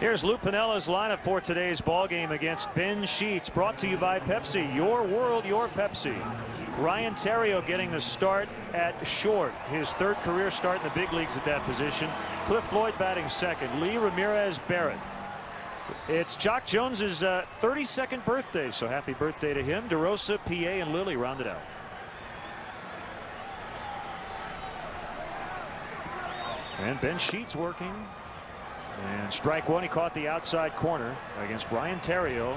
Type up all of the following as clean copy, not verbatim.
Here's Lou Pinella's lineup for today's ball game against Ben Sheets, brought to you by Pepsi. Your world, your Pepsi. Ryan Theriot getting the start at short, his third career start in the big leagues at that position. Cliff Floyd batting second. Lee Ramirez Barrett. It's Jock Jones's 32nd birthday, so happy birthday to him. DeRosa, PA, and Lilly rounded out. And Ben Sheets working. And strike one, he caught the outside corner against Ryan Theriot.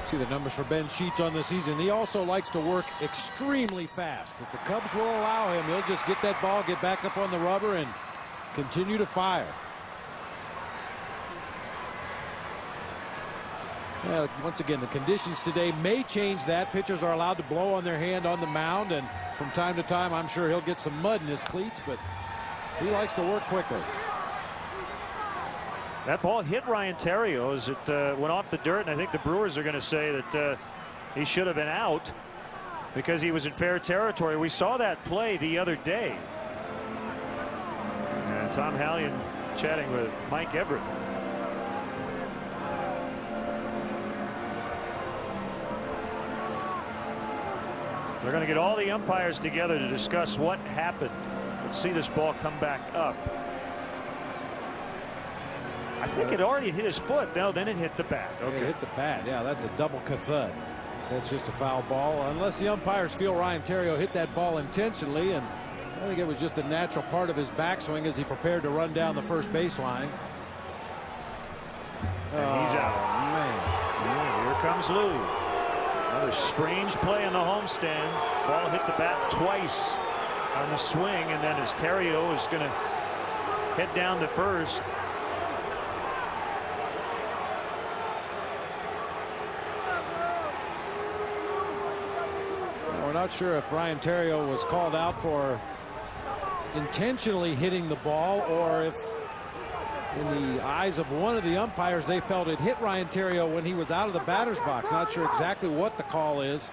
See the numbers for Ben Sheets on the season. He also likes to work extremely fast. If the Cubs will allow him, he'll just get that ball, get back up on the rubber, and continue to fire. Well, once again, the conditions today may change that. Pitchers are allowed to blow on their hand on the mound, and from time to time, I'm sure he'll get some mud in his cleats, but he likes to work quickly. That ball hit Ryan Theriot as it went off the dirt, and I think the Brewers are going to say that he should have been out because he was in fair territory. We saw that play the other day. And Tom Hallion chatting with Mike Everett. They're going to get all the umpires together to discuss what happened. Let's see this ball come back up. I think it already hit his foot. No, then it hit the bat. Okay. It hit the bat. Yeah, that's a double thud. That's just a foul ball. Unless the umpires feel Ryan Theriot hit that ball intentionally, and I think it was just a natural part of his backswing as he prepared to run down the first baseline. And he's out. Man. Yeah, here comes Lou. Another strange play in the homestand. Ball hit the bat twice on the swing, and then as Theriot is going to head down to first. We're not sure if Ryan Theriot was called out for intentionally hitting the ball, or if in the eyes of one of the umpires they felt it hit Ryan Theriot when he was out of the batter's box. Not sure exactly what the call is,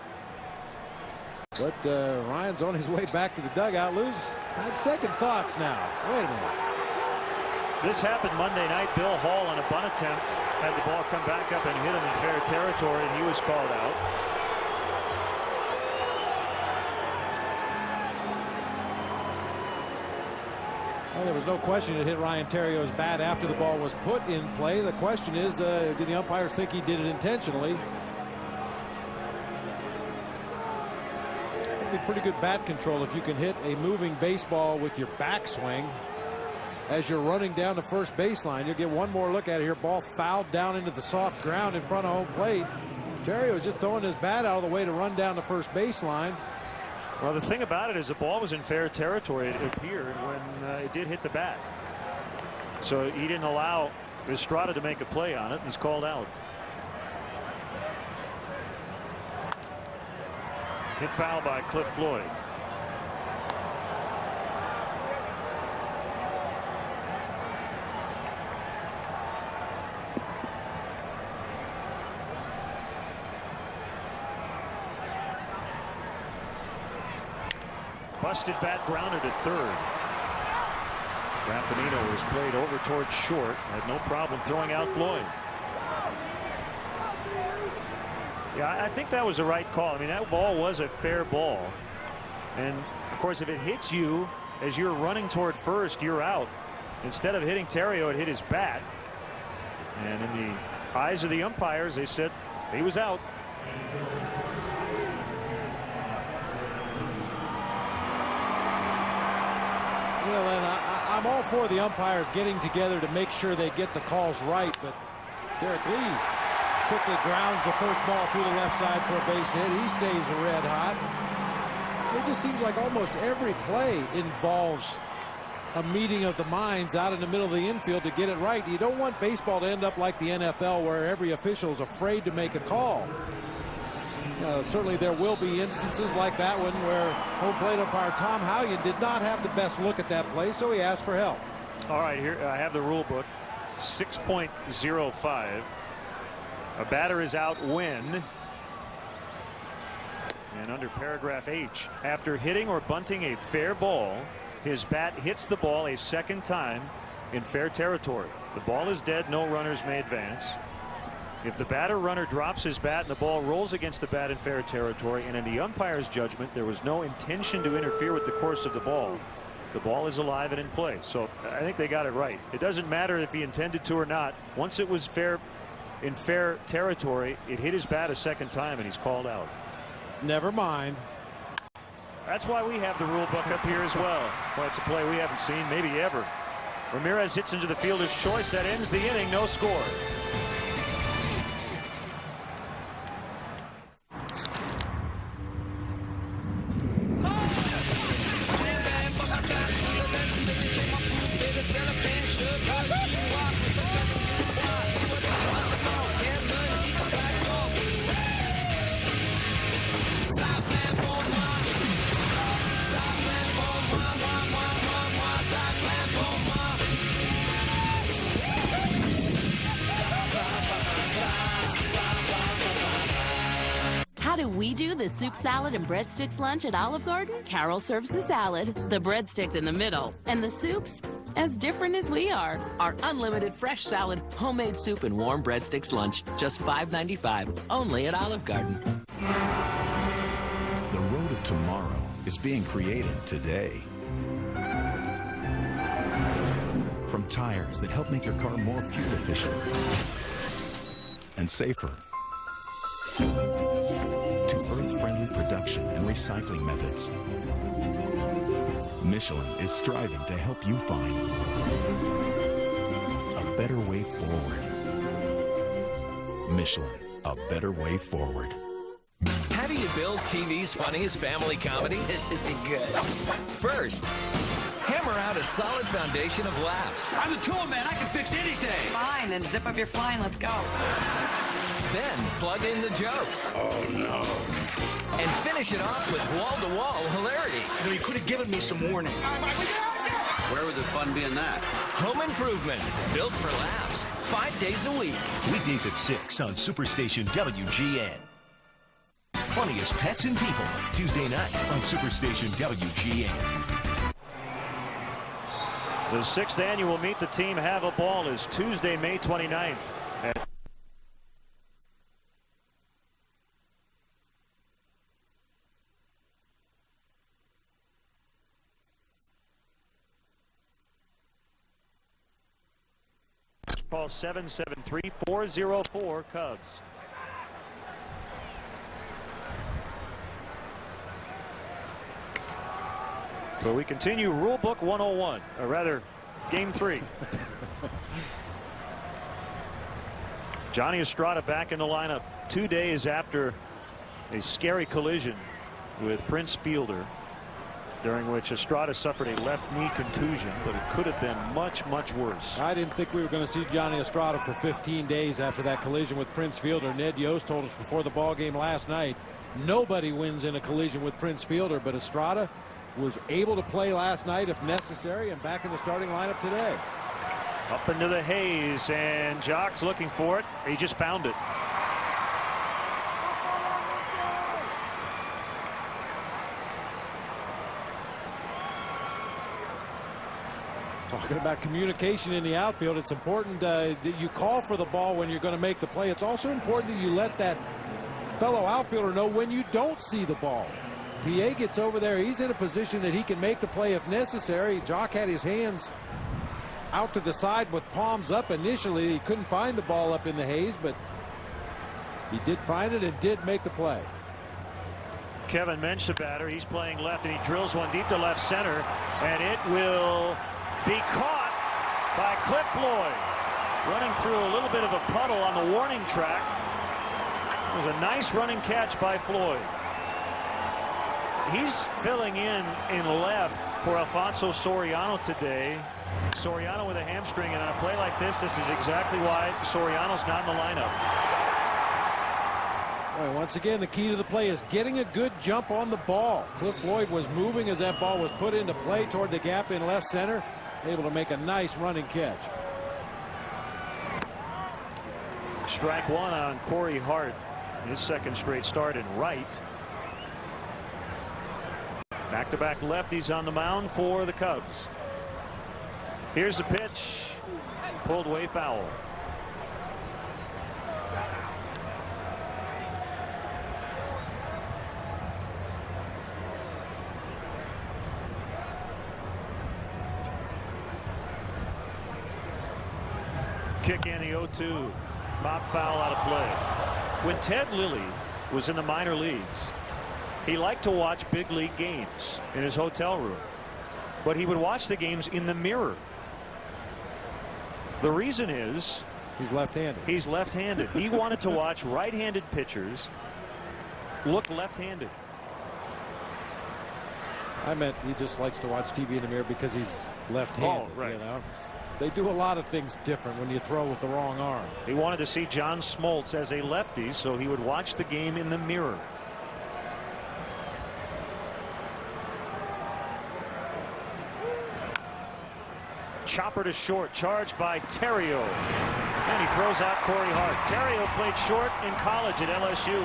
but Ryan's on his way back to the dugout. Lou's had second thoughts now. Wait a minute. This happened Monday night. Bill Hall on a bunt attempt had the ball come back up and hit him in fair territory, and he was called out. Well, there was no question it hit Ryan Theriot's bat after the ball was put in play. The question is, did the umpires think he did it intentionally? That'd be pretty good bat control if you can hit a moving baseball with your backswing as you're running down the first baseline. You'll get one more look at it here. Ball fouled down into the soft ground in front of home plate. Theriot was just throwing his bat out of the way to run down the first baseline. Well, the thing about it is the ball was in fair territory, it appeared, when it did hit the bat. So he didn't allow Estrada to make a play on it, and he's called out. Hit foul by Cliff Floyd. Busted bat grounder to third. Raffanino was played over towards short. Had no problem throwing out Floyd. Yeah, I think that was the right call. I mean, that ball was a fair ball. And, of course, if it hits you as you're running toward first, you're out. Instead of hitting Theriot, it hit his bat. And in the eyes of the umpires, they said he was out. Well, and I'm all for the umpires getting together to make sure they get the calls right, but Derek Lee quickly grounds the first ball through the left side for a base hit. He stays red hot. It just seems like almost every play involves a meeting of the minds out in the middle of the infield to get it right. You don't want baseball to end up like the NFL, where every official is afraid to make a call. Certainly there will be instances like that one where home plate umpire Tom Hallion did not have the best look at that play, so he asked for help. All right, here I have the rule book. 6.05. A batter is out when, and under paragraph H, after hitting or bunting a fair ball, his bat hits the ball a second time, in fair territory. The ball is dead. No runners may advance. If the batter runner drops his bat and the ball rolls against the bat in fair territory, and in the umpire's judgment there was no intention to interfere with the course of the ball is alive and in play. So I think they got it right. It doesn't matter if he intended to or not. Once it was in fair territory, it hit his bat a second time and he's called out. Never mind. That's why we have the rule book up here as well. Well, it's a play we haven't seen maybe ever. Ramirez hits into the fielder's choice. That ends the inning. No score. How do we do the soup, salad, and breadsticks lunch at Olive Garden? Carol serves the salad, the breadsticks in the middle, and the soups as different as we are. Our unlimited fresh salad, homemade soup, and warm breadsticks lunch, just $5.95, only at Olive Garden. The road of tomorrow is being created today. From tires that help make your car more fuel efficient and safer, to earth-friendly production and recycling methods, Michelin is striving to help you find a better way forward. Michelin, a better way forward. How do you build TV's funniest family comedy? This would be good. First, hammer out a solid foundation of laughs. I'm the tool man. I can fix anything. Fine, then zip up your fly and let's go. Then plug in the jokes. Oh, no. And finish it off with wall-to-wall hilarity. You could have given me some warning. Where would the fun be in that? Home Improvement, built for laughs, 5 days a week. Weekdays at 6 on Superstation WGN. Funniest pets and people, Tuesday night on Superstation WGN. The 6th annual Meet the Team Have a Ball is Tuesday, May 29th. Call 773-404 Cubs. So we continue Rule Book 101, or rather, Game 3. Johnny Estrada back in the lineup 2 days after a scary collision with Prince Fielder, during which Estrada suffered a left knee contusion, but it could have been much, much worse. I didn't think we were going to see Johnny Estrada for 15 days after that collision with Prince Fielder. Ned Yost told us before the ball game last night, nobody wins in a collision with Prince Fielder, but Estrada was able to play last night if necessary and back in the starting lineup today. Up into the haze, and Jock's looking for it. He just found it. Talking about communication in the outfield, it's important that you call for the ball when you're going to make the play. It's also important that you let that fellow outfielder know when you don't see the ball. PA gets over there. He's in a position that he can make the play if necessary. Jock had his hands out to the side with palms up initially. He couldn't find the ball up in the haze, but he did find it and did make the play. Kevin Mensch, the batter, he's playing left, and he drills one deep to left center, and it will be caught by Cliff Floyd, running through a little bit of a puddle on the warning track. It was a nice running catch by Floyd. He's filling in left for Alfonso Soriano today. Soriano with a hamstring, and on a play like this is exactly why Soriano's not in the lineup. Well, once again, the key to the play is getting a good jump on the ball. Cliff Floyd was moving as that ball was put into play toward the gap in left center, able to make a nice running catch. Strike one on Corey Hart, his second straight start in right. Back-to-back lefties on the mound for the Cubs. Here's the pitch. Pulled way foul. Kick in the 0-2. Pop foul out of play. When Ted Lilly was in the minor leagues, he liked to watch big league games in his hotel room, but he would watch the games in the mirror. The reason is he's left-handed. He's left-handed. He wanted to watch right-handed pitchers look left-handed. I meant he just likes to watch TV in the mirror because he's left-handed. Oh, right. You know? They do a lot of things different when you throw with the wrong arm. He wanted to see John Smoltz as a lefty, so he would watch the game in the mirror. Chopper to short, charged by Terrio, and he throws out Corey Hart. Terrio played short in college at LSU.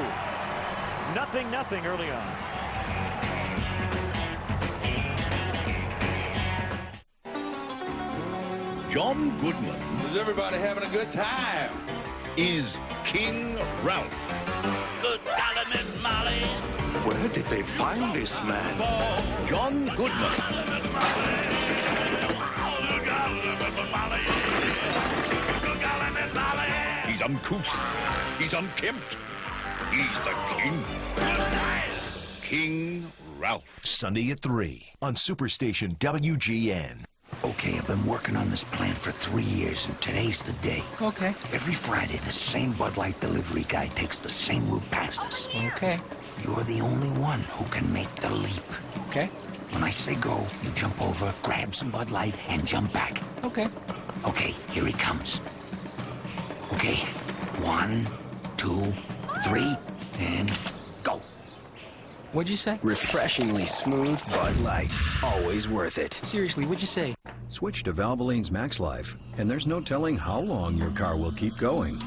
0-0 early on. John Goodman. Is everybody having a good time? Is King Ralph. Good golly, Miss Molly. Where did they find this man? John Goodman. He's uncouth. He's unkempt. He's the king. King Ralph. Sunday at 3 on Superstation WGN. Okay, I've been working on this plan for 3 years, and today's the day. Okay. Every Friday, the same Bud Light delivery guy takes the same route past us. Okay. You're the only one who can make the leap. Okay. When I say go, you jump over, grab some Bud Light, and jump back. Okay. Okay, here he comes. Okay, 1, 2, 3, and go. What'd you say? Refreshingly smooth Bud Light. Always worth it. Seriously, what'd you say? Switch to Valvoline's Max Life, and there's no telling how long your car will keep going.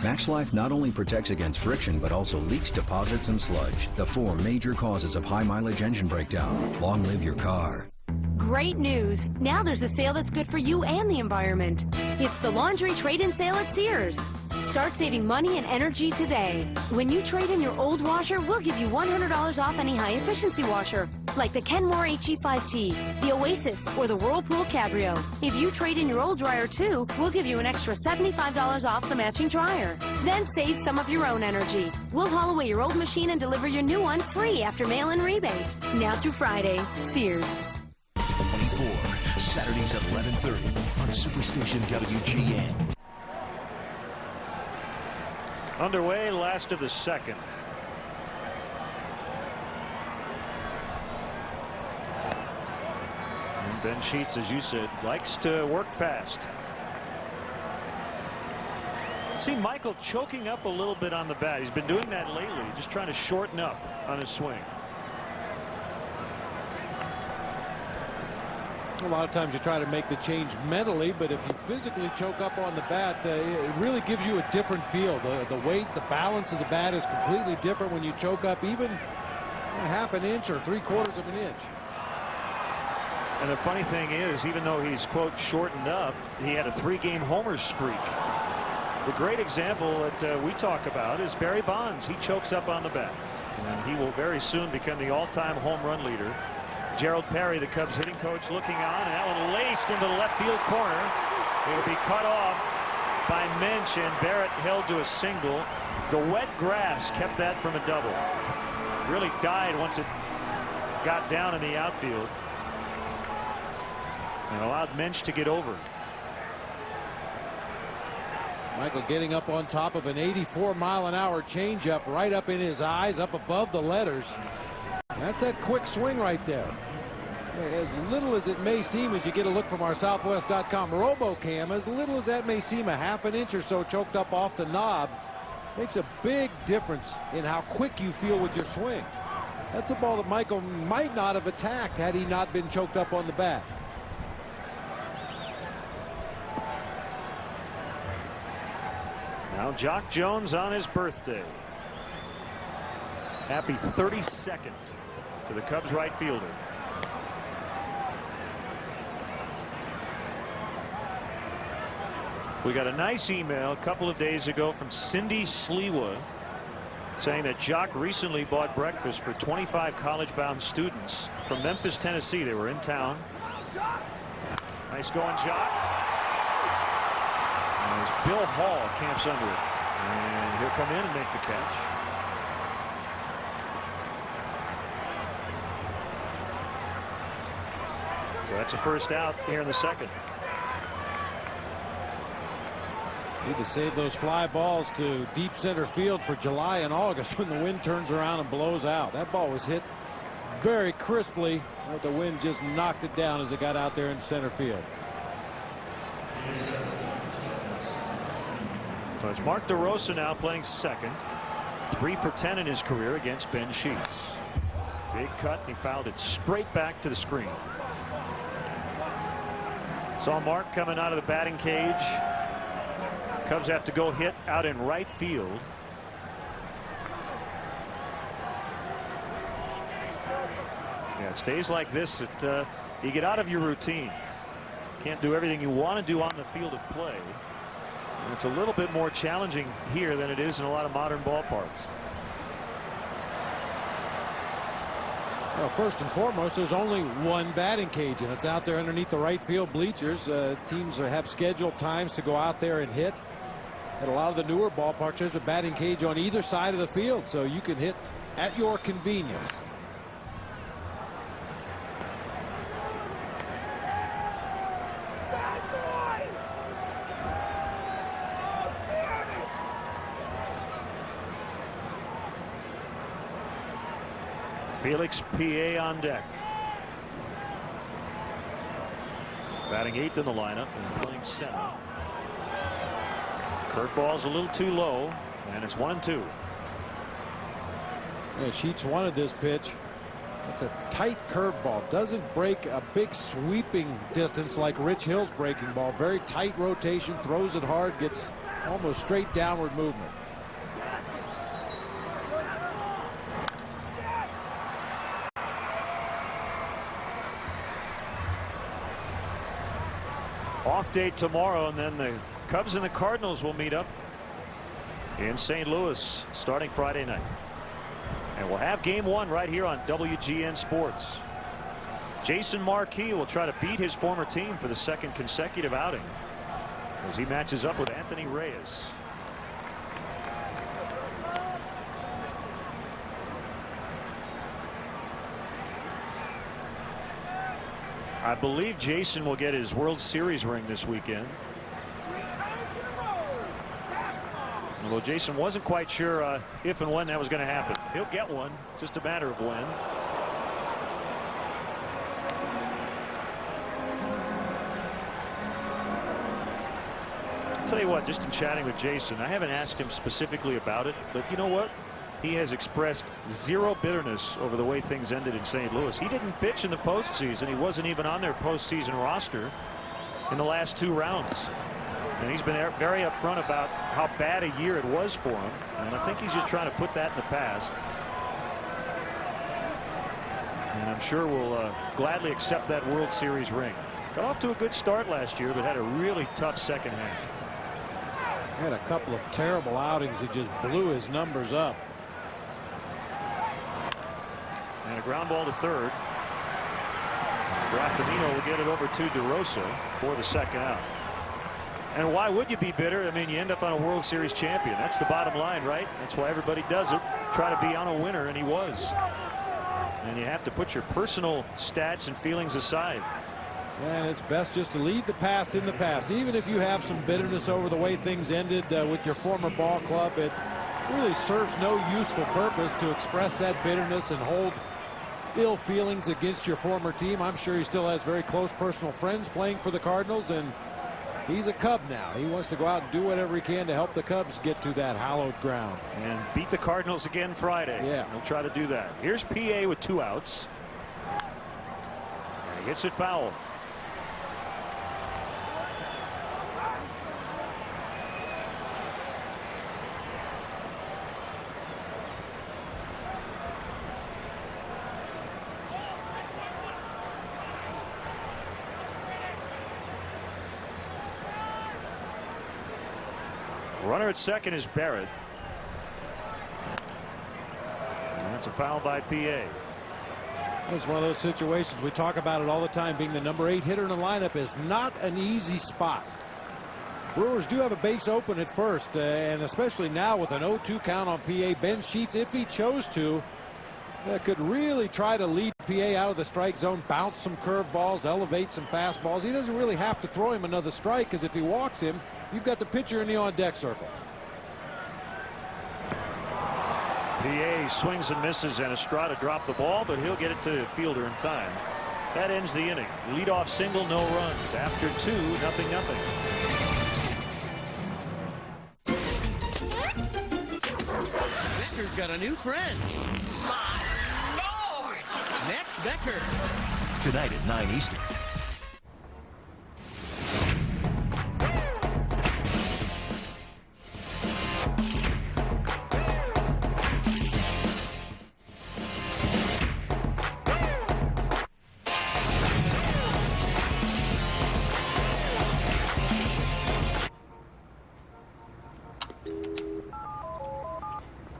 Max Life not only protects against friction, but also leaks, deposits, and sludge, the 4 major causes of high-mileage engine breakdown. Long live your car. Great news! Now there's a sale that's good for you and the environment. It's the laundry trade-in sale at Sears. Start saving money and energy today. When you trade in your old washer, we'll give you $100 off any high-efficiency washer, like the Kenmore HE5T, the Oasis, or the Whirlpool Cabrio. If you trade in your old dryer too, we'll give you an extra $75 off the matching dryer. Then save some of your own energy. We'll haul away your old machine and deliver your new one free after mail-in rebate. Now through Friday, Sears. 24, Saturdays at 11:30 on Superstation WGN. Underway, last of the second. And Ben Sheets, as you said, likes to work fast. See Michael choking up a little bit on the bat. He's been doing that lately, just trying to shorten up on his swing. A lot of times you try to make the change mentally, but if you physically choke up on the bat, it really gives you a different feel. The weight, the balance of the bat is completely different when you choke up even a half an inch or 3/4 of an inch. And the funny thing is, even though he's, quote, shortened up, he had a 3-game homer streak. The great example that we talk about is Barry Bonds. He chokes up on the bat, and he will very soon become the all-time home run leader. Gerald Perry, the Cubs hitting coach, looking on, and that one laced into the left field corner. It will be cut off by Mensch, and Barrett held to a single. The wet grass kept that from a double. Really died once it got down in the outfield and allowed Mensch to get over. Michael getting up on top of an 84-mile-an-hour changeup right up in his eyes, up above the letters. That's that quick swing right there. As little as it may seem as you get a look from our Southwest.com RoboCam, as little as that may seem, a half an inch or so choked up off the knob makes a big difference in how quick you feel with your swing. That's a ball that Michael might not have attacked had he not been choked up on the bat. Now Jock Jones on his birthday. Happy 32nd to the Cubs right fielder. We got a nice email a couple of days ago from Cindy Sliwa saying that Jock recently bought breakfast for 25 college-bound students from Memphis, Tennessee. They were in town. Nice going, Jock. As Bill Hall camps under it. And he'll come in and make the catch. So that's a first out here in the second. Need to save those fly balls to deep center field for July and August when the wind turns around and blows out. That ball was hit very crisply, but the wind just knocked it down as it got out there in center field. So it's Mark DeRosa now playing second. 3 for 10 in his career against Ben Sheets. Big cut. He fouled it straight back to the screen. Saw Mark coming out of the batting cage. Cubs have to go hit out in right field. Yeah, it stays like this. You get out of your routine. Can't do everything you want to do on the field of play. And it's a little bit more challenging here than it is in a lot of modern ballparks. Well, first and foremost, there's only one batting cage, and it's out there underneath the right field bleachers. Teams have scheduled times to go out there and hit. At a lot of the newer ballparks, there's a batting cage on either side of the field, so you can hit at your convenience. Felix PA on deck. Batting 8th in the lineup and playing center. Curveball's a little too low, and it's 1-2. Yeah, Sheets wanted this pitch. It's a tight curveball. Doesn't break a big sweeping distance like Rich Hill's breaking ball. Very tight rotation, throws it hard, gets almost straight downward movement. Off day tomorrow, and then the Cubs and the Cardinals will meet up in St. Louis starting Friday night. And we'll have game 1 right here on WGN Sports. Jason Marquis will try to beat his former team for the second consecutive outing as he matches up with Anthony Reyes. I believe Jason will get his World Series ring this weekend. Although Jason wasn't quite sure if and when that was going to happen. He'll get one, just a matter of when. I'll tell you what, just in chatting with Jason, I haven't asked him specifically about it, but you know what? He has expressed zero bitterness over the way things ended in St. Louis. He didn't pitch in the postseason. He wasn't even on their postseason roster in the last 2 rounds. And he's been very upfront about how bad a year it was for him. And I think he's just trying to put that in the past. And I'm sure we'll gladly accept that World Series ring. Got off to a good start last year, but had a really tough second half. Had a couple of terrible outings that just blew his numbers up. And a ground ball to third. Graffinino will get it over to DeRosa for the second out. And why would you be bitter? I mean, you end up on a World Series champion. That's the bottom line, right? That's why everybody does it. Try to be on a winner, and he was. And you have to put your personal stats and feelings aside. And it's best just to leave the past in the past. Even if you have some bitterness over the way things ended with your former ball club, it really serves no useful purpose to express that bitterness and hold ill feelings against your former team. I'm sure he still has very close personal friends playing for the Cardinals, and he's a Cub now. He wants to go out and do whatever he can to help the Cubs get to that hallowed ground. And beat the Cardinals again Friday. Yeah. He'll try to do that. Here's PA with 2 outs. And he hits it foul. Runner at second is Barrett. And that's a foul by PA. It's one of those situations we talk about it all the time. Being the number 8 hitter in the lineup is not an easy spot. Brewers do have a base open at first, and especially now with an 0-2 count on PA. Ben Sheets, if he chose to, could really try to lead PA out of the strike zone, bounce some curveballs, elevate some fastballs. He doesn't really have to throw him another strike, because if he walks him, you've got the pitcher in the on-deck circle. PA swings and misses, and Estrada dropped the ball, but he'll get it to the fielder in time. That ends the inning. Leadoff single, no runs. After 2, 0-0. Becker's got a new friend. My Lord! Next, Becker. Tonight at 9 Eastern.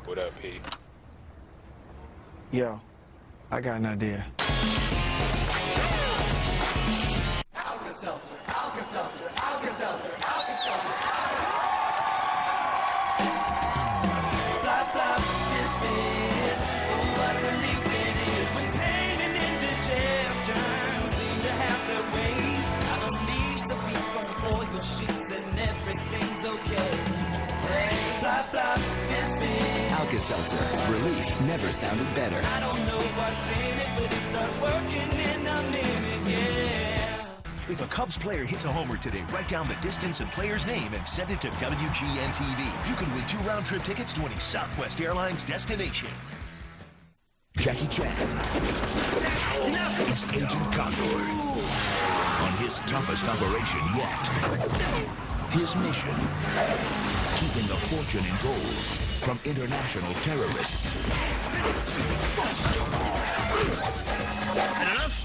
What up, Pete? Yo, I got an idea. Alka-Seltzer, Alka-Seltzer, Alka-Seltzer, Alka-Seltzer. Blah, blah, fizz, fizz. Oh, what a relief it is. When pain and indigestion seem to have their way, I've unleashed the beast from before your sheets and everything's okay. Hey, blah, blah, fizz, fizz. Alka-Seltzer. Relief never sounded better. I don't know what's in it, but it starts working and I'm in it, yeah. If a Cubs player hits a homer today, write down the distance and player's name and send it to WGN TV. You can win 2 round-trip tickets to any Southwest Airlines destination. Jackie Chan is Agent Condor on his toughest operation yet. His mission, keeping the fortune in gold from international terrorists. Enough?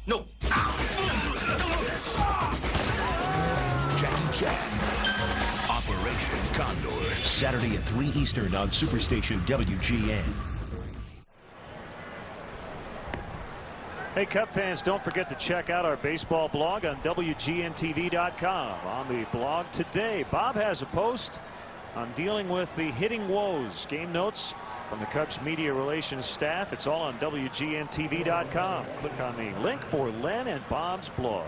No. Jackie Chan, Operation Condor. Saturday at 3 Eastern on Superstation WGN. Hey, Cub fans, don't forget to check out our baseball blog on WGNTV.com. On the blog today, Bob has a post on dealing with the hitting woes. Game notes from the Cubs media relations staff. It's all on WGNTV.com. Click on the link for Len and Bob's blog.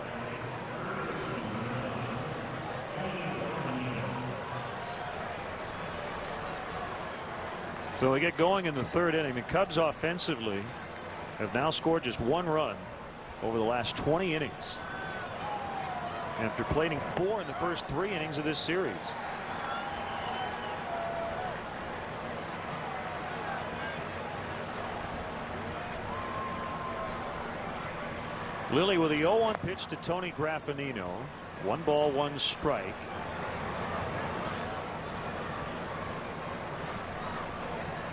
So we get going in the 3rd inning. The Cubs offensively have now scored just 1 run over the last 20 innings, after plating 4 in the first 3 innings of this series. Lilly with a 0-1 pitch to Tony Graffinino. 1 ball, 1 strike.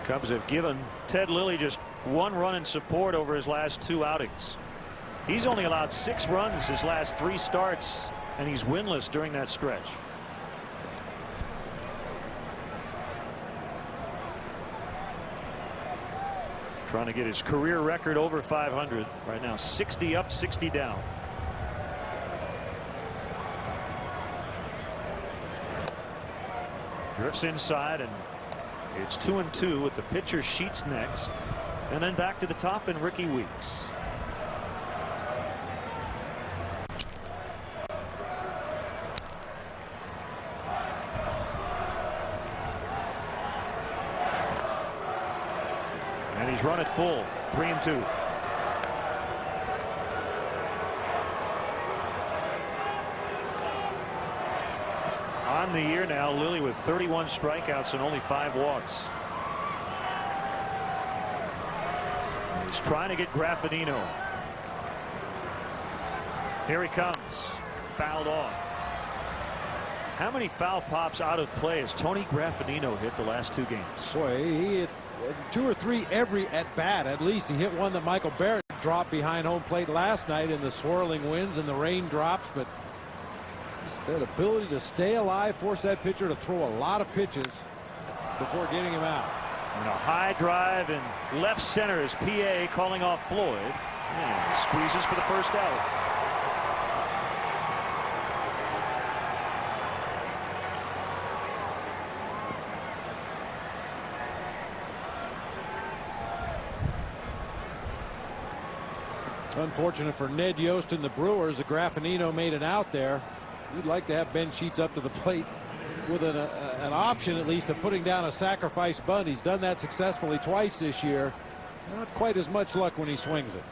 Cubs have given Ted Lilly just 1 run in support over his last 2 outings. He's only allowed 6 runs his last 3 starts, and he's winless during that stretch. Trying to get his career record over 500 right now. 60 up, 60 down. Drifts inside, and it's 2-2 with the pitcher Sheets next, and then back to the top and Ricky Weeks. And he's run it full. 3-2. On the year now, Lilly with 31 strikeouts and only 5 walks. He's trying to get Graffinino. Here he comes. Fouled off. How many foul pops out of play has Tony Graffinino hit the last 2 games? Boy, he hit 2 or 3 every at bat. At least he hit one that Michael Barrett dropped behind home plate last night in the swirling winds and the raindrops. But Just that ability to stay alive, force that pitcher to throw a lot of pitches before getting him out. And a high drive in left center is PA calling off Floyd. And squeezes for the first out. Unfortunate for Ned Yost and the Brewers. The Graffinino made it out there. You'd like to have Ben Sheets up to the plate with an option at least of putting down a sacrifice bunt. He's done that successfully twice this year. Not quite as much luck when he swings it.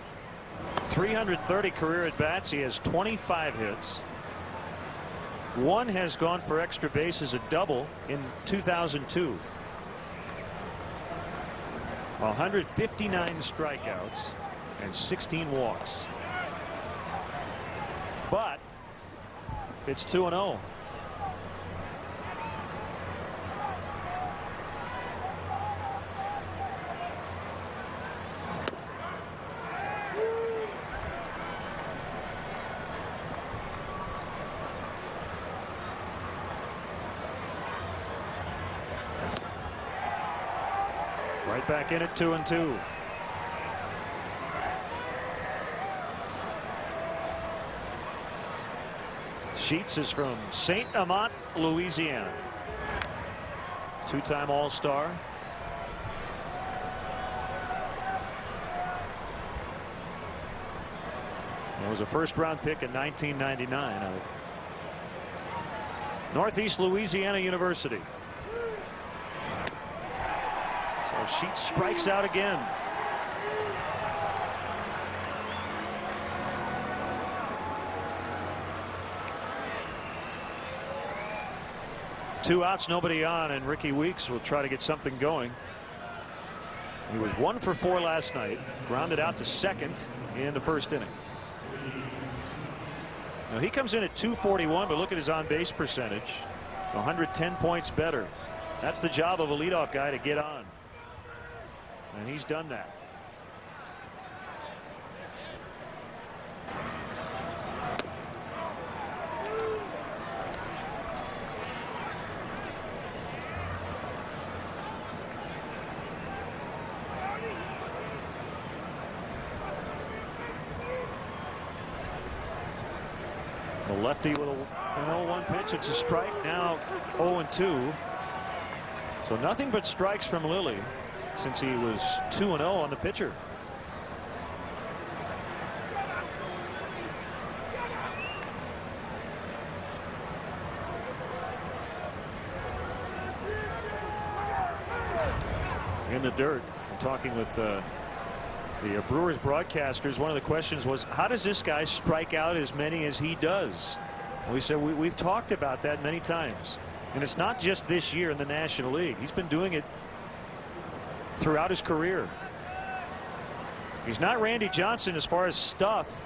330 career at bats. He has 25 hits. One has gone for extra bases, a double in 2002. 159 strikeouts and 16 walks. But it's 2-0. Right back in at 2-2. Sheets is from St. Amant, Louisiana. Two-time All-Star. It was a first-round pick in 1999 out of Northeast Louisiana University. So Sheets strikes out again. Two outs, nobody on, and Ricky Weeks will try to get something going. He was 1 for 4 last night, grounded out to second in the first inning. Now he comes in at 241, but look at his on-base percentage, 110 points better. That's the job of a leadoff guy, to get on, and he's done that. The lefty with an 0-1 pitch. It's a strike. Now 0-2. So nothing but strikes from Lilly since he was 2-0 on the pitcher. In the dirt. I'm talking with the Brewers broadcasters. One of the questions was, how does this guy strike out as many as he does? And we said we've talked about that many times, and it's not just this year in the National League. He's been doing it throughout his career. He's not Randy Johnson as far as stuff.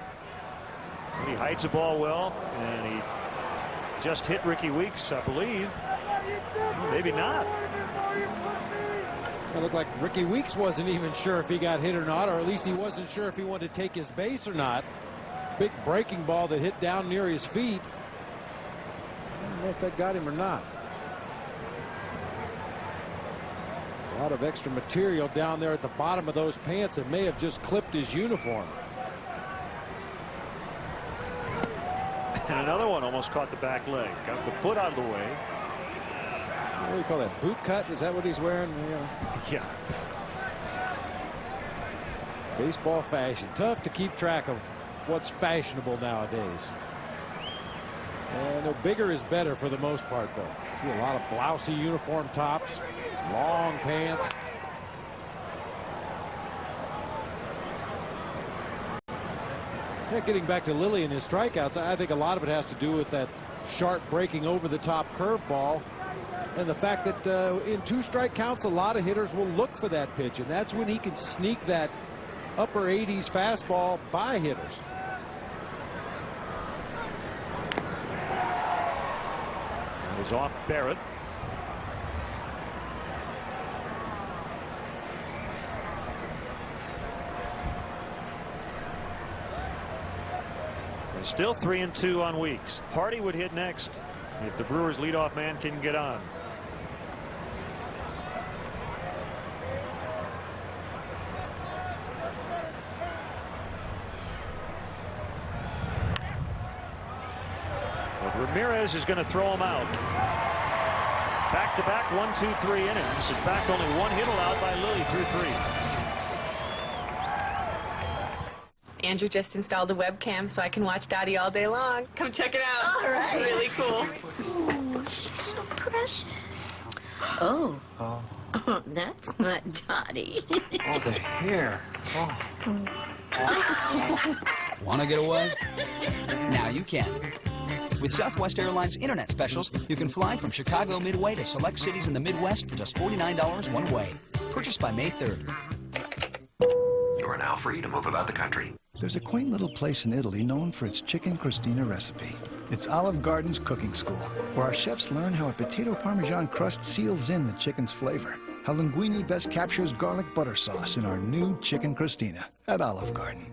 He hides the ball well, and he just hit Ricky Weeks, I believe. Maybe not. It looked like Ricky Weeks wasn't even sure if he got hit or not, or at least he wasn't sure if he wanted to take his base or not. Big breaking ball that hit down near his feet. I don't know if that got him or not. A lot of extra material down there at the bottom of those pants. It may have just clipped his uniform. And another one almost caught the back leg. Got the foot out of the way. What do you call that? Boot cut? Is that what he's wearing? Yeah. Baseball fashion. Tough to keep track of what's fashionable nowadays. No, bigger is better for the most part, though. See a lot of blousy uniform tops, long pants. Yeah, getting back to Lilly and his strikeouts, I think a lot of it has to do with that sharp breaking over the top curveball. And the fact that in 2 strike counts, a lot of hitters will look for that pitch, and that's when he can sneak that upper 80s fastball by hitters. It was off Barrett. The Still 3-2 on weeks. Hardy would hit next if the Brewers leadoff man can get on. But Ramirez is going to throw him out. Back-to-back 1, 2, 3 innings. In fact, only one hit allowed by Lilly through 3. Andrew just installed a webcam so I can watch Daddy all day long. Come check it out. All right. It's really cool. Ooh, she's so precious. Oh. Oh, that's not Dottie. Oh, the hair. Oh. Want to get away? Now you can. With Southwest Airlines Internet specials, you can fly from Chicago Midway to select cities in the Midwest for just $49 one way. Purchased by May 3rd. You are now free to move about the country. There's a quaint little place in Italy known for its chicken crostina recipe. It's Olive Garden's cooking school, where our chefs learn how a potato parmesan crust seals in the chicken's flavor, how linguine best captures garlic butter sauce in our new chicken crostina at Olive Garden.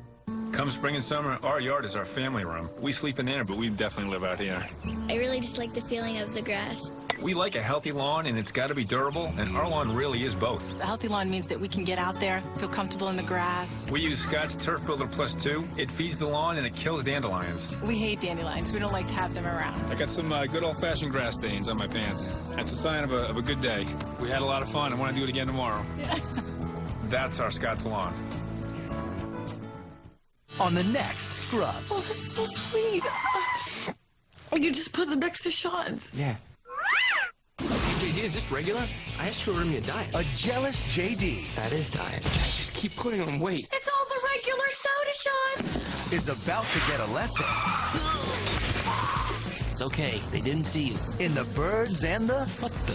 Come spring and summer, our yard is our family room. We sleep in there, but we definitely live out here. I really just like the feeling of the grass. We like a healthy lawn, and it's got to be durable, and our lawn really is both. A healthy lawn means that we can get out there, feel comfortable in the grass. We use Scott's Turf Builder Plus 2. It feeds the lawn, and it kills dandelions. We hate dandelions. We don't like to have them around. I got some good old-fashioned grass stains on my pants. That's a sign of a good day. We had a lot of fun. I want to do it again tomorrow. That's our Scott's lawn. On the next Scrubs. Oh, that's so sweet. You just put them next to Sean's. Yeah. JD, is this regular? I asked you to order me a diet. A jealous JD. That is diet. I just keep putting on weight. It's all the regular soda, Sean. Is about to get a lesson. It's okay. They didn't see you. In the birds and the... What the?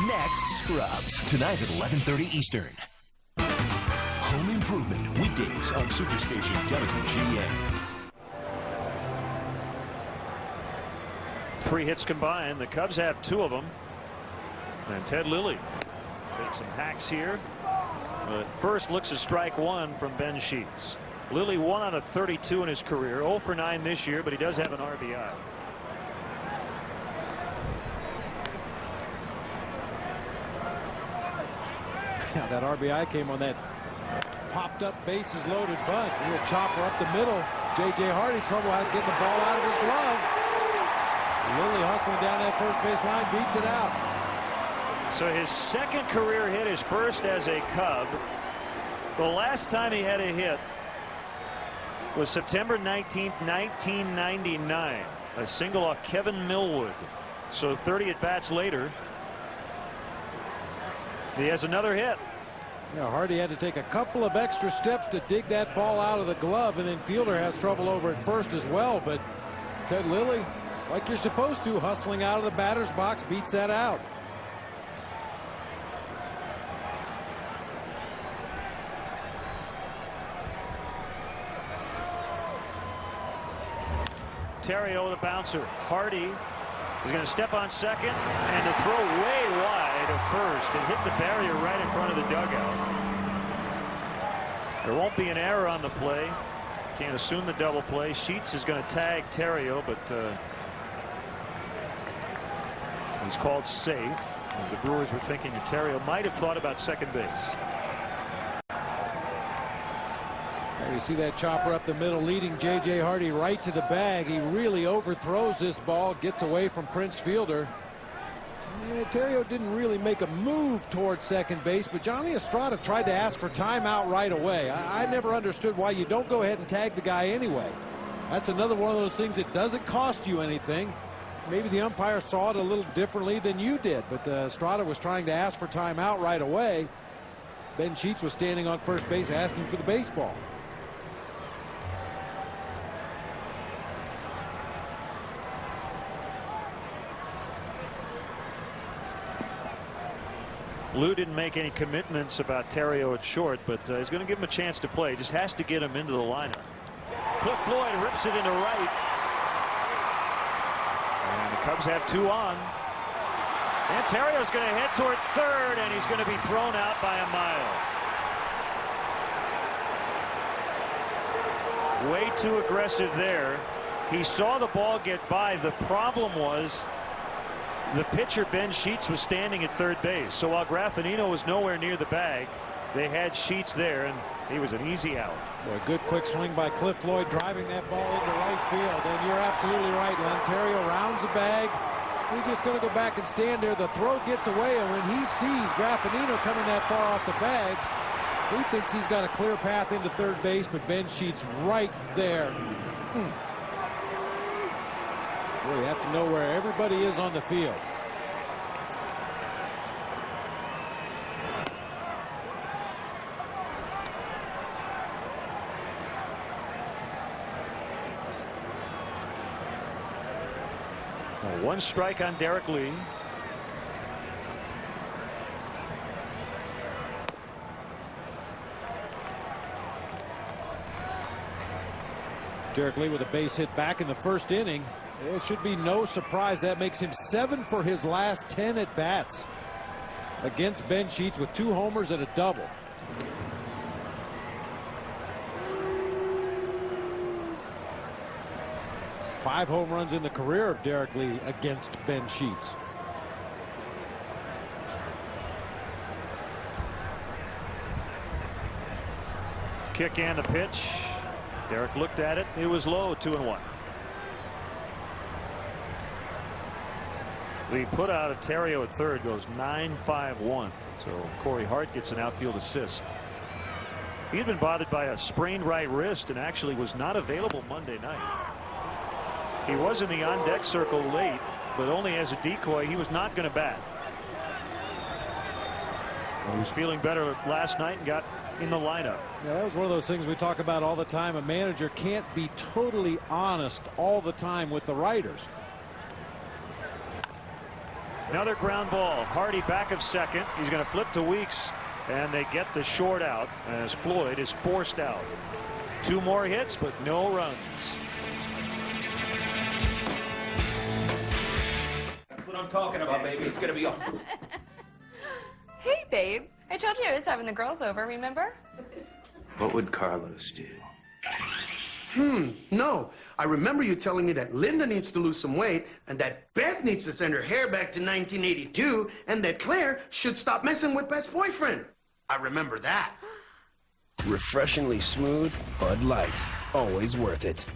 Next Scrubs. Tonight at 11:30 Eastern. Home Improvement. Weekdays on Superstation WGN. 3 hits combined. The Cubs have 2 of them. And Ted Lilly takes some hacks here. But first looks a strike 1 from Ben Sheets. Lilly 1 out of 32 in his career. 0 for 9 this year, but he does have an RBI. That RBI came on that popped up bases loaded bunt. Real chopper up the middle. J.J. Hardy trouble getting the ball out of his glove. Lilly hustling down that first base line, beats it out. So his second career hit, his first as a Cub. The last time he had a hit was September 19th, 1999. A single off Kevin Millwood. So 30 at bats later, he has another hit. Yeah, Hardy had to take a couple of extra steps to dig that ball out of the glove, and then Fielder has trouble over at first as well. But Ted Lilly, like you're supposed to, hustling out of the batter's box, beats that out. Terrio, the bouncer. Hardy is going to step on second and to throw way wide of first and hit the barrier right in front of the dugout. There won't be an error on the play. Can't assume the double play. Sheets is going to tag Terrio, but he's called safe. As the Brewers were thinking that Terrio might have thought about second base. There you see that chopper up the middle, leading J.J. Hardy right to the bag. He really overthrows this ball, gets away from Prince Fielder. Yeah, Terrio didn't really make a move towards second base, but Johnny Estrada tried to ask for timeout right away. I never understood why you don't go ahead and tag the guy anyway. That's another one of those things that doesn't cost you anything. Maybe the umpire saw it a little differently than you did, but Estrada was trying to ask for timeout right away. Ben Sheets was standing on first base asking for the baseball. Lou didn't make any commitments about Terrio at short, but he's going to give him a chance to play. Just has to get him into the lineup. Cliff Floyd rips it into right. And the Cubs have 2 on. And Terrio's going to head toward third, and he's going to be thrown out by a mile. Way too aggressive there. He saw the ball get by. The problem was the pitcher, Ben Sheets, was standing at third base. So while Graffinino was nowhere near the bag, they had Sheets there, and he was an easy out. Well, a good quick swing by Cliff Floyd, driving that ball into right field. And you're absolutely right. Ontario rounds the bag. He's just going to go back and stand there. The throw gets away, and when he sees Graffinino coming that far off the bag, he thinks he's got a clear path into third base, but Ben Sheets right there. Well, you have to know where everybody is on the field. One strike on Derek Lee. Derek Lee with a base hit back in the first inning. It should be no surprise that makes him 7 for his last 10 at bats against Ben Sheets with 2 homers and a double. Five home runs in the career of Derek Lee against Ben Sheets. Kick and the pitch. Derek looked at it. It was low, 2-1. The put out of Terrio at third goes 9-5-1. So Corey Hart gets an outfield assist. He had been bothered by a sprained right wrist and actually was not available Monday night. He was in the on-deck circle late, but only as a decoy. He was not going to bat. He was feeling better last night and got in the lineup. Yeah, that was one of those things we talk about all the time. A manager can't be totally honest all the time with the writers. Another ground ball. Hardy back of second. He's going to flip to Weeks, and they get the short out as Floyd is forced out. 2 more hits, but no runs. That's what I'm talking about, baby. It's gonna be. Hey, babe. I told you I was having the girls over, remember? What would Carlos do? No. I remember you telling me that Linda needs to lose some weight, and that Beth needs to send her hair back to 1982, and that Claire should stop messing with Beth's boyfriend. I remember that. Refreshingly smooth Bud Light. Always worth it.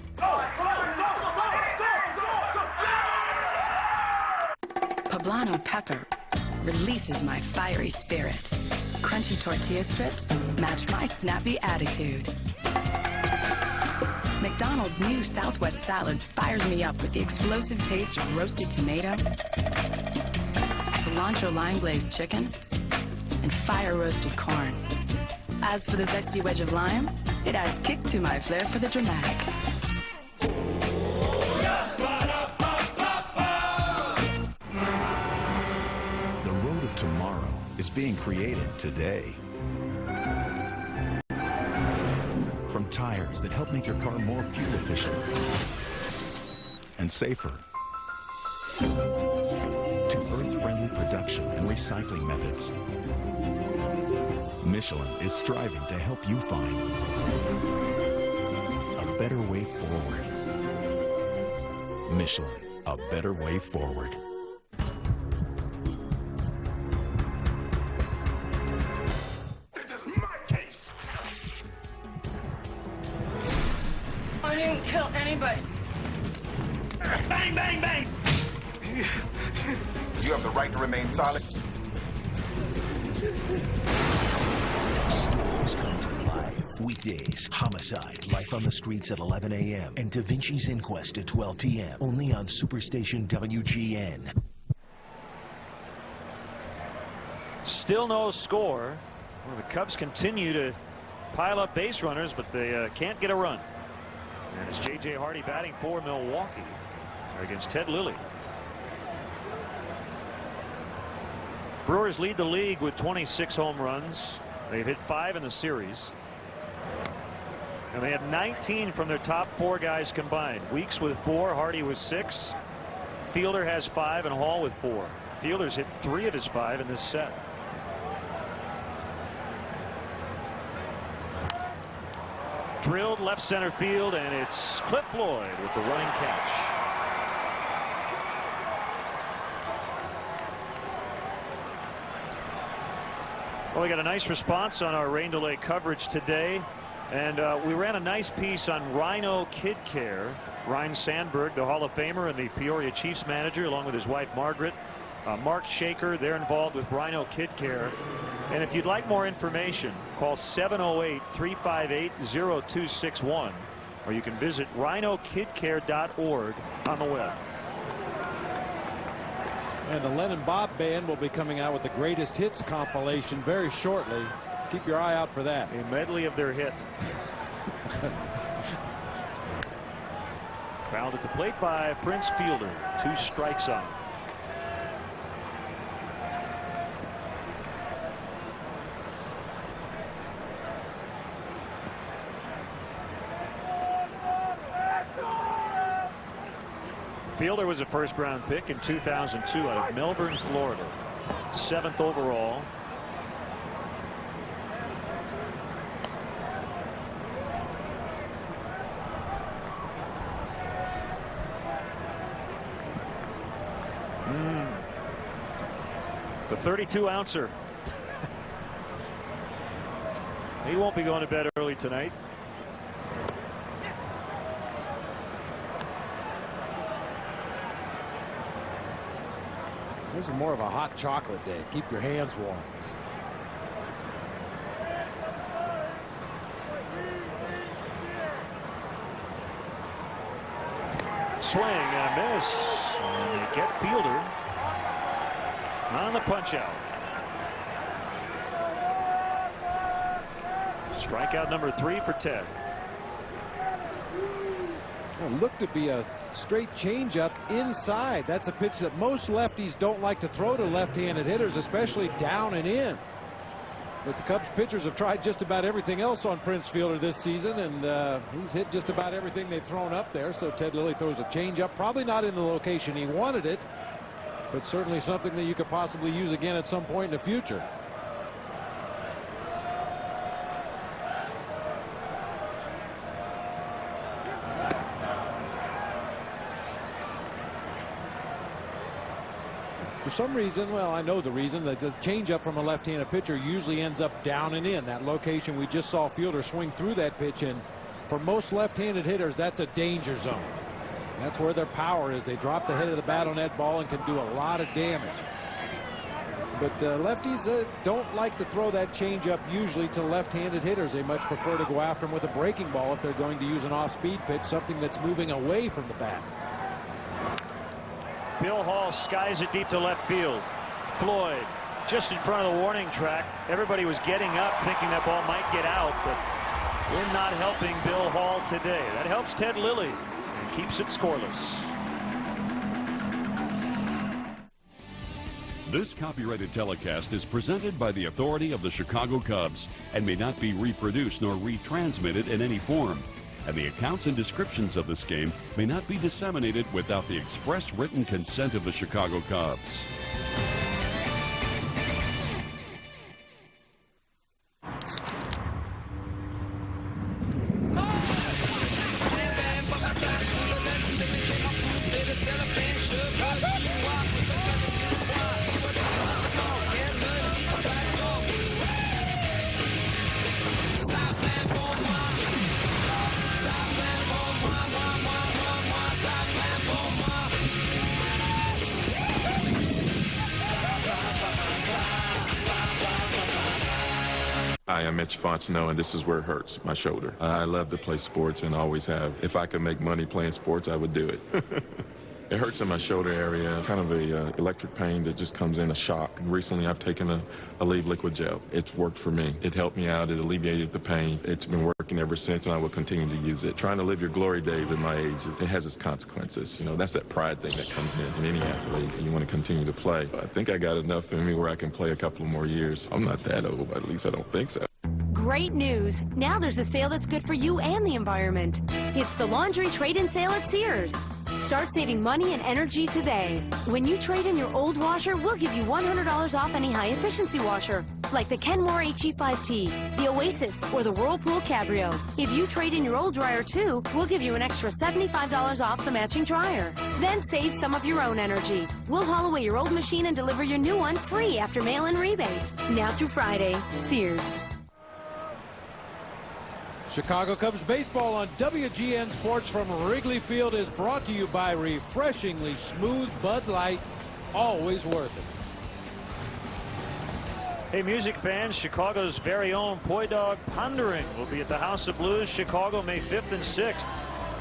Poblano pepper releases my fiery spirit. Crunchy tortilla strips match my snappy attitude. McDonald's new Southwest salad fires me up with the explosive taste of roasted tomato, cilantro lime glazed chicken, and fire roasted corn. As for the zesty wedge of lime, it adds kick to my flair for the dramatic. The road of tomorrow is being created today. From tires that help make your car more fuel efficient and safer, to earth-friendly production and recycling methods, Michelin is striving to help you find a better way forward. Michelin, a better way forward. This is my case. I didn't kill anybody. Bang, bang, bang. You have the right to remain silent. Stories come to life. Weekdays, Homicide, Life on the Streets at 11 a.m. and Da Vinci's Inquest at 12 p.m. Only on Superstation WGN. Still no score. Well, the Cubs continue to pile up base runners, but they can't get a run. And it's J.J. Hardy batting for Milwaukee against Ted Lilly. Brewers lead the league with 26 home runs. They've hit 5 in the series. And they have 19 from their top 4 guys combined. Weeks with 4, Hardy with 6. Fielder has 5 and Hall with 4. Fielder's hit 3 of his 5 in this set. drilled left center field, and it's Cliff Floyd with the running catch. Well, we got a nice response on our rain delay coverage today, and we ran a nice piece on Rhino Kid Care. Ryan Sandberg, the Hall of Famer and the Peoria Chiefs manager, along with his wife Margaret. Mark Shaker, they're involved with Rhino Kid Care. And if you'd like more information, call 708-358-0261, or you can visit rhinokidcare.org on the web. And the Lennon Bob Band will be coming out with the greatest hits compilation very shortly. Keep your eye out for that. A medley of their hit. Fouled at the plate by Prince Fielder. 2 strikes on. Fielder was a first-round pick in 2002 out of Melbourne, Florida. 7th overall. The 32-ouncer. He won't be going to bed early tonight. This is more of a hot chocolate day. Keep your hands warm. Swing and a miss. And they get Fielder on the punch out. Strikeout number 3 for Ted. It looked to be a straight changeup inside. That's a pitch that most lefties don't like to throw to left-handed hitters, especially down and in. But the Cubs pitchers have tried just about everything else on Prince Fielder this season, and he's hit just about everything they've thrown up there. So Ted Lilly throws a changeup, probably not in the location he wanted it, but certainly something that you could possibly use again at some point in the future. For some reason, well, I know the reason, that the changeup from a left-handed pitcher usually ends up down and in. That location we just saw Fielder swing through that pitch in. For most left-handed hitters, that's a danger zone. That's where their power is. They drop the head of the bat on that ball and can do a lot of damage. But lefties don't like to throw that changeup usually to left-handed hitters. They much prefer to go after them with a breaking ball if they're going to use an off-speed pitch, something that's moving away from the bat. Bill Hall skies it deep to left field. Floyd just in front of the warning track. Everybody was getting up thinking that ball might get out, but we're not helping Bill Hall today. That helps Ted Lilly and keeps it scoreless. This copyrighted telecast is presented by the authority of the Chicago Cubs and may not be reproduced nor retransmitted in any form. And the accounts and descriptions of this game may not be disseminated without the express written consent of the Chicago Cubs. Hi, I'm Mitch Fontenot, and this is where it hurts, my shoulder. I love to play sports and always have. If I could make money playing sports, I would do it. It hurts in my shoulder area, kind of a electric pain that just comes in a shock. Recently, I've taken a Aleve liquid gel. It's worked for me. It helped me out. It alleviated the pain. It's been working ever since, and I will continue to use it. Trying to live your glory days at my age, it has its consequences. You know, that's that pride thing that comes in any athlete, and you want to continue to play. I think I got enough in me where I can play a couple more years. I'm not that old, but at least I don't think so. Great news! Now there's a sale that's good for you and the environment. It's the laundry trade-in sale at Sears. Start saving money and energy today. When you trade in your old washer, we'll give you $100 off any high-efficiency washer. like the Kenmore HE5T, the Oasis, or the Whirlpool Cabrio. If you trade in your old dryer too, we'll give you an extra $75 off the matching dryer. Then save some of your own energy. We'll haul away your old machine and deliver your new one free after mail-in rebate. Now through Friday, Sears. Chicago Cubs baseball on WGN Sports from Wrigley Field is brought to you by refreshingly smooth Bud Light. Always worth it. Hey, music fans, Chicago's very own Poi Dog Pondering will be at the House of Blues, Chicago, May 5th and 6th.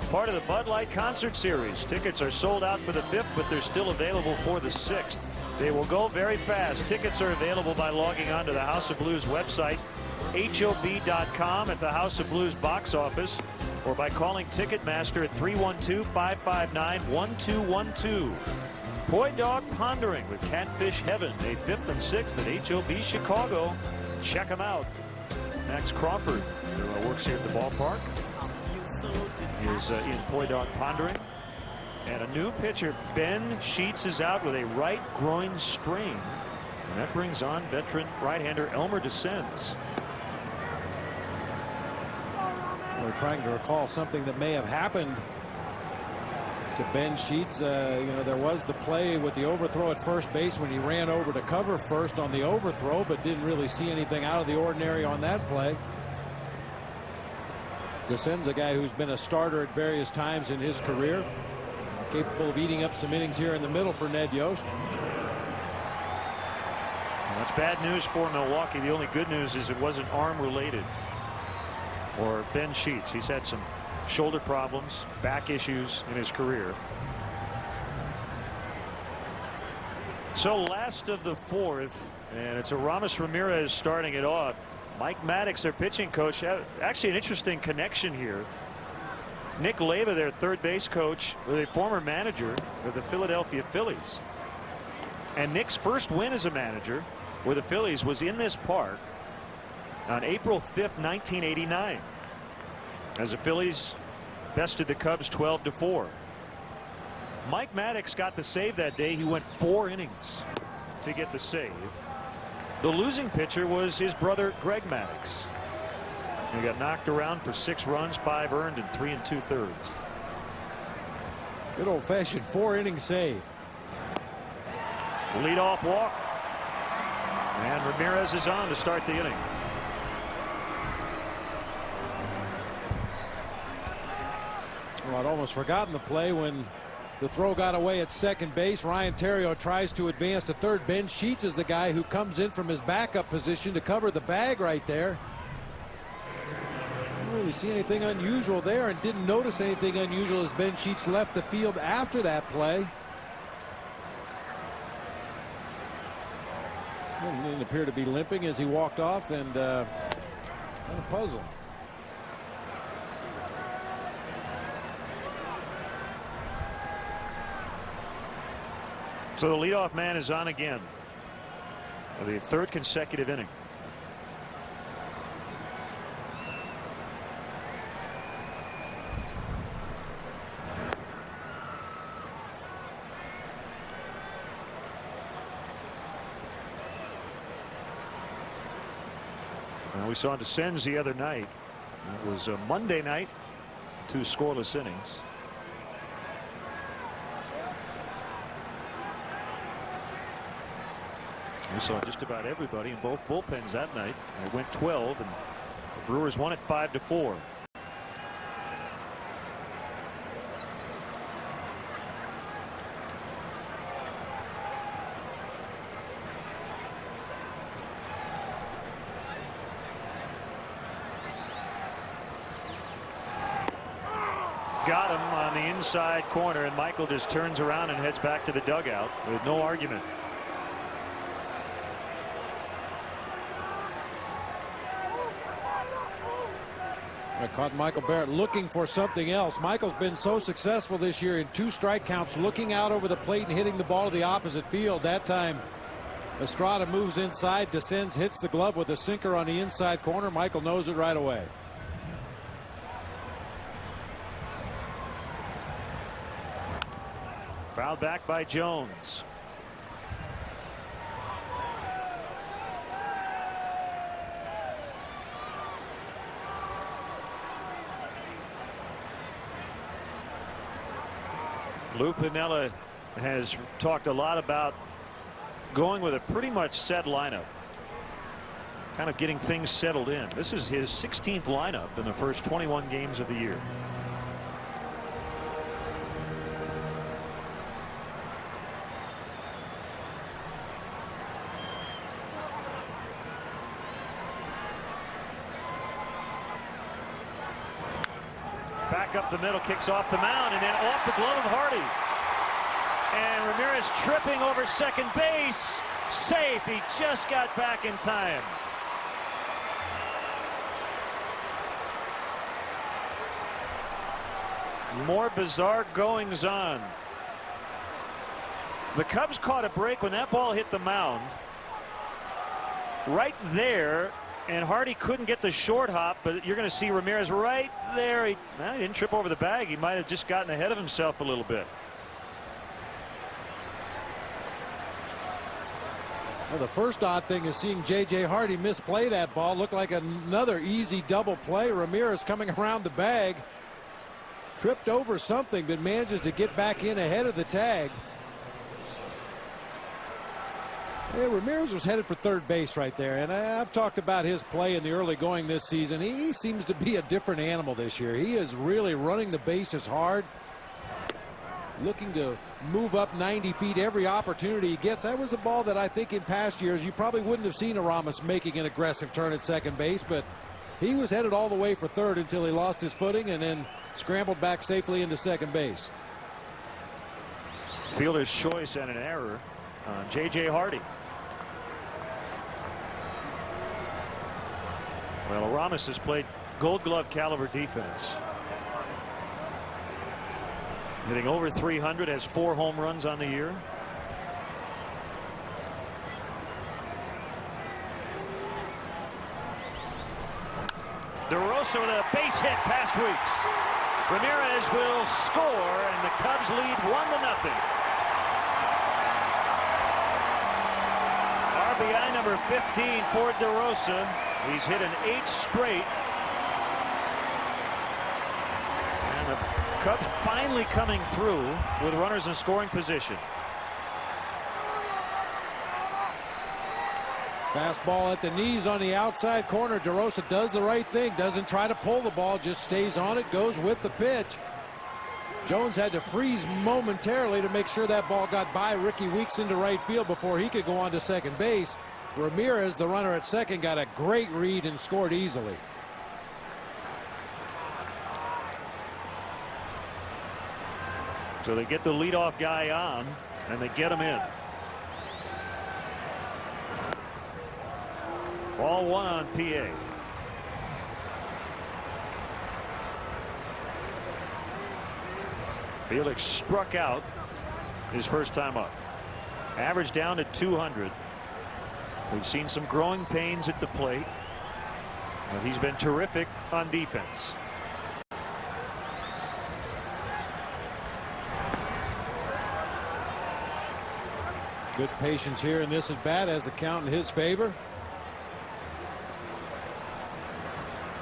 Part of the Bud Light concert series. Tickets are sold out for the 5th, but they're still available for the 6th. They will go very fast. Tickets are available by logging on to the House of Blues website, HOB.com, at the House of Blues box office, or by calling Ticketmaster at 312-559-1212. Poi Dog Pondering with Catfish Heaven, May 5th and 6th at HOB Chicago. Check them out. Max Crawford, who works here at the ballpark, is in Poi Dog Pondering. And a new pitcher, Ben Sheets, is out with a right groin strain. And that brings on veteran right-hander Elmer Descends. We're trying to recall something that may have happened to Ben Sheets. You know, there was the play with the overthrow at first base when he ran over to cover first on the overthrow, but didn't really see anything out of the ordinary on that play. Descends, a guy who's been a starter at various times in his career, capable of eating up some innings here in the middle for Ned Yost. That's bad news for Milwaukee. The only good news is it wasn't arm related. Or Ben Sheets. He's had some shoulder problems, back issues in his career. So last of the 4th, and it's Aramis Ramirez starting it off. Mike Maddox, their pitching coach. Actually an interesting connection here. Nick Leyva, their third base coach, was a former manager of the Philadelphia Phillies. And Nick's first win as a manager with the Phillies was in this park on April 5th, 1989, as the Phillies bested the Cubs 12-4. Mike Maddox got the save that day. He went 4 innings to get the save. The losing pitcher was his brother Greg Maddox. He got knocked around for 6 runs, 5 earned, and 3 2/3. Good old-fashioned 4-inning save. Leadoff walk, and Ramirez is on to start the inning. Well, I'd almost forgotten the play when the throw got away at second base. Ryan Theriot tries to advance to third. Ben Sheets is the guy who comes in from his backup position to cover the bag right there. Didn't really see anything unusual there, and didn't notice anything unusual as Ben Sheets left the field after that play. He didn't appear to be limping as he walked off, and it's kind of puzzling. So the leadoff man is on again for the 3rd consecutive inning. We saw Descends the other night. It was a Monday night, 2 scoreless innings. We saw just about everybody in both bullpens that night. It went 12, and the Brewers won it 5-4. Got him on the inside corner, and Michael just turns around and heads back to the dugout with no argument. I caught Michael Barrett looking for something else. Michael's been so successful this year in 2 strike counts, looking out over the plate and hitting the ball to the opposite field. That time Estrada moves inside, Descends, hits the glove with a sinker on the inside corner. Michael knows it right away. Fouled back by Jones. Lou Pinella has talked a lot about going with a pretty much set lineup, kind of getting things settled in. This is his 16th lineup in the first 21 games of the year. Back up the middle, kicks off the mound, and then off the glove of Hardy. And Ramirez tripping over second base. Safe. He just got back in time. More bizarre goings on. The Cubs caught a break when that ball hit the mound. Right there. And Hardy couldn't get the short hop, but you're going to see Ramirez right there. He didn't trip over the bag. He might have just gotten ahead of himself a little bit. Well, the first odd thing is seeing J.J. Hardy misplay that ball. Looked like another easy double play. Ramirez coming around the bag. Tripped over something, but manages to get back in ahead of the tag. Yeah, Ramirez was headed for third base right there, and I've talked about his play in the early going this season. He seems to be a different animal this year. He is really running the bases hard, looking to move up 90 feet every opportunity he gets. That was a ball that I think in past years you probably wouldn't have seen Aramis making an aggressive turn at second base, but he was headed all the way for third until he lost his footing and then scrambled back safely into second base. Fielder's choice and an error on J.J. Hardy. Well, Aramis has played Gold Glove caliber defense. Hitting over 300, has 4 home runs on the year. DeRosa with a base hit past Weeks. Ramirez will score, and the Cubs lead 1-0. RBI number 15 for DeRosa. He's hit an 8 straight. And the Cubs finally coming through with runners in scoring position. Fastball at the knees on the outside corner. DeRosa does the right thing. Doesn't try to pull the ball. Just stays on it. Goes with the pitch. Jones had to freeze momentarily to make sure that ball got by Ricky Weeks into right field before he could go on to second base. Ramirez, the runner at second, got a great read and scored easily. So they get the leadoff guy on, and they get him in. Ball 1 on PA. Felix struck out his first time up. Average down to 200. We've seen some growing pains at the plate, but he's been terrific on defense. Good patience here in this at bat as the count in his favor.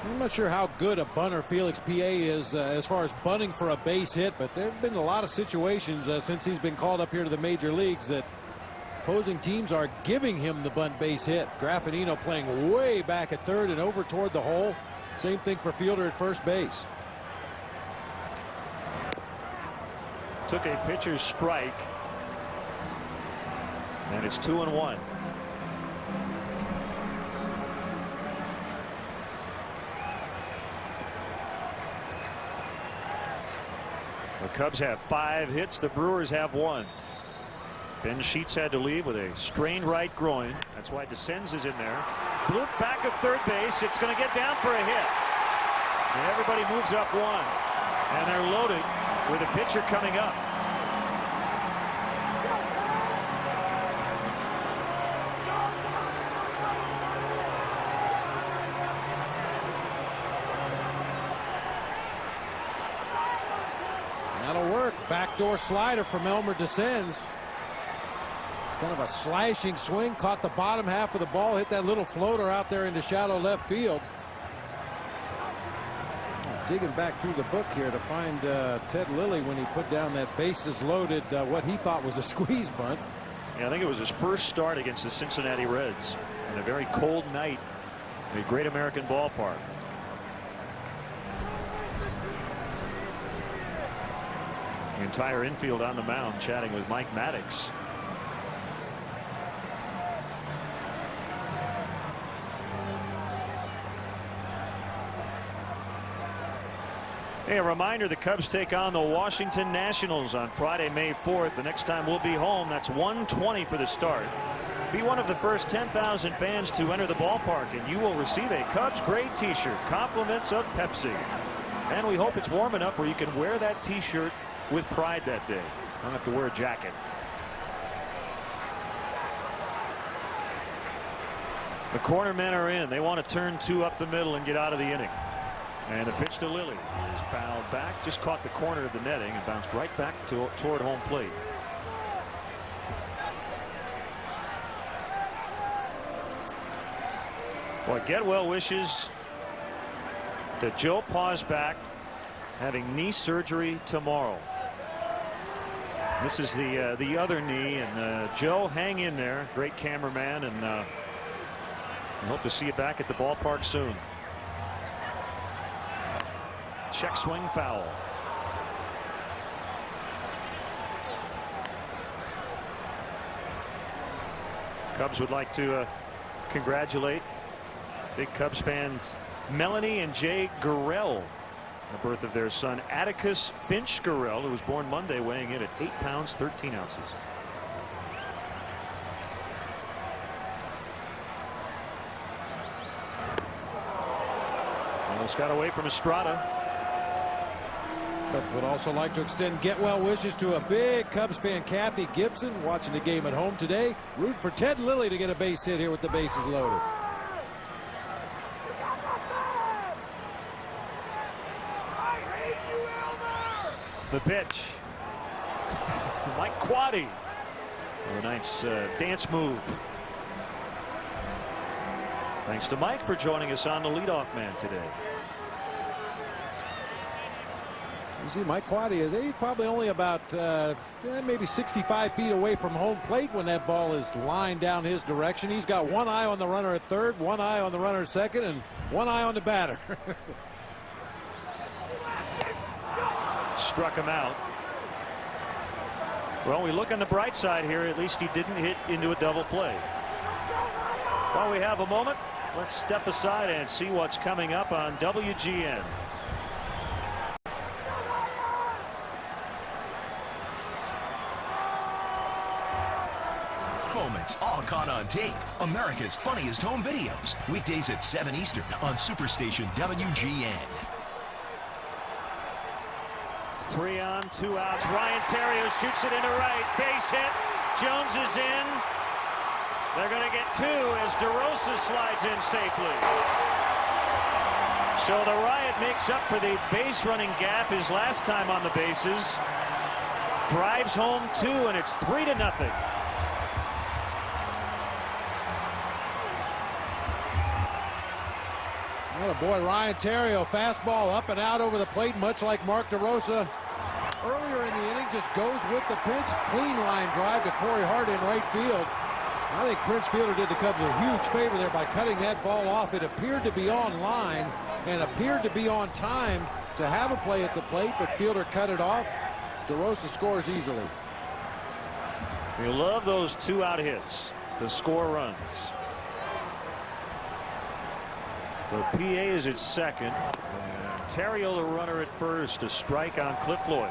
I'm not sure how good a bunter Felix PA is as far as bunting for a base hit, but there have been a lot of situations since he's been called up here to the major leagues that opposing teams are giving him the bunt base hit. Graffinino playing way back at third and over toward the hole. Same thing for Fielder at first base. Took a pitcher's strike, and it's 2-1. The Cubs have 5 hits. The Brewers have 1. Ben Sheets had to leave with a strained right groin. That's why Descends is in there. Bloop back of third base. It's going to get down for a hit. And everybody moves up 1. And they're loaded with a pitcher coming up. That'll work. Backdoor slider from Elmer Descends. It's kind of a slashing swing. Caught the bottom half of the ball. Hit that little floater out there into shallow left field. digging back through the book here to find Ted Lilly when he put down that bases loaded, what he thought was a squeeze bunt. Yeah, I think it was his first start against the Cincinnati Reds on a very cold night at a Great American Ballpark. The entire infield on the mound chatting with Mike Maddox. Hey, a reminder, the Cubs take on the Washington Nationals on Friday, May 4th. The next time we'll be home, that's 1:20 for the start. Be one of the first 10,000 fans to enter the ballpark, and you will receive a Cubs Grade t-shirt, compliments of Pepsi. And we hope it's warm enough where you can wear that t-shirt with pride that day. Don't have to wear a jacket. The corner men are in. They want to turn 2 up the middle and get out of the inning. And the pitch to Lilly is fouled back, just caught the corner of the netting and bounced right back toward home plate. Well, get well wishes to Joe Pausbach, having knee surgery tomorrow. This is the other knee, and Joe, hang in there. Great cameraman, and we hope to see you back at the ballpark soon. Check swing foul. Cubs would like to congratulate big Cubs fans Melanie and Jay Gurrell, the birth of their son Atticus Finch Gurrell, who was born Monday, weighing in at 8 pounds 13 ounces. Almost got away from Estrada. Cubs would also like to extend get well wishes to a big Cubs fan, Kathy Gibson, watching the game at home today. Root for Ted Lilly to get a base hit here with the bases loaded. The pitch. Mike Quaddy. A nice dance move. Thanks to Mike for joining us on the leadoff man today. You see, Mike Quaddy he's probably only about maybe 65 feet away from home plate when that ball is lined down his direction. He's got one eye on the runner at third, one eye on the runner at second, and one eye on the batter. Struck him out. Well, we look on the bright side here. At least he didn't hit into a double play. While we have a moment, let's step aside and see what's coming up on WGN. Moments all caught on tape. America's funniest home videos. Weekdays at 7 Eastern on Superstation WGN. 3 on, 2 outs. Ryan Theriot shoots it into right. Base hit. Jones is in. They're going to get 2 as DeRosa slides in safely. So the Riot makes up for the base running gap his last time on the bases. Drives home 2, and it's 3-0. Well, boy, Ryan Theriot, fastball up and out over the plate, much like Mark DeRosa. Earlier in the inning, just goes with the pitch. Clean line drive to Corey Hart in right field. I think Prince Fielder did the Cubs a huge favor there by cutting that ball off. It appeared to be on line and appeared to be on time to have a play at the plate, but Fielder cut it off. DeRosa scores easily. You love those 2-out hits to score runs. So PA is at second, and Theriot the runner at first, a strike on Cliff Floyd.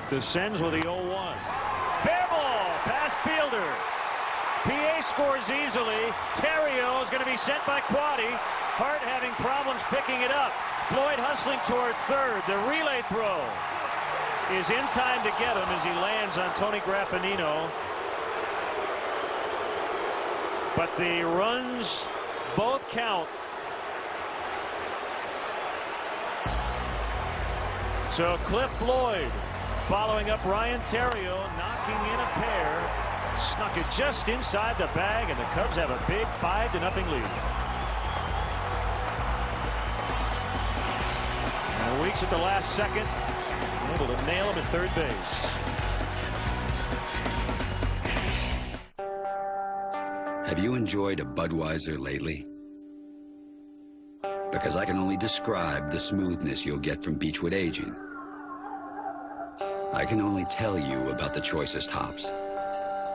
Descends with the 0-1. Fair ball past Fielder. PA scores easily. Theriot is going to be sent by Quaddy. Hart having problems picking it up. Floyd hustling toward third. The relay throw is in time to get him as he lands on Tony Grappanino. But the runs both count. So Cliff Floyd following up Ryan Theriot, knocking in a pair, snuck it just inside the bag, and the Cubs have a big 5-0 lead. And Weeks at the last second, able to nail him at third base. Have you enjoyed a Budweiser lately? Because I can only describe the smoothness you'll get from Beechwood aging. I can only tell you about the choicest hops.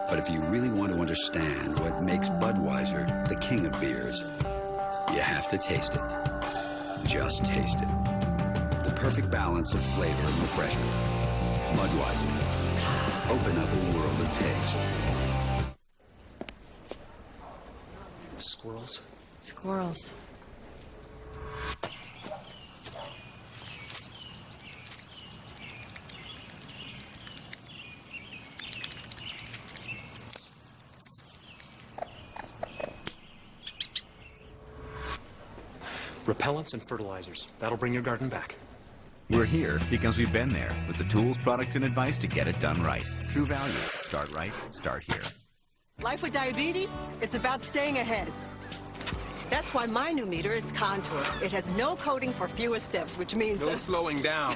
But if you really want to understand what makes Budweiser the king of beers, you have to taste it. Just taste it. The perfect balance of flavor and refreshment. Budweiser. Open up a world of taste. Squirrels. Squirrels. Repellents and fertilizers. That'll bring your garden back. We're here because we've been there with the tools, products, and advice to get it done right. True Value. Start right. Start here. Life with diabetes, it's about staying ahead. That's why my new meter is Contour. It has no coding for fewer steps, which means... No slowing down.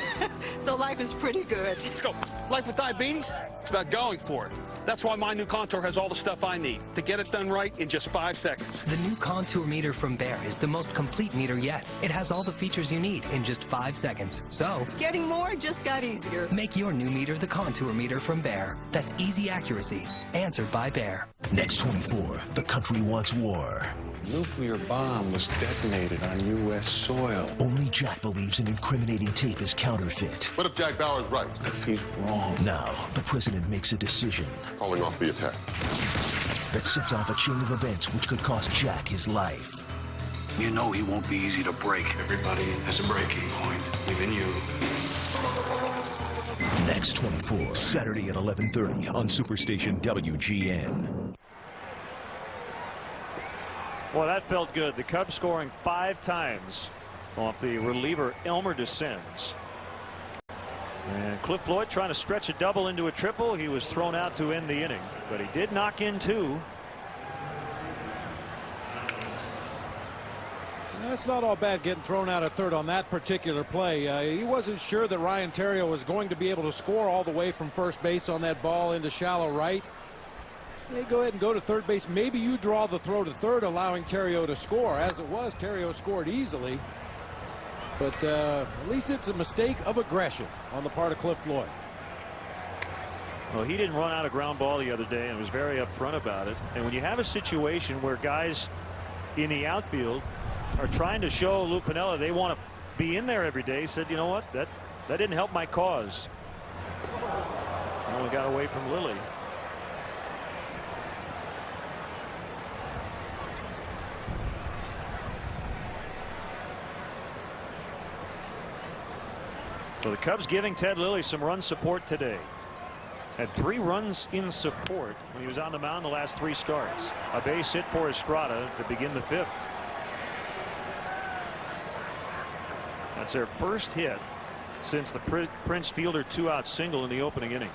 So life is pretty good. Let's go. Life with diabetes, it's about going for it. That's why my new Contour has all the stuff I need to get it done right in just 5 seconds. The new Contour meter from Bear is the most complete meter yet. It has all the features you need in just 5 seconds. So, getting more just got easier. Make your new meter the Contour meter from Bear. That's easy accuracy. Answered by Bear. Next 24, the country wants war. Nuclear bomb was detonated on U.S. soil. Only Jack believes an incriminating tape is counterfeit. What if Jack Bauer's right? If he's wrong. Now, the president makes a decision. Calling off the attack. That sets off a chain of events which could cost Jack his life. You know he won't be easy to break. Everybody has a breaking point, even you. Next 24, Saturday at 11:30 on Superstation WGN. Well, that felt good. The Cubs scoring 5 times off the reliever Elmer descends. And Cliff Floyd trying to stretch a double into a triple. He was thrown out to end the inning, but he did knock in 2. That's not all bad getting thrown out at third on that particular play. He wasn't sure that Ryan Theriot was going to be able to score all the way from first base on that ball into shallow right. They go ahead and go to third base. Maybe you draw the throw to third, allowing Theriot to score. As it was, Theriot scored easily. But at least it's a mistake of aggression on the part of Cliff Floyd. Well, he didn't run out a ground ball the other day and was very upfront about it. And when you have a situation where guys in the outfield are trying to show Lou Pinella they want to be in there every day, he said, you know what, that didn't help my cause. Only got away from Lilly. So the Cubs giving Ted Lilly some run support today. Had 3 runs in support when he was on the mound the last 3 starts. A base hit for Estrada to begin the 5th. That's their first hit since the Prince Fielder 2-out single in the opening inning.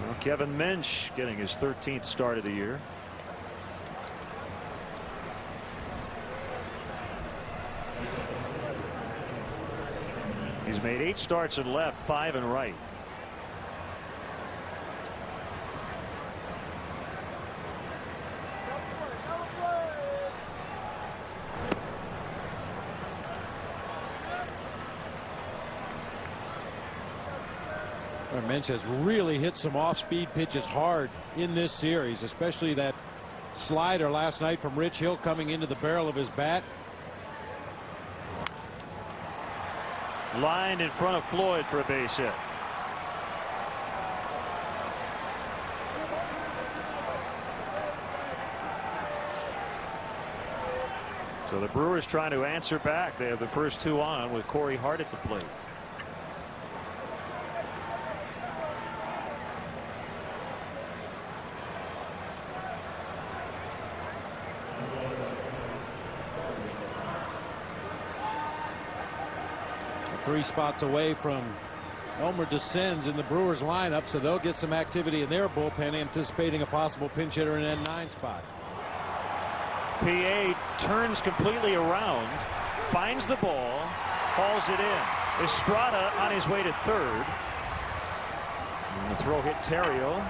Well, Kevin Mensch getting his 13th start of the year. He's made 8 starts at left, 5 in right. Mensch has really hit some off-speed pitches hard in this series, especially that slider last night from Rich Hill coming into the barrel of his bat. Line in front of Floyd for a base hit. So the Brewers trying to answer back. They have the first 2 on with Corey Hart at the plate. 3 spots away from Elmer descends in the Brewers lineup, so they'll get some activity in their bullpen, anticipating a possible pinch hitter in that 9 spot. PA turns completely around, finds the ball, hauls it in. Estrada on his way to third. And the throw hit Terrio.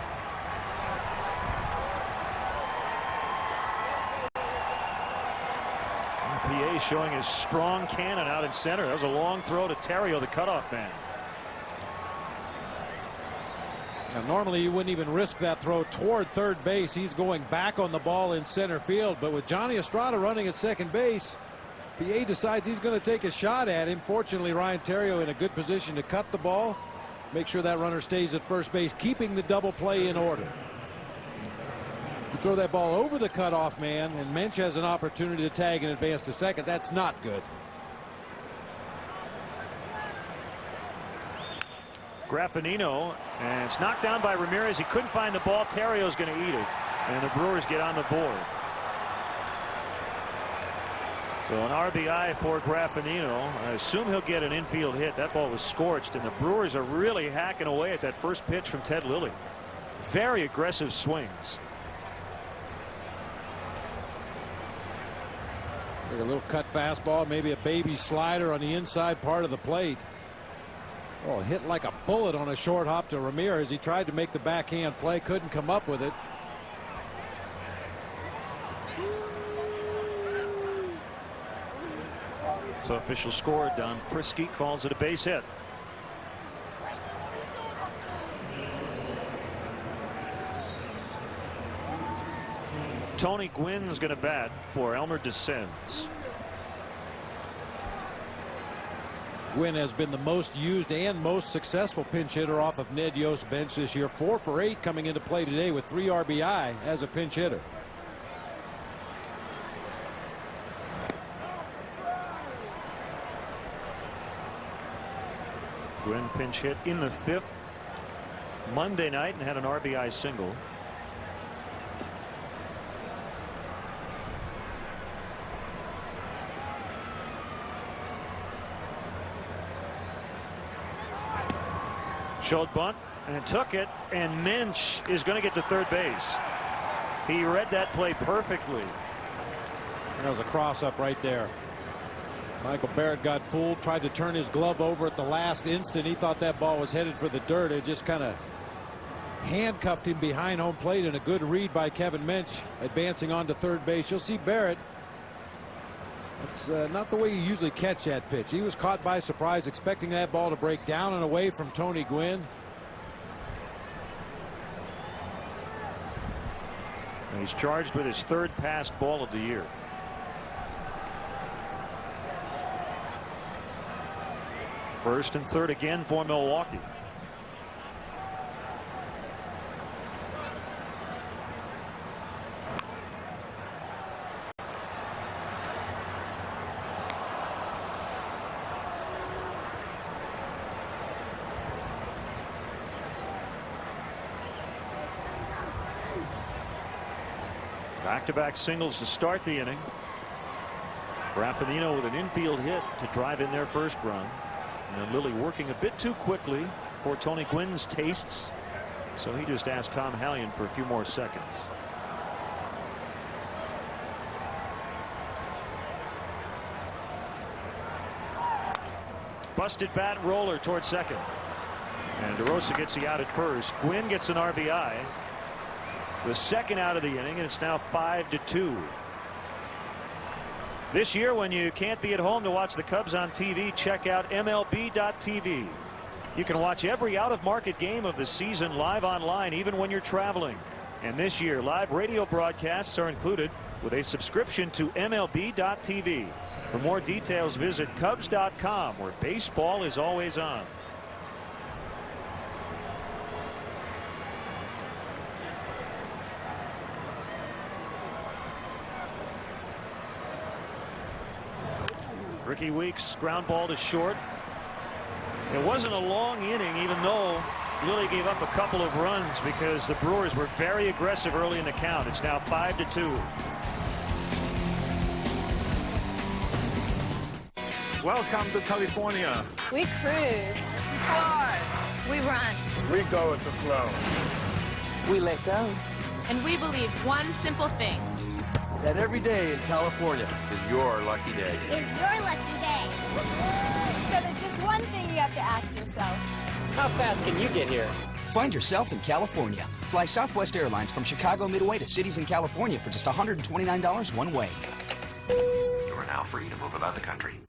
PA showing his strong cannon out in center. That was a long throw to Terrio, the cutoff man. Now, normally you wouldn't even risk that throw toward third base. He's going back on the ball in center field, but with Johnny Estrada running at second base, PA decides he's going to take a shot at him. Fortunately, Ryan Terrio in a good position to cut the ball, make sure that runner stays at first base, keeping the double play in order. You throw that ball over the cutoff man, and Mensch has an opportunity to tag and advance to second. That's not good. Graffinino, and it's knocked down by Ramirez. He couldn't find the ball. Terrio's going to eat it, and the Brewers get on the board. So an RBI for Graffinino. I assume he'll get an infield hit. That ball was scorched, and the Brewers are really hacking away at that first pitch from Ted Lilly. Very aggressive swings. Like a little cut fastball, maybe a baby slider on the inside part of the plate. Oh, hit like a bullet on a short hop to Ramirez. He tried to make the backhand play, couldn't come up with it. So official score, Don Frisky calls it a base hit. Tony Gwynn's going to bat for Elmer Descends. Gwynn has been the most used and most successful pinch hitter off of Ned Yost's bench this year. 4 for 8 coming into play today with 3 RBI as a pinch hitter. Gwynn pinch hit in the 5th Monday night and had an RBI single. Showed bunt and took it, and Mensch is going to get to third base. He read that play perfectly. That was a cross up right there. Michael Barrett got fooled, tried to turn his glove over at the last instant. He thought that ball was headed for the dirt. It just kind of handcuffed him behind home plate, and a good read by Kevin Mensch advancing on to third base. You'll see Barrett. It's not the way you usually catch that pitch. He was caught by surprise, expecting that ball to break down and away from Tony Gwynn. And he's charged with his 3rd passed ball of the year. First and 3rd again for Milwaukee. Back-to-back singles to start the inning. Graffinino with an infield hit to drive in their first run. And Lilly working a bit too quickly for Tony Gwynn's tastes. So he just asked Tom Hallion for a few more seconds. Busted bat roller towards second. And DeRosa gets the out at first. Gwynn gets an RBI. The 2nd out of the inning, and it's now 5-2. This year, when you can't be at home to watch the Cubs on TV, check out MLB.tv. You can watch every out-of-market game of the season live online, even when you're traveling. And this year, live radio broadcasts are included with a subscription to MLB.tv. For more details, visit Cubs.com, where baseball is always on. Ricky Weeks ground ball to short. It wasn't a long inning, even though Lilly gave up a couple of runs because the Brewers were very aggressive early in the count. It's now 5-2. Welcome to California. We cruise. We fly. We run. We go with the flow. We let go. And we believe one simple thing. That every day in California is your lucky day. Is your lucky day. So there's just one thing you have to ask yourself. How fast can you get here? Find yourself in California. Fly Southwest Airlines from Chicago Midway to cities in California for just $129 one way. You are now free to move about the country.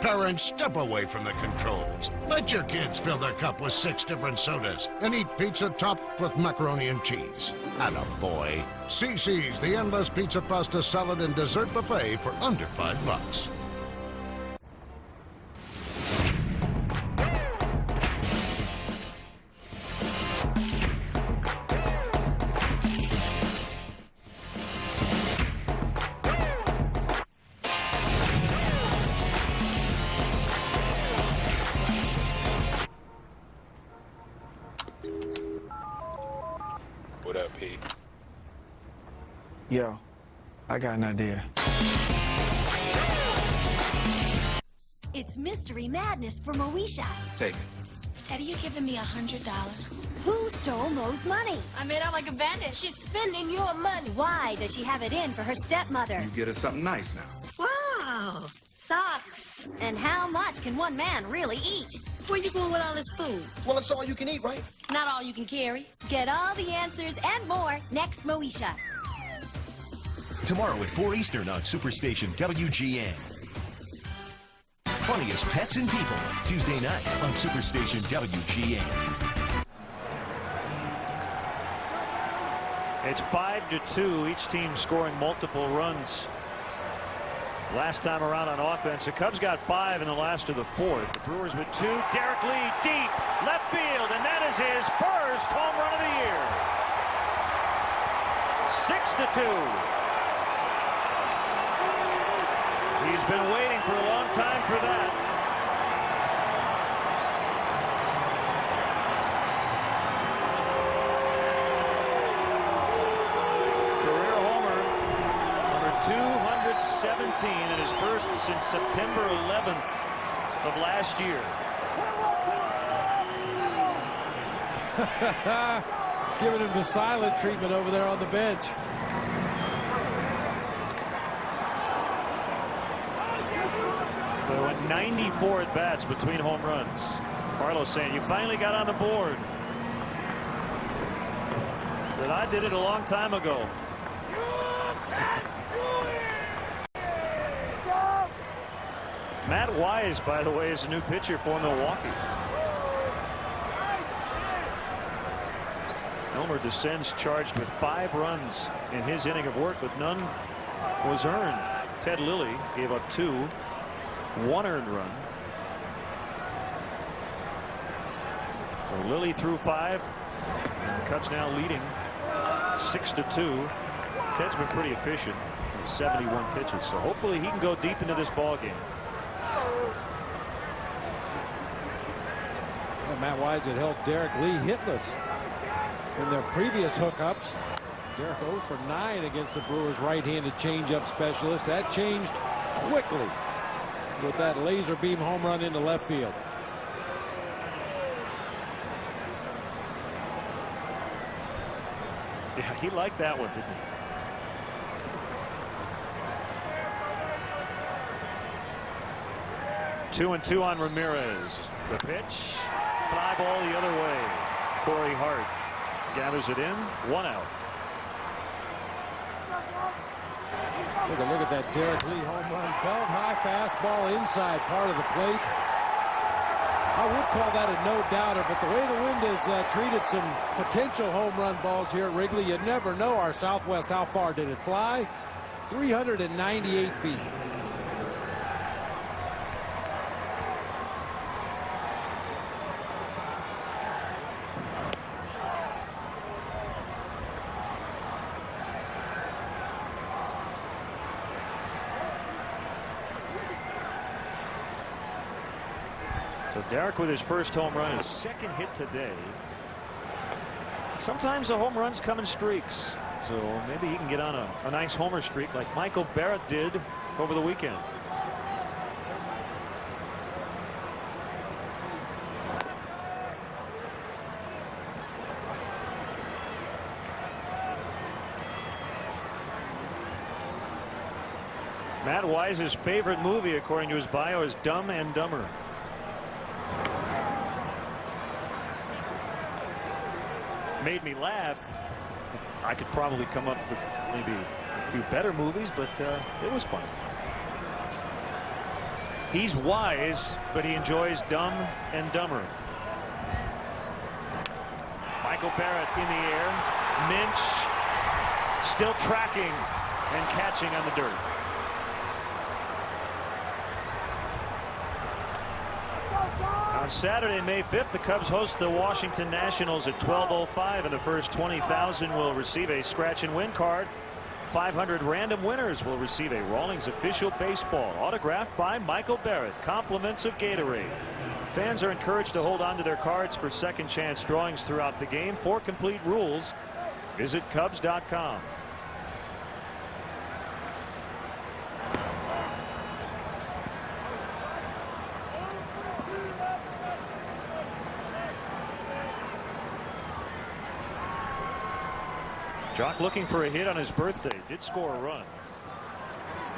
Parents, step away from the controls. Let your kids fill their cup with 6 different sodas and eat pizza topped with macaroni and cheese. Attaboy. CC's, the endless pizza, pasta, salad, and dessert buffet for under $5. What up, P? Yo, I got an idea. It's Mystery Madness for Moesha. Take it. Daddy, you giving me $100? Who stole Mo's money? I made out like a bandit. She's spending your money. Why does she have it in for her stepmother? You get us something nice now. Wow, socks. And how much can one man really eat? Where you going with all this food? Well, it's all you can eat, right? Not all you can carry. Get all the answers and more next Moesha. Tomorrow at 4 Eastern on Superstation WGN. Funniest pets and people, Tuesday night on Superstation WGN. It's 5-2, each team scoring multiple runs. Last time around on offense, the Cubs got 5 in the last of the 4th. The Brewers with 2. Derek Lee deep left field, and that is his first home run of the year. 6-2. He's been waiting for a long time for that. Career homer, number 217, and his first since September 11th of last year. Giving him the silent treatment over there on the bench. So 94 at-bats between home runs. Carlos saying, you finally got on the board. Said, I did it a long time ago. Matt Wise, by the way, is a new pitcher for Milwaukee. Elmer descends charged with 5 runs in his inning of work, but none was earned. Ted Lilly gave up 2. 1 earned run. So Lilly threw 5, and the Cubs now leading 6-2. Ted's been pretty efficient with 71 pitches, so hopefully he can go deep into this ball game. Well, Matt Wise had held Derek Lee hitless in their previous hookups. Derek 0 for 9 against the Brewers' right-handed changeup specialist. That changed quickly with that laser beam home run into left field. Yeah, he liked that one, didn't he? 2-2 on Ramirez. The pitch, fly ball the other way. Corey Hart gathers it in. 1 out. Look at that Derek Lee home run. Belt high fastball inside part of the plate. I would call that a no-doubter, but the way the wind has treated some potential home run balls here at Wrigley, you never know. Our Southwest, how far did it fly? 398 feet. So Derek with his first home run, his second hit today. Sometimes the home runs come in streaks, so maybe he can get on a nice homer streak like Michael Barrett did over the weekend. Matt Wise's favorite movie, according to his bio, is Dumb and Dumber. Made me laugh. I could probably come up with maybe a few better movies, but it was fun. He's wise, but he enjoys Dumb and Dumber. Michael Barrett in the air. Minch still tracking and catching on the dirt. On Saturday, May 5th, the Cubs host the Washington Nationals at 12:05, and the first 20,000 will receive a scratch and win card. 500 random winners will receive a Rawlings official baseball autographed by Michael Barrett. Compliments of Gatorade. Fans are encouraged to hold on to their cards for second chance drawings throughout the game. For complete rules, visit Cubs.com. Jock looking for a hit on his birthday. Did score a run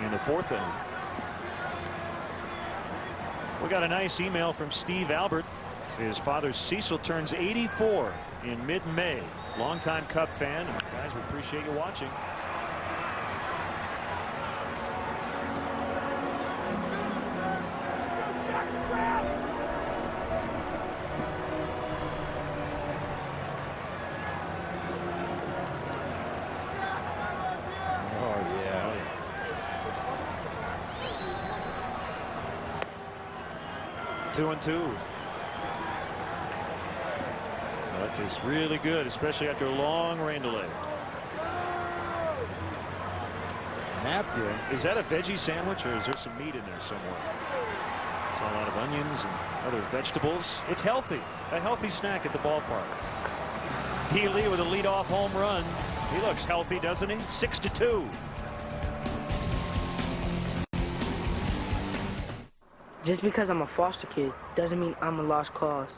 in the 4th inning. We got a nice email from Steve Albert. His father Cecil turns 84 in mid-May. Longtime Cub fan. And guys, we appreciate you watching. Two and two. Well, that tastes really good, especially after a long rain delay. Napkin. Is that a veggie sandwich, or is there some meat in there somewhere? Saw a lot of onions and other vegetables. It's healthy. A healthy snack at the ballpark. D. Lee with a leadoff home run. He looks healthy, doesn't he? 6-2. Just because I'm a foster kid doesn't mean I'm a lost cause.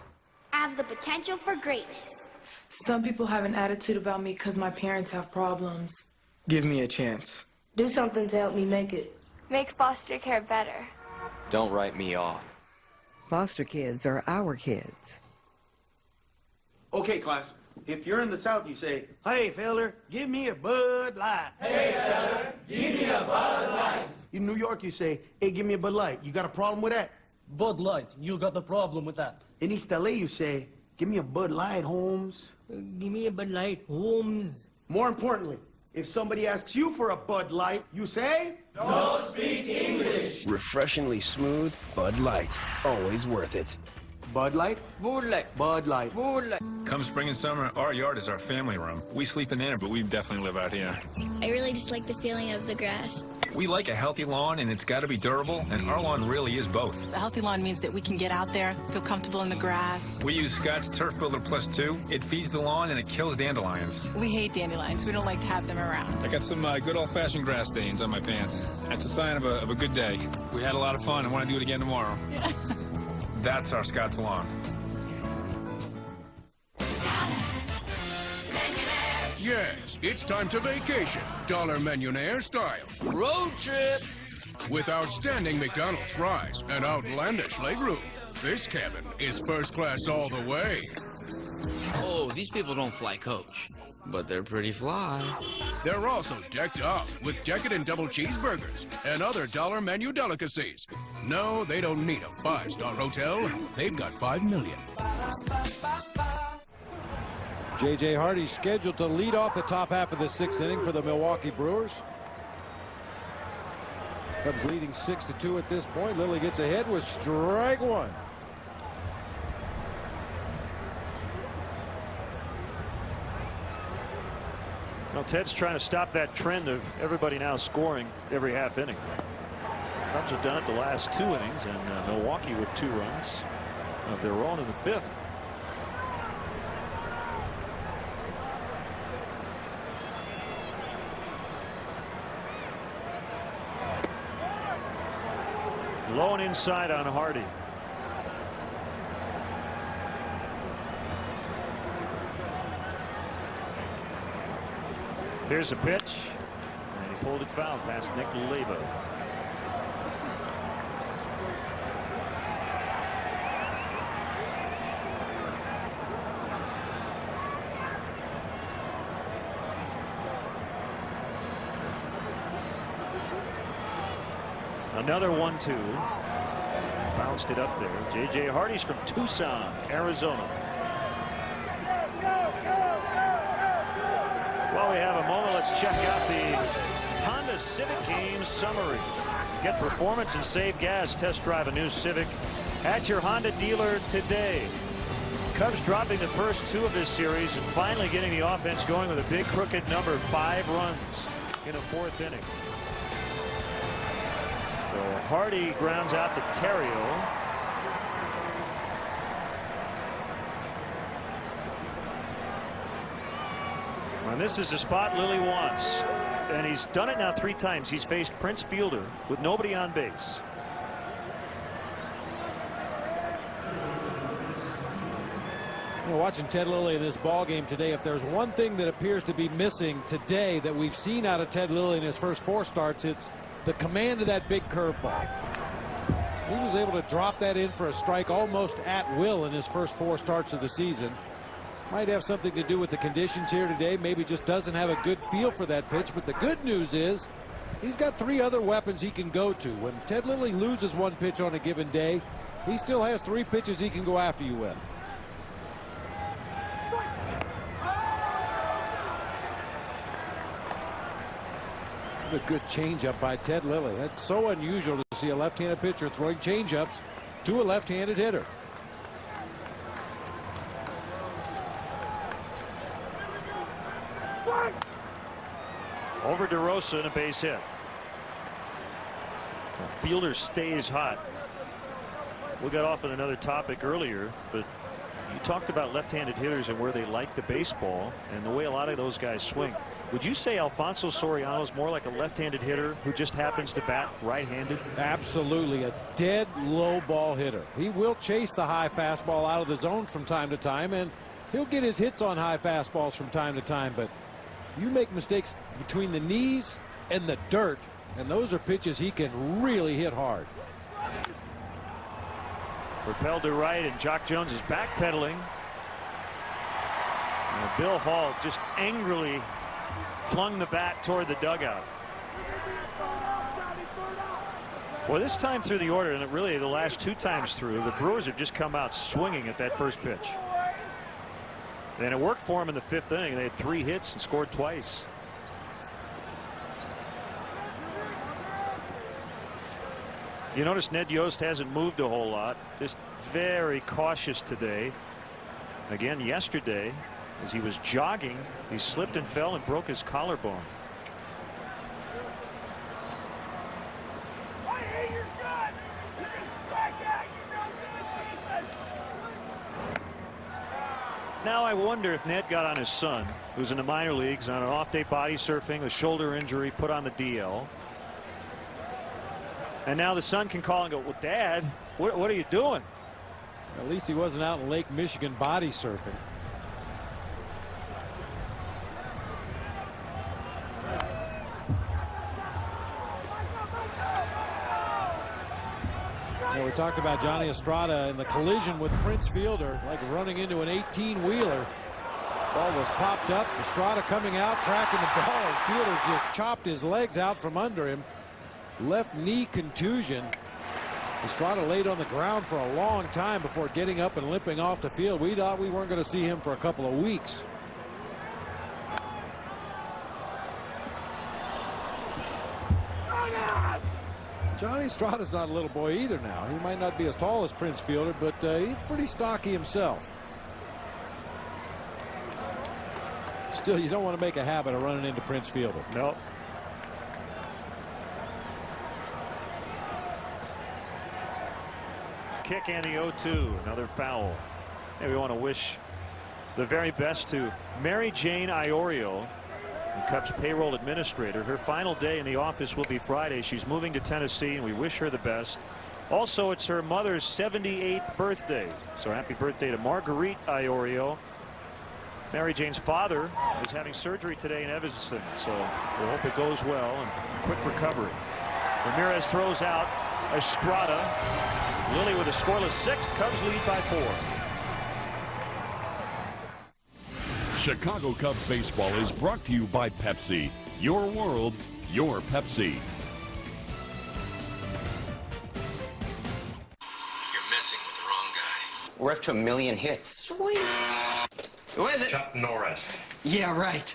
I have the potential for greatness. Some people have an attitude about me because my parents have problems. Give me a chance. Do something to help me make it. Make foster care better. Don't write me off. Foster kids are our kids. Okay, class. If you're in the South, you say, "Hey, feller, give me a Bud Light." Hey, feller, give me a Bud Light. In New York, you say, "Hey, give me a Bud Light." You got a problem with that? Bud Light, you got a problem with that. In East LA, you say, "Give me a Bud Light, Holmes." Give me a Bud Light, Holmes. More importantly, if somebody asks you for a Bud Light, you say, "Don't speak English." Refreshingly smooth Bud Light. Always worth it. Bud Light? Bud Light. Bud Light. Bud Light. Come spring and summer, our yard is our family room. We sleep in there, but we definitely live out here. I really just like the feeling of the grass. We like a healthy lawn, and it's got to be durable, and our lawn really is both. A healthy lawn means that we can get out there, feel comfortable in the grass. We use Scott's Turf Builder Plus 2. It feeds the lawn, and it kills dandelions. We hate dandelions. We don't like to have them around. I got some good old-fashioned grass stains on my pants. That's a sign of a good day. We had a lot of fun and want to do it again tomorrow. That's our Scott's lawn. Yes, it's time to vacation. Dollar Millionaire style. Road trip! With outstanding McDonald's fries and outlandish legroom. This cabin is first class all the way. Oh, these people don't fly coach, but they're pretty fly. They're also decked out with decadent double cheeseburgers and other dollar menu delicacies. No, they don't need a 5-star hotel. They've got $5 million. J.J. Hardy scheduled to lead off the top half of the 6th inning for the Milwaukee Brewers. Cubs leading 6-2 at this point. Lilly gets ahead with strike one. Well, Ted's trying to stop that trend of everybody now scoring every half inning. Cubs have done it the last 2 innings, and Milwaukee with 2 runs of their own in the 5th. Low and inside on Hardy. Here's a pitch, and he pulled it foul past Nick Leyva. Another 1-2. Bounced it up there. J.J. Hardy's from Tucson, Arizona. While we have a moment, let's check out the Honda Civic game summary. Get performance and save gas. Test drive a new Civic at your Honda dealer today. Cubs dropping the first 2 of this series and finally getting the offense going with a big crooked number, 5 runs in a 4th inning. So Hardy grounds out to Terrio. And this is the spot Lilly wants. And he's done it now 3 times. He's faced Prince Fielder with nobody on base. Watching Ted Lilly in this ball game today, if there's one thing that appears to be missing today that we've seen out of Ted Lilly in his first 4 starts, it's the command of that big curveball. He was able to drop that in for a strike almost at will in his first 4 starts of the season. Might have something to do with the conditions here today. Maybe just doesn't have a good feel for that pitch. But the good news is he's got 3 other weapons he can go to. When Ted Lilly loses 1 pitch on a given day, he still has 3 pitches he can go after you with. A good changeup by Ted Lilly. That's so unusual to see a left-handed pitcher throwing changeups to a left-handed hitter. Over DeRosa and a base hit. Fielder stays hot. We got off on another topic earlier, but you talked about left-handed hitters and where they like the baseball and the way a lot of those guys swing. Would you say Alfonso Soriano is more like a left-handed hitter who just happens to bat right-handed? Absolutely, a dead low ball hitter. He will chase the high fastball out of the zone from time to time, and he'll get his hits on high fastballs from time to time, but you make mistakes between the knees and the dirt, and those are pitches he can really hit hard. Propelled to right, and Jock Jones is backpedaling. And Bill Hall just angrily flung the bat toward the dugout. Well, this time through the order, and really the last 2 times through, the Brewers have just come out swinging at that first pitch. And it worked for them in the 5th inning. They had 3 hits and scored twice. You notice Ned Yost hasn't moved a whole lot. Just very cautious today. Again, yesterday, as he was jogging, he slipped and fell and broke his collarbone. Now I wonder if Ned got on his son, who's in the minor leagues, on an off-day body surfing, a shoulder injury, put on the DL. And now the son can call and go, well, Dad, what are you doing? At least he wasn't out in Lake Michigan body surfing. Yeah, we talked about Johnny Estrada in the collision with Prince Fielder, like running into an 18-wheeler. Ball was popped up. Estrada coming out, tracking the ball, and Fielder just chopped his legs out from under him. Left knee contusion. Estrada laid on the ground for a long time before getting up and limping off the field. We thought we weren't going to see him for a couple of weeks. Johnny Estrada's not a little boy either now. He might not be as tall as Prince Fielder, but he's pretty stocky himself. Still, you don't want to make a habit of running into Prince Fielder. Nope. Kick and the 0-2. Another foul. And we want to wish the very best to Mary Jane Iorio, the Cubs payroll administrator. Her final day in the office will be Friday. She's moving to Tennessee, and we wish her the best. Also, it's her mother's 78th birthday. So happy birthday to Marguerite Iorio. Mary Jane's father is having surgery today in Evanston, so we hope it goes well and quick recovery. Ramirez throws out Estrada. Lilly with a scoreless 6th. Cubs lead by 4. Chicago Cubs baseball is brought to you by Pepsi. Your world, your Pepsi. We're up to 1 million hits. Sweet. Who is it? Chuck Norris. Yeah, right.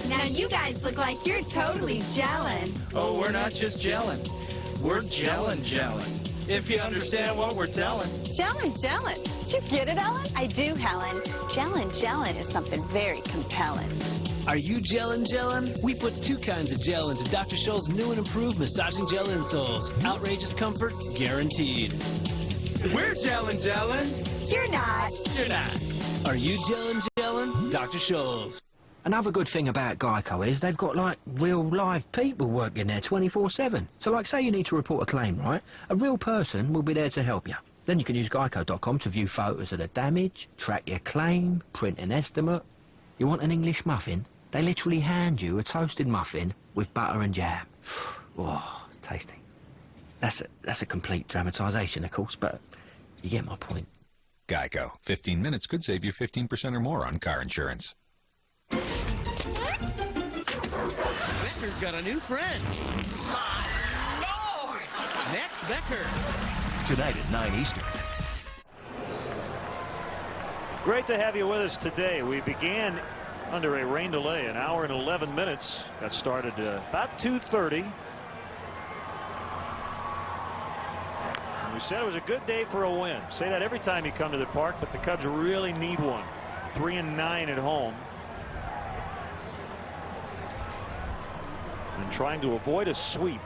Now you guys look like you're totally gelling. Oh, we're not just gelling. We're gelling. If you understand what we're telling. Gelling. Did you get it, Ellen? I do, Helen. Gelling is something very compelling. Are you gelling? We put 2 kinds of gel into Dr. Scholl's new and improved massaging gel insoles. Outrageous comfort, guaranteed. We're gelling. You're not. You're not. Are you gelling? Dr. Scholl's. Another good thing about Geico is they've got, like, real live people working there 24/7. So, like, say you need to report a claim, right? A real person will be there to help you. Then you can use Geico.com to view photos of the damage, track your claim, print an estimate. You want an English muffin? They literally hand you a toasted muffin with butter and jam. Oh, it's tasty. That's a complete dramatisation, of course, but you get my point. Geico. 15 minutes could save you 15% or more on car insurance. Becker's got a new friend. My Lord! Next, Becker. Tonight at 9 Eastern. Great to have you with us today. We began under a rain delay, 1 hour and 11 minutes. Got started about 2:30. And we said it was a good day for a win. Say that every time you come to the park, but the Cubs really need one. 3-9 at home. And trying to avoid a sweep.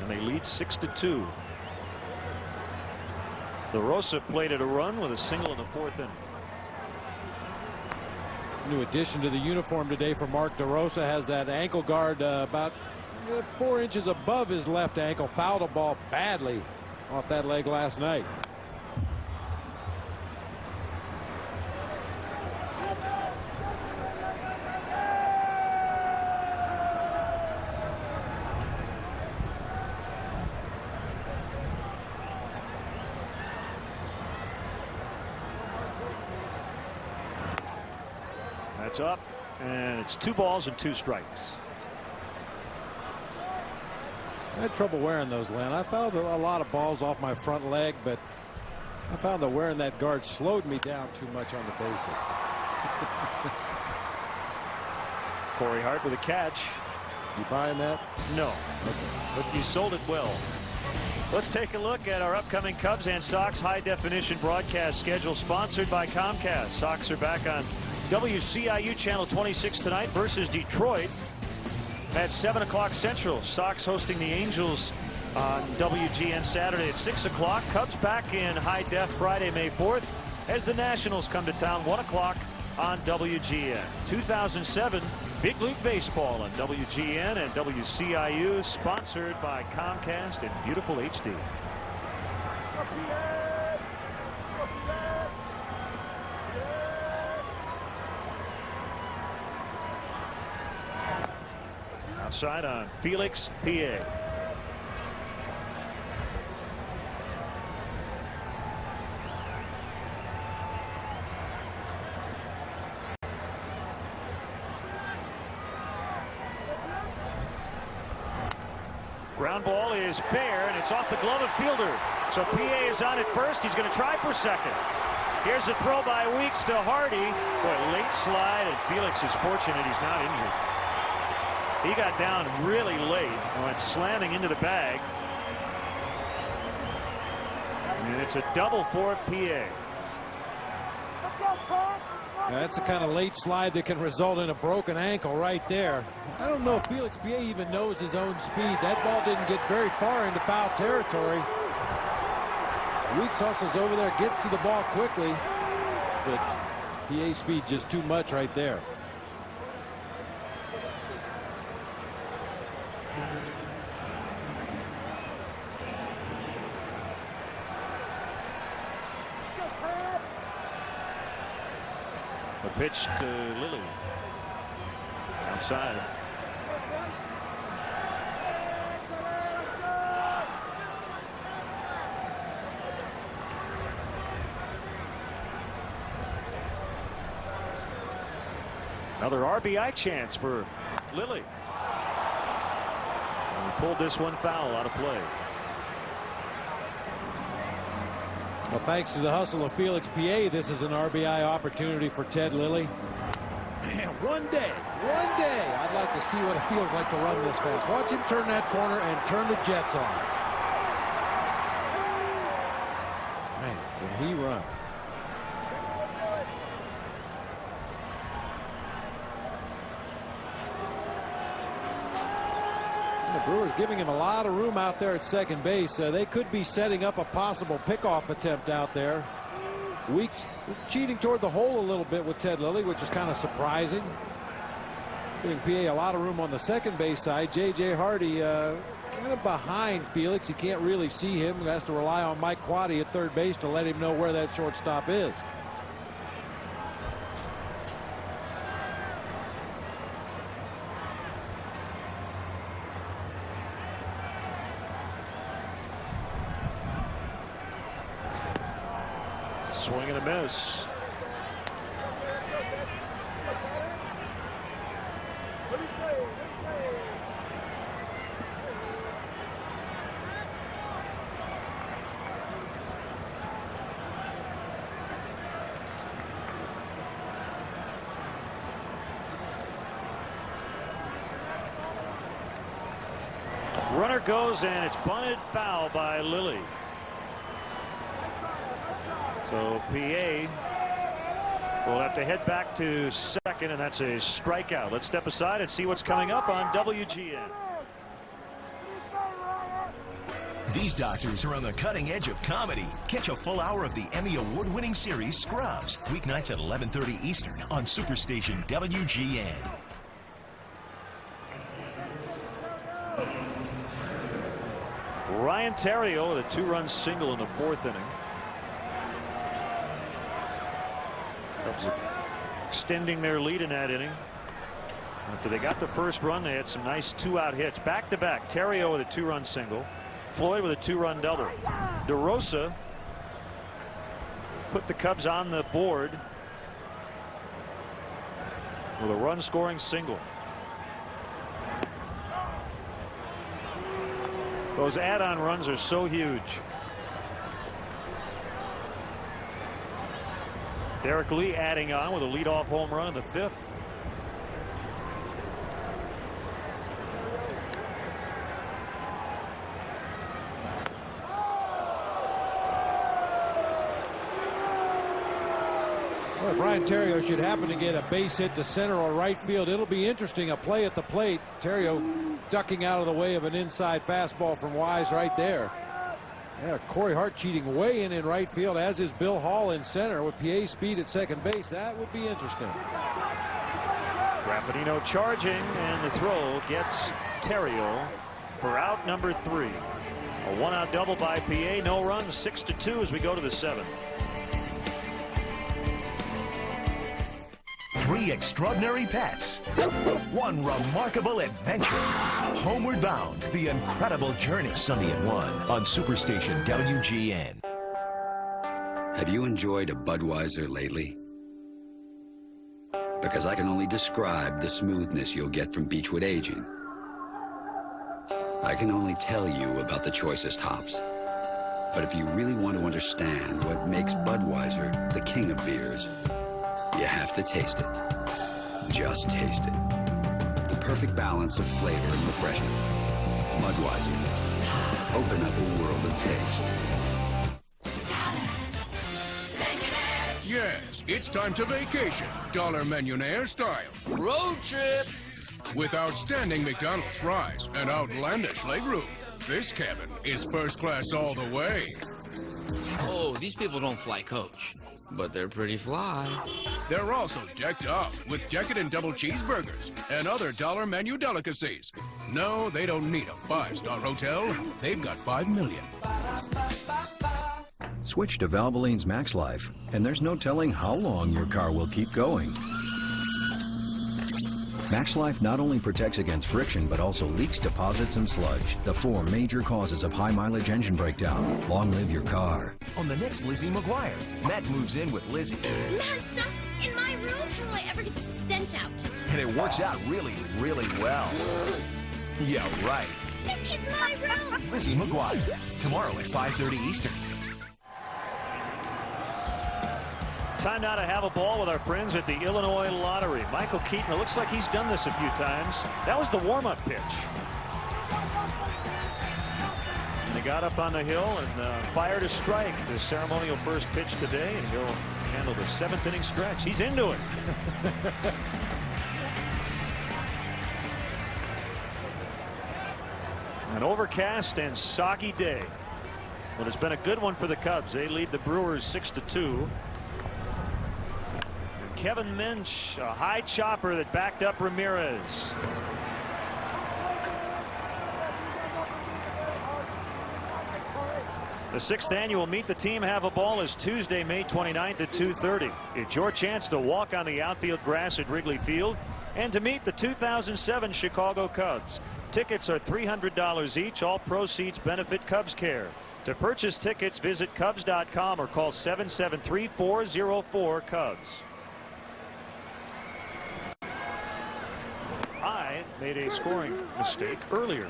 And they lead 6-2. LaRosa plated a run with a single in the 4th inning. New addition to the uniform today for Mark DeRosa. Has that ankle guard about 4 inches above his left ankle. Fouled a ball badly off that leg last night. That's up, and it's 2 balls and 2 strikes. I had trouble wearing those, Len. I found a lot of balls off my front leg, but I found that wearing that guard slowed me down too much on the bases. Corey Hart with a catch. You buying that? No. Okay. But you sold it well. Let's take a look at our upcoming Cubs and Sox high-definition broadcast schedule, sponsored by Comcast. Sox are back on WCIU Channel 26 tonight versus Detroit at 7 o'clock Central. Sox hosting the Angels on WGN Saturday at 6 o'clock. Cubs back in high def Friday, May 4th, as the Nationals come to town 1 o'clock on WGN. 2007 Big League Baseball on WGN and WCIU, sponsored by Comcast in beautiful HD. Outside on Felix, PA. Ground ball is fair, and it's off the glove of fielder. So PA is on at first. He's going to try for second. Here's a throw by Weeks to Hardy. Boy, late slide, and Felix is fortunate he's not injured. He got down really late and went slamming into the bag. And it's a double for PA. Now, that's the kind of late slide that can result in a broken ankle right there. I don't know if Felix PA even knows his own speed. That ball didn't get very far into foul territory. Weeks hustles over there, gets to the ball quickly, but PA speed just too much right there. The pitch to Lily. Outside. Another RBI chance for Lilly. And he pulled this one foul out of play. Well, thanks to the hustle of Felix Pie, this is an RBI opportunity for Ted Lilly. Man, one day, I'd like to see what it feels like to run this fast. Watch him turn that corner and turn the jets on. Man, can he run? The Brewers giving him a lot of room out there at second base. They could be setting up a possible pickoff attempt out there. Weeks cheating toward the hole a little bit with Ted Lilly, which is kind of surprising. Giving PA a lot of room on the second base side. J.J. Hardy kind of behind Felix. He can't really see him. He has to rely on Mike Quaddy at third base to let him know where that shortstop is. Swing and a miss. Runner goes, and it's bunted foul by Lilly. So PA will have to head back to second, and that's a strikeout. Let's step aside and see what's coming up on WGN. These doctors are on the cutting edge of comedy. Catch a full hour of the Emmy award-winning series Scrubs, weeknights at 11:30 Eastern on Superstation WGN. Ryan Theriot with a two-run single in the fourth inning. Cubs extending their lead in that inning. After they got the first run, they had some nice two-out hits. Back-to-back, Theriot with a two-run single. Floyd with a two-run double. DeRosa put the Cubs on the board with a run-scoring single. Those add-on runs are so huge. Derek Lee adding on with a leadoff home run in the fifth. Well, if Ryan Theriot should happen to get a base hit to center or right field, it'll be interesting. A play at the plate. Theriot ducking out of the way of an inside fastball from Wise right there. Yeah, Corey Hart cheating way in right field, as is Bill Hall in center with PA speed at second base. That would be interesting. Rapidino charging, and the throw gets Theriot for out number 3. A one-out double by PA. No runs, 6-2 as we go to the 7th. 3 extraordinary pets. 1 remarkable adventure. Homeward Bound, the incredible journey. Sunday at 1 on Superstation WGN. Have you enjoyed a Budweiser lately? Because I can only describe the smoothness you'll get from Beechwood aging. I can only tell you about the choicest hops. But if you really want to understand what makes Budweiser the king of beers, you have to taste it. Just taste it. The perfect balance of flavor and refreshment. Budweiser. Open up a world of taste. Yes, it's time to vacation. Dollar Millionaire style. Road trip! With outstanding McDonald's fries and outlandish legroom. This cabin is first class all the way. Oh, these people don't fly coach, but they're pretty fly. They're also decked up with decadent double cheeseburgers and other dollar menu delicacies. No, they don't need a 5-star hotel. They've got 5 million. Switch to Valvoline's Max Life, and there's no telling how long your car will keep going. MaxLife not only protects against friction, but also leaks, deposits, and sludge, the 4 major causes of high-mileage engine breakdown. Long live your car. On the next Lizzie McGuire, Matt moves in with Lizzie. Mad stuff in my room? How will I ever get the stench out? And it works out really, really well. Yeah, right. This is my room! Lizzie McGuire, tomorrow at 5:30 Eastern. Time now to have a ball with our friends at the Illinois Lottery. Michael Keaton, it looks like he's done this a few times. That was the warm-up pitch. And they got up on the hill and fired a strike. The ceremonial first pitch today, and he'll handle the 7th inning stretch. He's into it. An overcast and soggy day. But it's been a good one for the Cubs. They lead the Brewers 6-2. Kevin Minch, a high chopper that backed up Ramirez. The 6th annual Meet the Team Have a Ball is Tuesday, May 29th at 2:30. It's your chance to walk on the outfield grass at Wrigley Field and to meet the 2007 Chicago Cubs. Tickets are $300 each. All proceeds benefit Cubs Care. To purchase tickets, visit Cubs.com or call 773-404-CUBS. I made a scoring mistake earlier.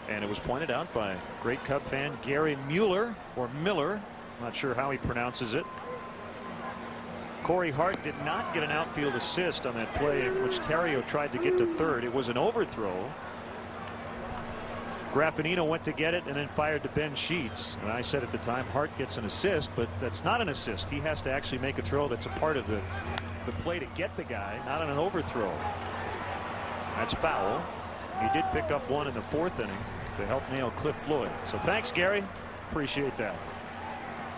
And it was pointed out by great Cub fan Gary Mueller, or Miller. Not sure how he pronounces it. Corey Hart did not get an outfield assist on that play in which Terrio tried to get to third. It was an overthrow. Graffinino went to get it and then fired to Ben Sheets. And I said at the time Hart gets an assist, but that's not an assist. He has to actually make a throw that's a part of the play to get the guy, not on an overthrow. That's foul. He did pick up one in the 4th inning to help nail Cliff Floyd. So thanks, Gary. Appreciate that.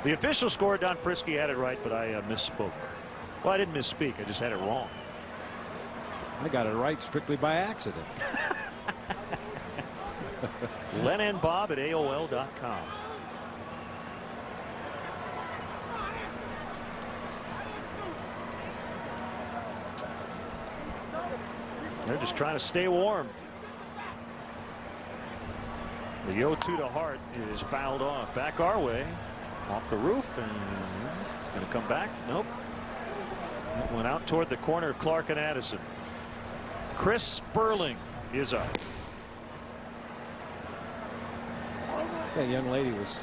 The official score, Don Frisky had it right, but I misspoke. Well, I didn't misspeak. I just had it wrong. I got it right strictly by accident. Len and Bob at AOL.com. They're just trying to stay warm. The 0-2 to Hart is fouled off. Back our way. Off the roof, and it's going to come back. Nope. It went out toward the corner of Clark and Addison. Chris Sperling is up. That young lady was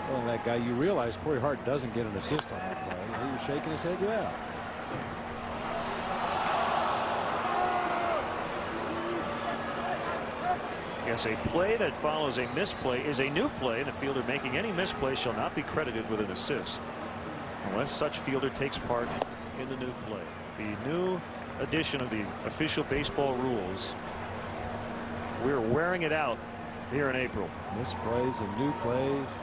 telling that guy, you realize Corey Hart doesn't get an assist on that play. He was shaking his head, yeah. Yes, a play that follows a misplay is a new play. The fielder making any misplay shall not be credited with an assist unless such fielder takes part in the new play. The new edition of the official baseball rules. We're wearing it out here in April. Misplays and new plays.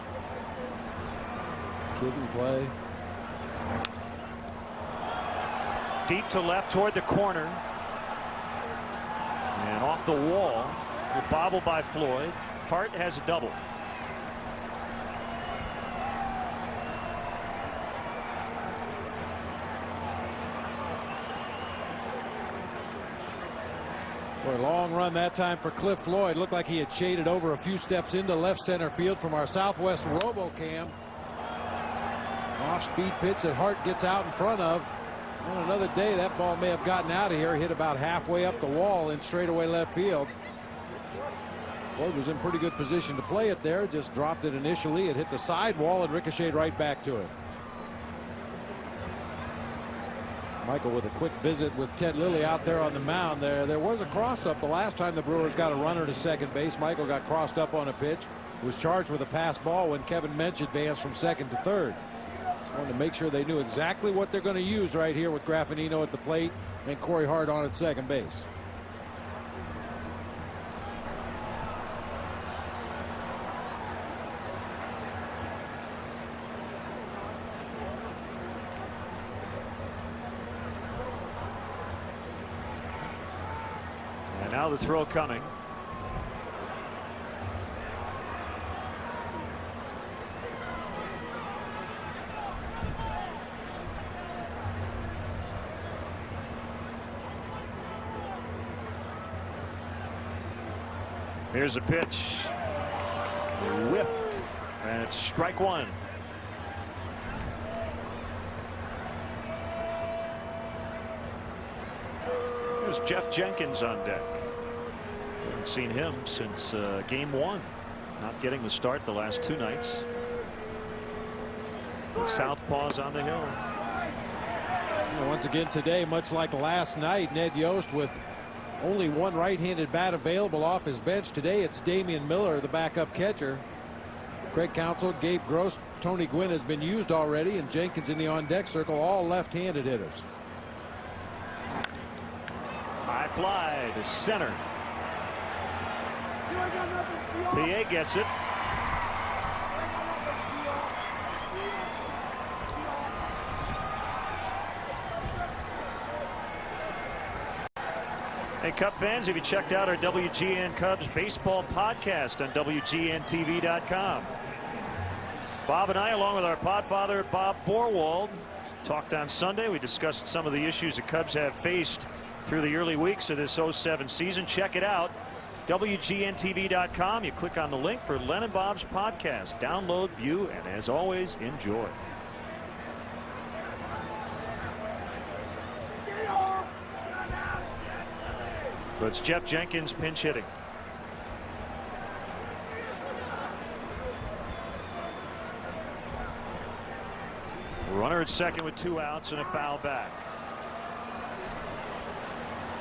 Kidney play. Deep to left toward the corner. And off the wall. A bobble by Floyd. Hart has a double. Boy, long run that time for Cliff Floyd. Looked like he had shaded over a few steps into left center field from our Southwest RoboCam. Off-speed pitch that Hart gets out in front of. On another day, that ball may have gotten out of here. Hit about halfway up the wall in straightaway left field. Floyd was in pretty good position to play it there. Just dropped it initially. It hit the side wall and ricocheted right back to it. Michael with a quick visit with Ted Lilly out there on the mound. There was a cross-up the last time the Brewers got a runner to second base. Michael got crossed up on a pitch. Was charged with a pass ball when Kevin Minch advanced from second to third. Just wanted to make sure they knew exactly what they're going to use right here with Graffinino at the plate and Corey Hart on at second base. Now the throw coming. Here's a pitch. Whiffed. And it's strike one. There's Jeff Jenkins on deck. Haven't seen him since game 1. Not getting the start the last 2 nights. With southpaws on the hill. Once again today, much like last night, Ned Yost with only one right-handed bat available off his bench. Today it's Damian Miller, the backup catcher. Craig Counsell, Gabe Gross, Tony Gwynn has been used already, and Jenkins in the on-deck circle, all left-handed hitters. High fly to center. PA gets it. Hey, Cub fans, have you checked out our WGN Cubs baseball podcast on WGNTV.com? Bob and I, along with our podfather, Bob Forwald, talked on Sunday. We discussed some of the issues the Cubs have faced through the early weeks of this 07 season. Check it out. WGNTV.com. You click on the link for Len and Bob's podcast. Download, view, and as always, enjoy. So it's Jeff Jenkins pinch hitting. Runner at second with 2 outs and a foul back.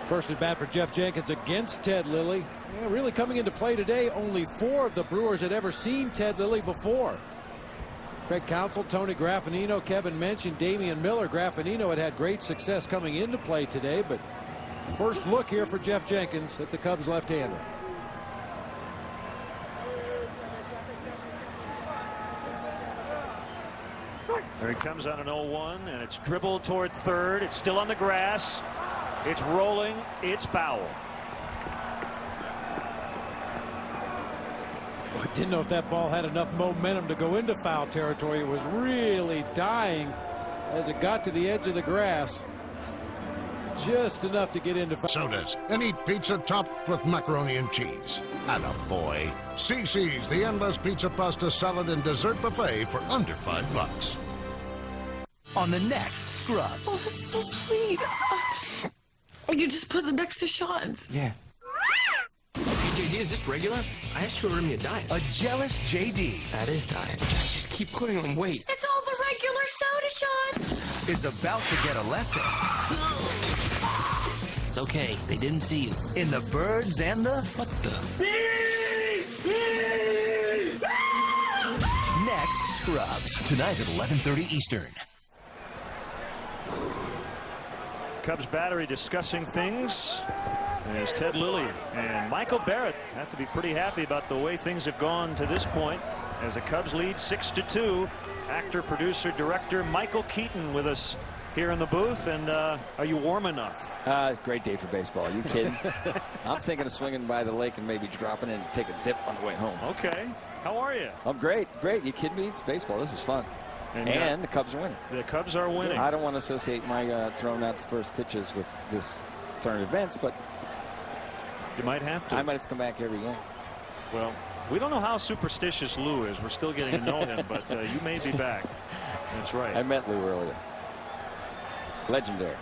First at bat for Jeff Jenkins against Ted Lilly. Yeah, really coming into play today. Only 4 of the Brewers had ever seen Ted Lilly before. Craig Counsell, Tony Graffinino, Kevin mentioned Damian Miller. Graffinino had great success coming into play today, but first look here for Jeff Jenkins at the Cubs left-hander. There he comes on an 0-1, and it's dribbled toward third. It's still on the grass. It's rolling. It's foul. I didn't know if that ball had enough momentum to go into foul territory. It was really dying as it got to the edge of the grass. Just enough to get into foul. Sodas and eat pizza topped with macaroni and cheese. Attaboy. CC's, the endless pizza, pasta, salad, and dessert buffet for under $5. On the next Scrubs. Oh, that's so sweet. You just put them next to Sean's. Yeah. JD, is this regular? I asked you to order me a diet. A jealous JD. That is diet. Just keep putting on weight. It's all the regular soda, Sean. Is about to get a lesson. It's okay. They didn't see you. In the birds and the... What the? Next Scrubs. Tonight at 11:30 Eastern. Cubs battery discussing things. There's Ted Lilly and Michael Barrett have to be pretty happy about the way things have gone to this point as the Cubs lead 6-2. Actor, producer, director Michael Keaton with us here in the booth. And are you warm enough? Great day for baseball. Are you kidding? I'm thinking of swinging by the lake and maybe dropping in and take a dip on the way home. Okay. How are you? I'm great. Great. You kidding me? It's baseball. This is fun. And the Cubs are winning. The Cubs are winning. I don't want to associate my throwing out the first pitches with this turn of events, but you might have to. I might have to come back every game. Well, we don't know how superstitious Lou is. We're still getting to know him, but you may be back. That's right. I met Lou earlier. Legendary.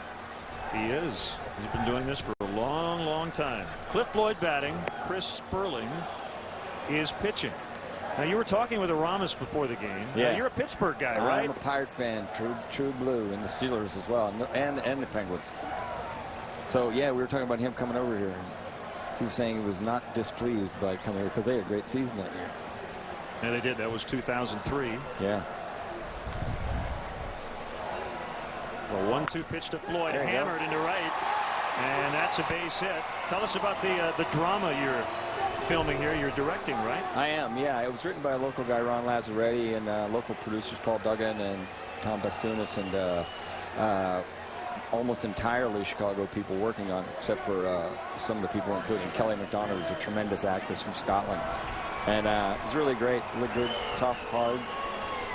He is. He's been doing this for a long, long time. Cliff Floyd batting. Chris Sperling is pitching. Now, you were talking with Aramis before the game. Yeah. You're a Pittsburgh guy, right? I'm a Pirate fan, true blue, and the Steelers as well, and the Penguins. So, yeah, we were talking about him coming over here. He was saying he was not displeased by coming here because they had a great season that year. Yeah, they did. That was 2003. Yeah. Well, 1-2 pitch to Floyd, hammered into right, and that's a base hit. Tell us about the drama you're filming here. You're directing, right? I am, yeah. It was written by a local guy, Ron Lazzaretti, and local producers, Paul Duggan and Tom Bastunas, and almost entirely Chicago people working on it, except for some of the people, including Kelly McDonough, who's a tremendous actress from Scotland. And it's really great, really good, tough, hard.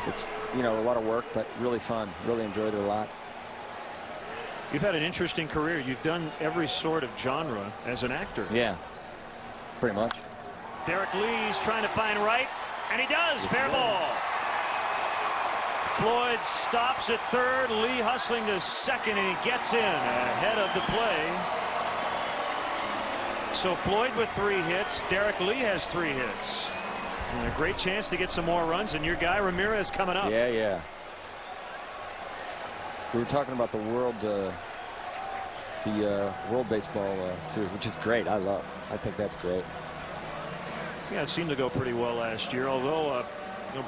It's, you know, a lot of work, but really fun. Really enjoyed it a lot. You've had an interesting career. You've done every sort of genre as an actor. Yeah, pretty much. Derek Lee's trying to find right, and he does. Fair ball. Floyd stops at third. Lee hustling to second, and he gets in ahead of the play. So Floyd with 3 hits. Derek Lee has 3 hits. And a great chance to get some more runs, and your guy Ramirez coming up. Yeah. We were talking about the World Baseball Series, which is great. I think that's great. Yeah, it seemed to go pretty well last year, although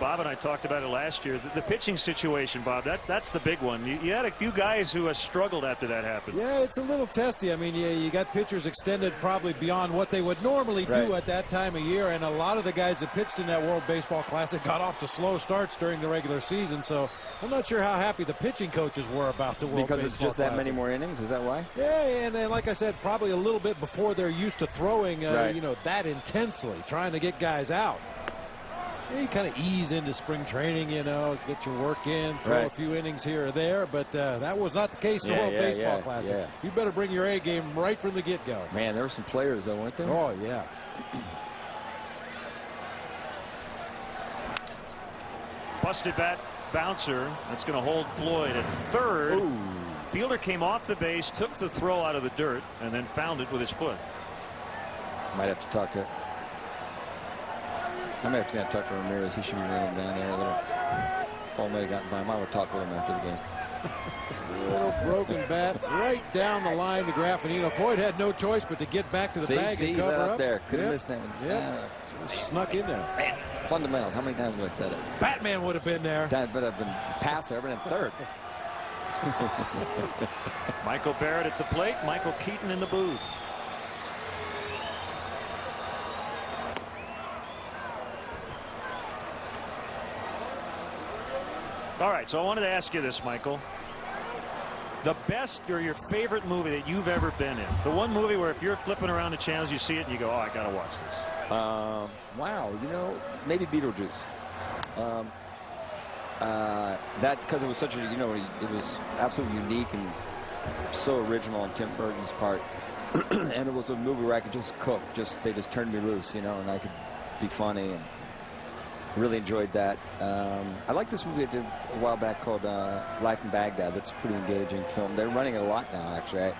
Bob and I talked about it last year. The pitching situation, Bob, that's the big one. You had a few guys who have struggled after that happened. Yeah, it's a little testy. I mean, you got pitchers extended probably beyond what they would normally do at that time of year, and a lot of the guys that pitched in that World Baseball Classic got off to slow starts during the regular season, so I'm not sure how happy the pitching coaches were about the World Baseball Classic. Because it's just that many more innings, is that why? Yeah, and then, like I said, probably a little bit before they're used to throwing, that intensely, trying to get guys out. You kind of ease into spring training, get your work in, throw a few innings here or there, but that was not the case in the World Baseball Classic. Yeah. You better bring your A game right from the get-go. Man, there were some players, though, weren't there? Oh, yeah. Busted bat bouncer. That's going to hold Floyd at third. Ooh. Fielder came off the base, took the throw out of the dirt, and then found it with his foot. Might have to talk to... I may have to talk to Ramirez. He should be running down there a little. Ball may have gotten by him. I would talk with him after the game. Little broken bat right down the line to Graffinino. Floyd had no choice but to get back to the bag and cover up. There. Could have missed that. Snuck in there. Man, fundamentals. How many times have I said it? Batman would have been there. That would have been passer. I've been in third. Michael Barrett at the plate. Michael Keaton in the booth. All right, so I wanted to ask you this, Michael. The best or your favorite movie that you've ever been in? The one movie where if you're flipping around the channels, you see it and you go, oh, I got to watch this. Wow, maybe Beetlejuice. That's because it was such a, it was absolutely unique and so original on Tim Burton's part. And it was a movie where I could just cook. They just turned me loose, and I could be funny, and really enjoyed that. I like this movie I did a while back called Life in Baghdad. That's a pretty engaging film. They're running it a lot now, actually.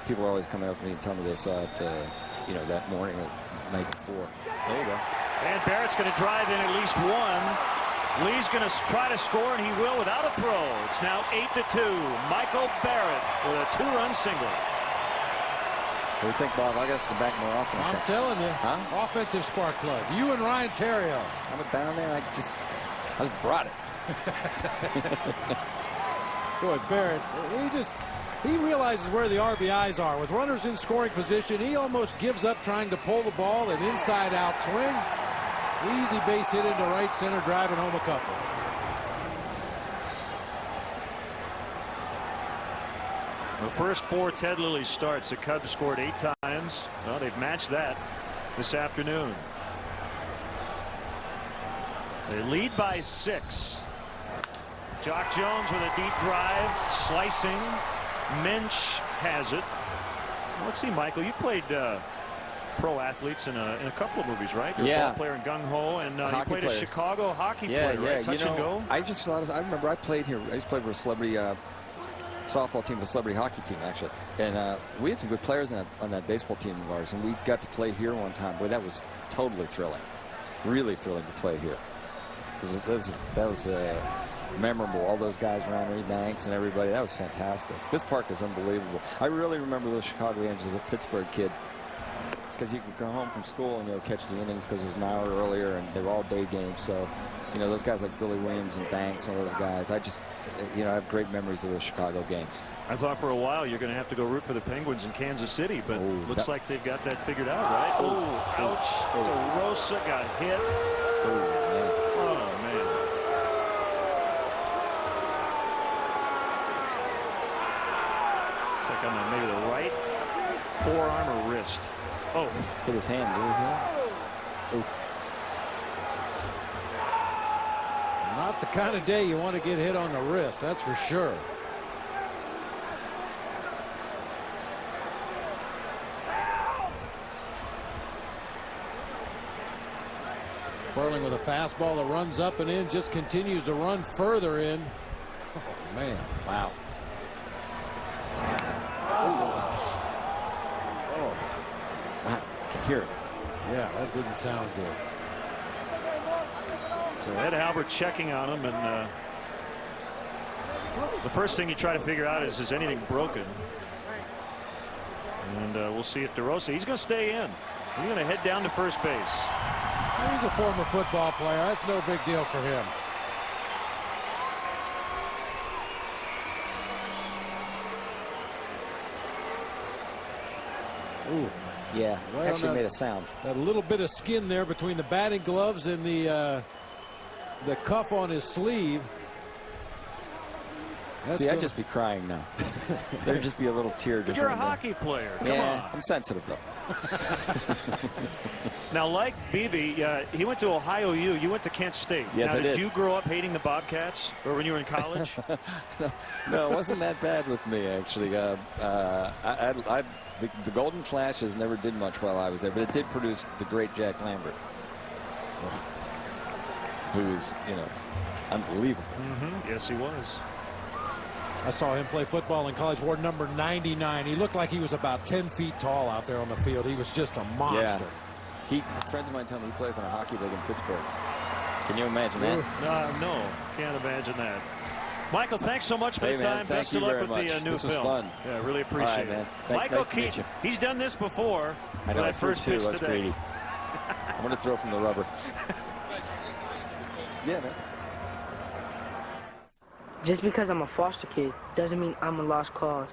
People are always coming up to me and telling me they saw it, that morning or the night before. There you go. And Barrett's going to drive in at least one. Lee's going to try to score, and he will without a throw. It's now 8-2. Michael Barrett with a 2-run single. What do you think, Bob? I got to go back more often. I'm telling you. Huh? Offensive spark plug. You and Ryan Theriot. I went down there. I just brought it. Boy, Barrett, he realizes where the RBIs are. With runners in scoring position, he almost gives up trying to pull the ball, an inside-out swing. Easy base hit into right center, driving home a couple. The first 4 Ted Lilly starts, the Cubs scored 8 times. Well, they've matched that this afternoon. They lead by 6. Jock Jones with a deep drive, slicing. Minch has it. Let's see, Michael, you played pro athletes in a couple of movies, right? You're a ball player in Gung Ho, and you played a Chicago hockey player, right? Touch and go. I just thought, I remember I played here. I used to play for a celebrity softball team, a celebrity hockey team, actually. And we had some good players on that baseball team of ours, and we got to play here one time. Boy, that was totally thrilling. Really thrilling to play here. That was memorable. All those guys around Reed Banks and everybody. That was fantastic. This park is unbelievable. I really remember those Chicago games as a Pittsburgh kid, because you could go home from school and catch the innings because it was an hour earlier, and they were all day games. So, those guys like Billy Williams and Banks and all those guys, I just, I have great memories of those Chicago games. I thought for a while you're going to have to go root for the Penguins in Kansas City, but looks like they've got that figured out, right? Oh, ouch. DeRosa got hit. Oh, man. It's like on maybe the right forearm or wrist. Oh. Hit his hand, did he? Not the kind of day you want to get hit on the wrist, that's for sure. Sperling with a fastball that runs up and in, just continues to run further in. Oh, man. Wow. Oh. I can hear it. Yeah, that didn't sound good. So Ed Halbert checking on him, and the first thing you try to figure out is anything broken? And we'll see if DeRosa, he's going to stay in. He's going to head down to first base. He's a former football player. That's no big deal for him. Ooh. Yeah, Well, actually made a sound. That little bit of skin there between the batting gloves and the cuff on his sleeve. See, I'd just be crying now. There'd just be a little tear. Just You're a hockey player. Come on. I'm sensitive, though. Now, like Beebe, he went to Ohio U. You went to Kent State. Yes, now, I did. Did you grow up hating the Bobcats, or when you were in college? No, it wasn't that bad with me, actually. The Golden Flashes never did much while I was there, but it did produce the great Jack Lambert, who is, unbelievable. Yes, he was. I saw him play football in college, wore number 99. He looked like he was about 10 feet tall out there on the field. He was just a monster. Yeah. Friends of mine tell me he plays on a hockey league in Pittsburgh. Can you imagine that? No, can't imagine that. Michael, thanks so much for the time. Man, Best of luck with the new this film. was fun. Yeah, really appreciate man. it. Thanks, Michael nice to meet Keaton, you. he's done this before. I know. When I first pitched that's today. greedy. I'm going to throw from the rubber. Yeah, man. Just because I'm a foster kid doesn't mean I'm a lost cause.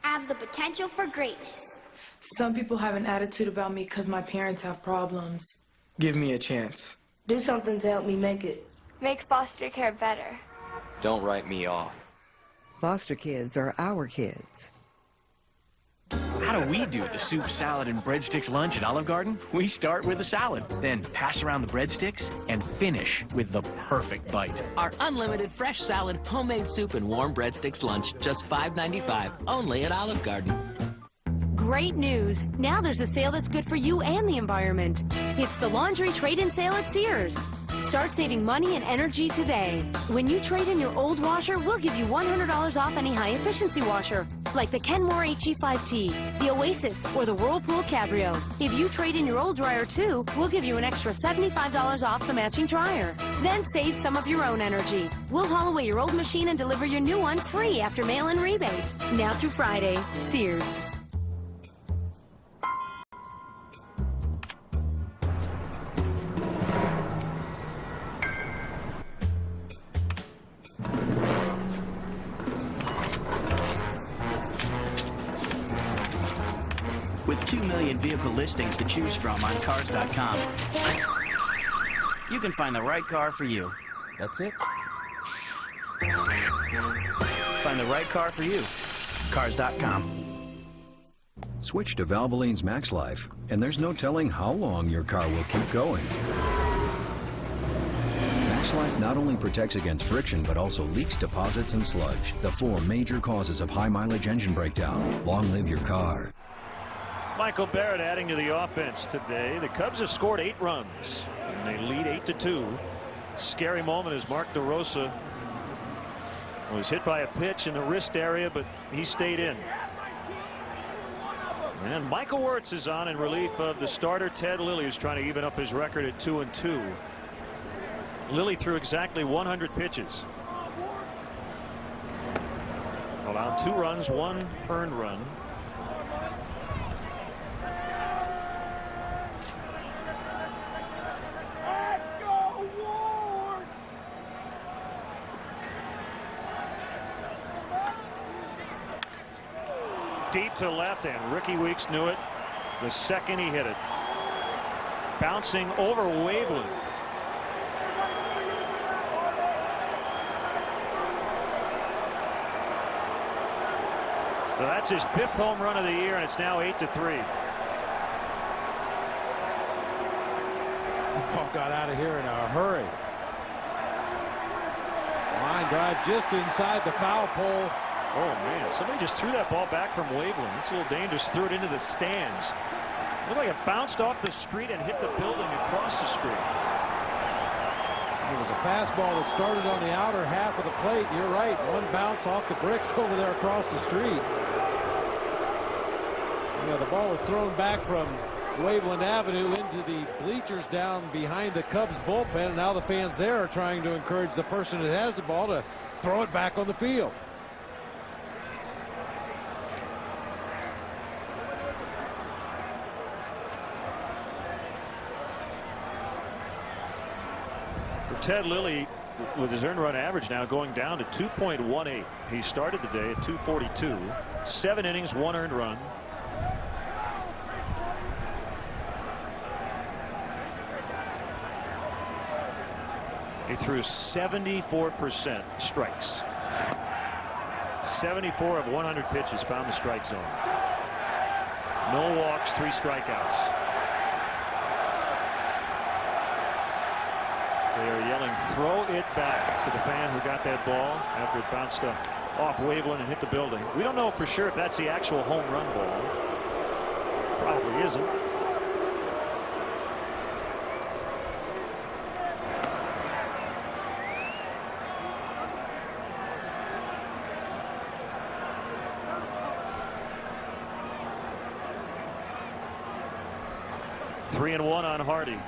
I have the potential for greatness. Some people have an attitude about me because my parents have problems. Give me a chance. Do something to help me make it. Make foster care better. Don't write me off. Foster kids are our kids. How do we do the soup, salad, and breadsticks lunch at Olive Garden? We start with a salad, then pass around the breadsticks, and finish with the perfect bite. Our unlimited fresh salad, homemade soup, and warm breadsticks lunch, just $5.95, only at Olive Garden. Great news! Now there's a sale that's good for you and the environment. It's the laundry trade-in sale at Sears. Start saving money and energy today. When you trade in your old washer, we'll give you $100 off any high-efficiency washer, like the Kenmore HE5T, the Oasis, or the Whirlpool Cabrio. If you trade in your old dryer too, we'll give you an extra $75 off the matching dryer. Then save some of your own energy. We'll haul away your old machine and deliver your new one free after mail-in rebate. Now through Friday, Sears. With 2 million vehicle listings to choose from on Cars.com, you can find the right car for you. That's it. Find the right car for you. Cars.com. Switch to Valvoline's Max Life, and there's no telling how long your car will keep going. Max Life not only protects against friction, but also leaks, deposits, and sludge, the 4 major causes of high-mileage engine breakdown. Long live your car. Michael Barrett adding to the offense today. The Cubs have scored 8 runs, and they lead 8-2. Scary moment as Mark DeRosa was hit by a pitch in the wrist area, but he stayed in. And Michael Wirtz is on in relief of the starter Ted Lilly, who's trying to even up his record at 2-2. Lilly threw exactly 100 pitches. Allowed 2 runs, 1 earned run. Deep to left, and Ricky Weeks knew it the second he hit it. Bouncing over Waveland. So that's his 5th home run of the year, and it's now 8-3. Ball got out of here in a hurry. Line drive just inside the foul pole. Oh, man. Somebody just threw that ball back from Waveland. It's a little dangerous. Threw it into the stands. Looked like it bounced off the street and hit the building across the street. It was a fastball that started on the outer half of the plate. You're right. One bounce off the bricks over there across the street. Yeah, the ball was thrown back from Waveland Avenue into the bleachers down behind the Cubs bullpen, and now the fans there are trying to encourage the person that has the ball to throw it back on the field. For Ted Lilly, with his earned run average now going down to 2.18. He started the day at 242. 7 innings, 1 earned run. He threw 74% strikes. 74 of 100 pitches found the strike zone. No walks, 3 strikeouts. They are yelling, throw it back, to the fan who got that ball after it bounced up off Waveland and hit the building. We don't know for sure if that's the actual home run ball. Probably isn't. Three and 1 on Hardy.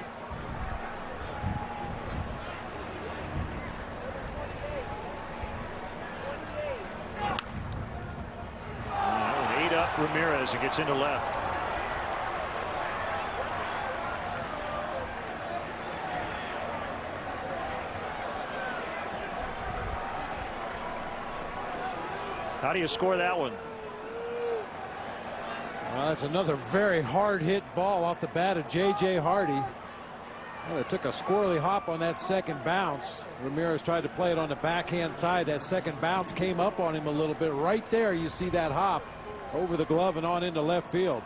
An 8 up Ramirez, who gets into left. How do you score that one? Well, that's another very hard hit ball off the bat of J.J. Hardy. Well, it took a squirrely hop on that second bounce. Ramirez tried to play it on the backhand side. That second bounce came up on him a little bit. Right there, you see that hop over the glove and on into left field.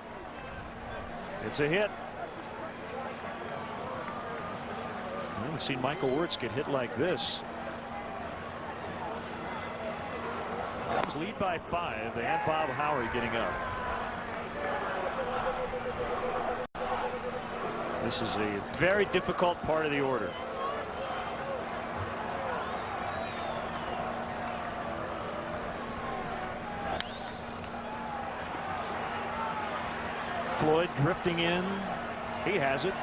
It's a hit. I haven't seen Michael Wirtz get hit like this. Cubs lead by 5. They have Bob Howard getting up. This is a very difficult part of the order. Floyd drifting in. He has it.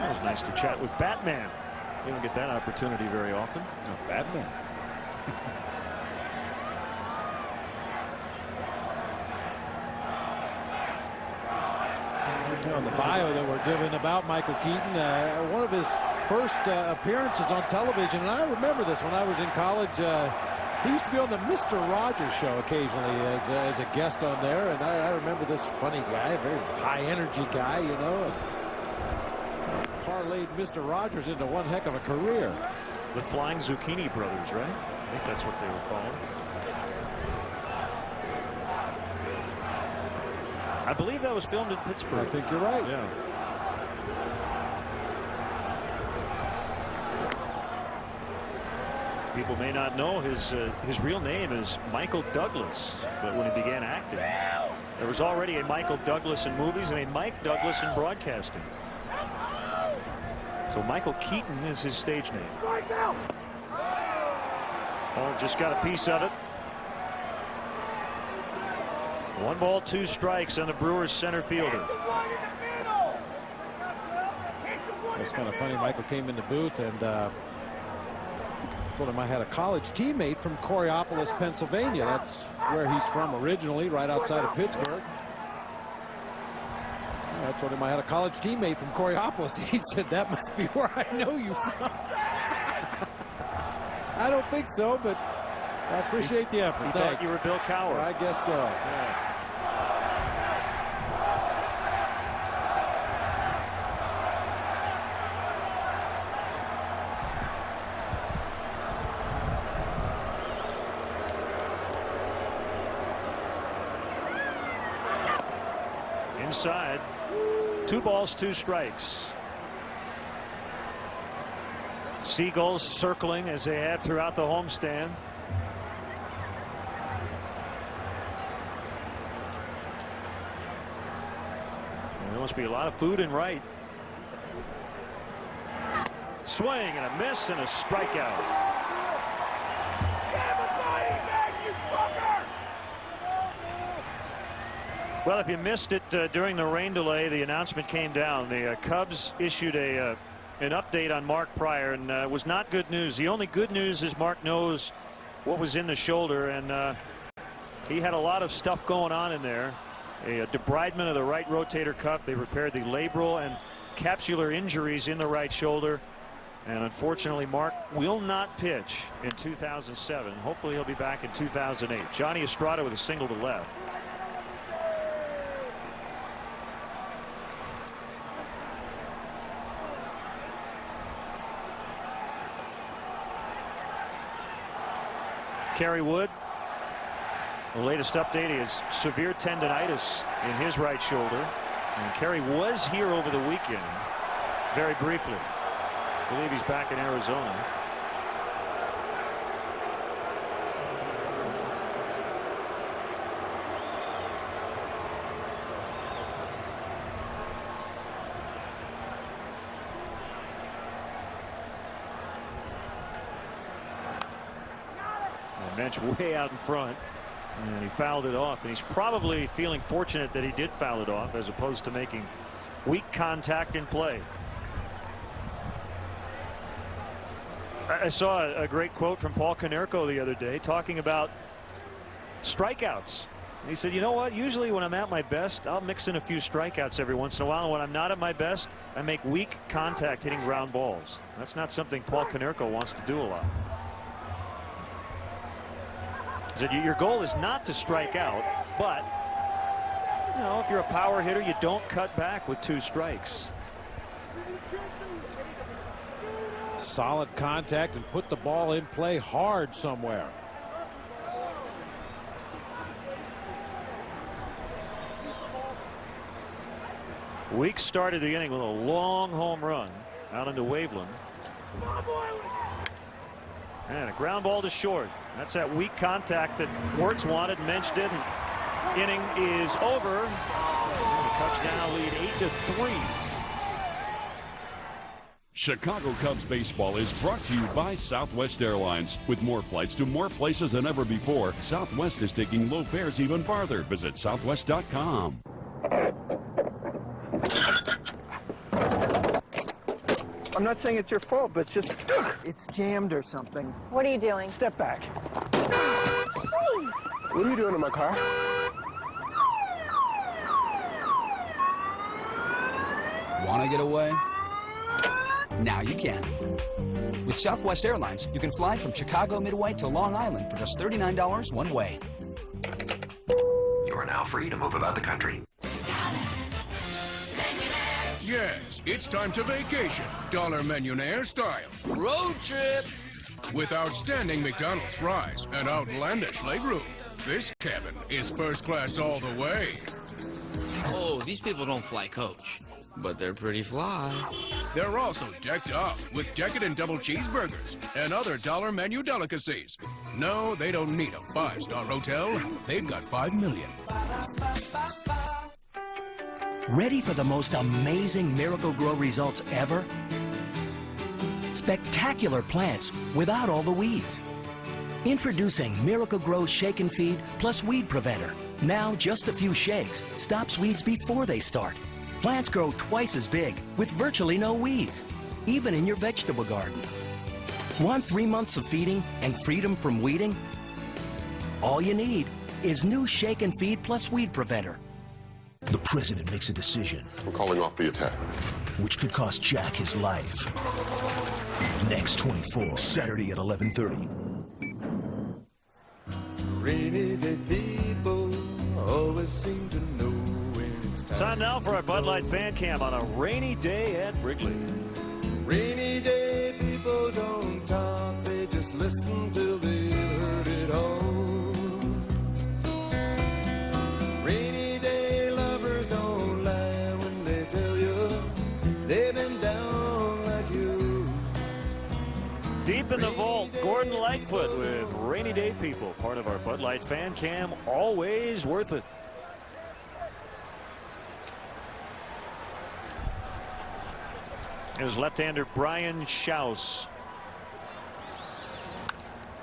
That was nice to chat with Batman. You don't get that opportunity very often. No, Batman. On the bio that we're given about Michael Keaton, one of his first appearances on television, and I remember this when I was in college. He used to be on the Mr. Rogers show occasionally as a guest on there, and I remember this funny guy, very high energy guy, you know, and parlayed Mr. Rogers into one heck of a career. The Flying Zucchini Brothers, right? I think that's what they were called. I believe that was filmed in Pittsburgh. I think you're right. Yeah. People may not know his real name is Michael Douglas, but when he began acting, there was already a Michael Douglas in movies and a Mike Douglas in broadcasting. So Michael Keaton is his stage name. Oh, just got a piece of it. 1 ball, 2 strikes on the Brewers center fielder. It's kind of funny. Michael came in the booth and told him I had a college teammate from Coraopolis, Pennsylvania. That's where he's from originally, right outside of Pittsburgh. I told him I had a college teammate from Coraopolis. He said, that must be where I know you from. I don't think so, but I appreciate the effort. He Thanks. thought you were Bill Cowher. I guess so. Yeah. Inside. 2 balls, 2 strikes. Seagulls circling as they have throughout the homestand. must be a lot of food in right. Swing and a miss and a strikeout. Well, if you missed it during the rain delay, the announcement came down. The Cubs issued an update on Mark Prior, and it was not good news. The only good news is Mark knows what was in the shoulder, and he had a lot of stuff going on in there. A debridement of the right rotator cuff. They repaired the labral and capsular injuries in the right shoulder. And unfortunately, Mark will not pitch in 2007. Hopefully he'll be back in 2008. Johnny Estrada with a single to left. Kerry Wood, the latest update, he has severe tendonitis in his right shoulder. And Kerry was here over the weekend, very briefly. I believe he's back in Arizona. Bench way out in front, and he fouled it off, and he's probably feeling fortunate that he did foul it off as opposed to making weak contact in play. I saw a great quote from Paul Konerko the other day talking about strikeouts. And he said, you know what, usually when I'm at my best, I'll mix in a few strikeouts every once in a while, and when I'm not at my best, I make weak contact hitting ground balls. That's not something Paul Konerko wants to do a lot. So your goal is not to strike out, but you know, if you're a power hitter, you don't cut back with 2 strikes. Solid contact and put the ball in play hard somewhere. Weeks started the inning with a long home run out into Waveland. And a ground ball to short. That's that weak contact that Wirtz wanted, Mensch didn't. Inning is over. And the Cubs now lead 8-3. Chicago Cubs baseball is brought to you by Southwest Airlines. With more flights to more places than ever before, Southwest is taking low fares even farther. Visit southwest.com. I'm not saying it's your fault, but it's just, it's jammed or something. What are you doing? Step back. What are you doing in my car? Want to get away? Now you can. With Southwest Airlines, you can fly from Chicago Midway to Long Island for just $39 one way. You are now free to move about the country. Yes, it's time to vacation, Dollar Millionaire style. Road trip! With outstanding McDonald's fries and outlandish legroom, this cabin is first class all the way. Oh, these people don't fly coach, but they're pretty fly. They're also decked up with decadent double cheeseburgers and other dollar menu delicacies. No, they don't need a 5-star hotel. They've got $5 million. Ready for the most amazing Miracle-Gro results ever? Spectacular plants without all the weeds. Introducing Miracle-Gro Shake and Feed plus Weed Preventer. Now just a few shakes stops weeds before they start. Plants grow twice as big with virtually no weeds, even in your vegetable garden. Want 3 months of feeding and freedom from weeding? All you need is new Shake and Feed plus Weed Preventer. The president makes a decision. I'm calling off the attack. Which could cost Jack his life. Next 24, Saturday at 11:30. Rainy day people always seem to know when it's time now for our Bud Light fan cam on a rainy day at Wrigley. Rainy day people don't talk, they just listen till they've heard it all. Rainy day lovers don't lie when they tell you they've been down like you. Deep in the vault, Gordon Lightfoot with Rainy Day People, part of our Bud Light fan cam, always worth it. is left-hander Brian Schaus.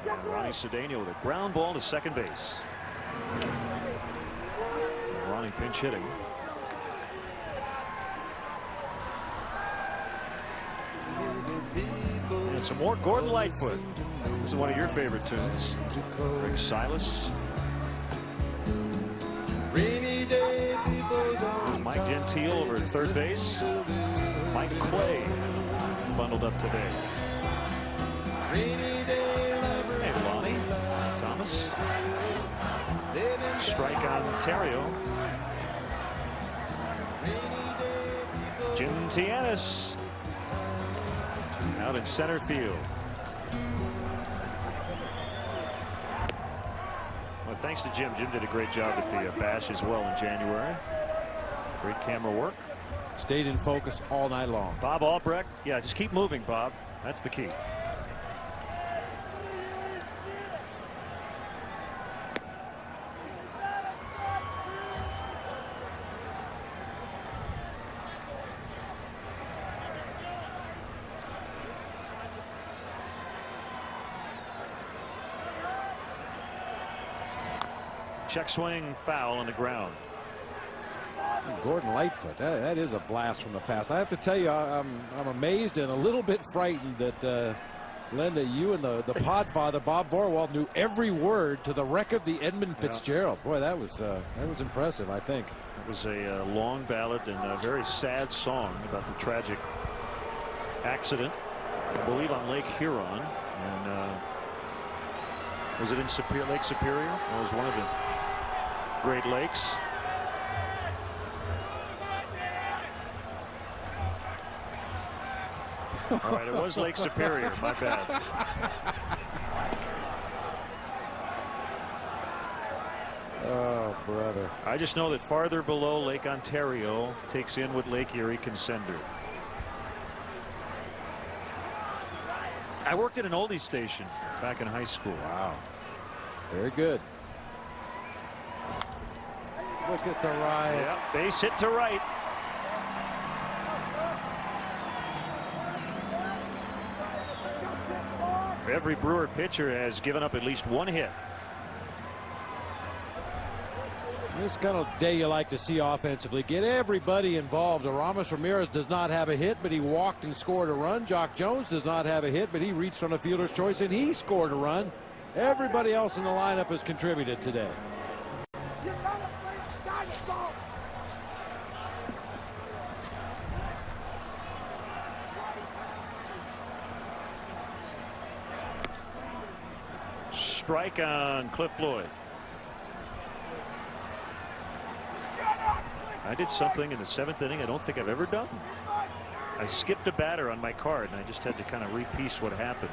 And Ronnie Cedeno with a ground ball to second base. Ronnie pinch hitting. And some more Gordon Lightfoot. This is one of your favorite tunes. Rick Silas. Mike Gentile over at third base. Mike Clay bundled up today. Hey, Lonnie Thomas. Strike on Ontario. Jim Tianis out in center field. Well, thanks to Jim. Jim did a great job at the Bash as well in January. Great camera work. Stayed in focus all night long. Bob Albrecht. Yeah, just keep moving, Bob. That's the key. Check swing, foul on the ground. Gordon Lightfoot, that is a blast from the past. I have to tell you, I'm amazed and a little bit frightened that Len, that you and the podfather Bob Vorwald knew every word to the wreck of the Edmund Fitzgerald. Boy, that was impressive. I think it was a long ballad and a very sad song about the tragic accident, I believe, on Lake Huron. And was it in Lake Superior? It was one of the Great Lakes. All right, it was Lake Superior. My bad. Oh, brother. I just know that farther below, Lake Ontario takes in what Lake Erie can send her. I worked at an oldies station back in high school. Wow. Very good. Let's get to right. Yeah, base hit to right. Every Brewer pitcher has given up at least one hit. This kind of day you like to see offensively. Get everybody involved. Aramis Ramirez does not have a hit, but he walked and scored a run. Jock Jones does not have a hit, but he reached on a fielder's choice and he scored a run. Everybody else in the lineup has contributed today. Strike on Cliff Floyd. I did something in the 7th inning I don't think I've ever done. I skipped a batter on my card and I just had to kind of repiece what happened.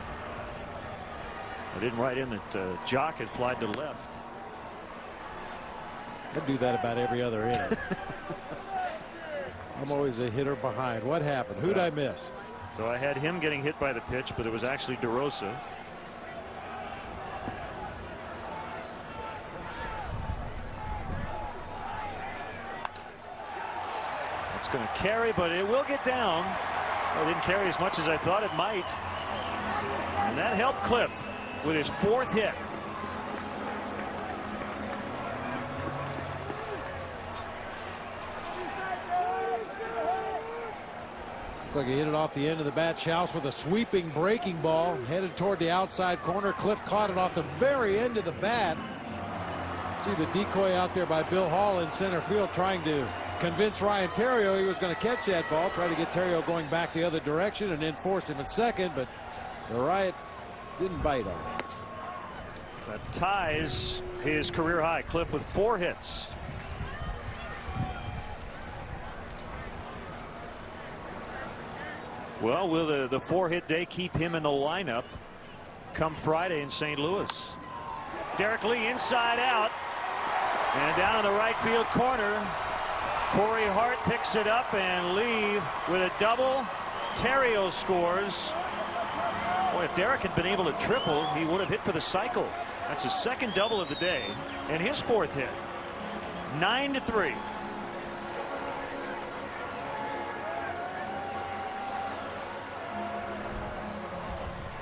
I didn't write in that Jock had flied to left. I do that about every other inning. I'm always a hitter behind. What happened? Who'd I miss? So I had him getting hit by the pitch, but it was actually DeRosa. It's going to carry, but it will get down. Well, it didn't carry as much as I thought it might. And that helped Cliff with his 4th hit. Looked like he hit it off the end of the bat. Schaus with a sweeping breaking ball headed toward the outside corner. Cliff caught it off the very end of the bat. See the decoy out there by Bill Hall in center field trying to convince Ryan Theriot he was going to catch that ball. Try to get Theriot going back the other direction and then force him at second, but the Riot didn't bite on it. That ties his career high. Cliff with 4 hits. Well, will the 4-hit day keep him in the lineup come Friday in St. Louis? Derek Lee inside out and down in the right field corner. Corey Hart picks it up and Lee with a double. Theriot scores. Boy, if Derek had been able to triple, he would have hit for the cycle. That's his 2nd double of the day and his 4th hit. 9-3.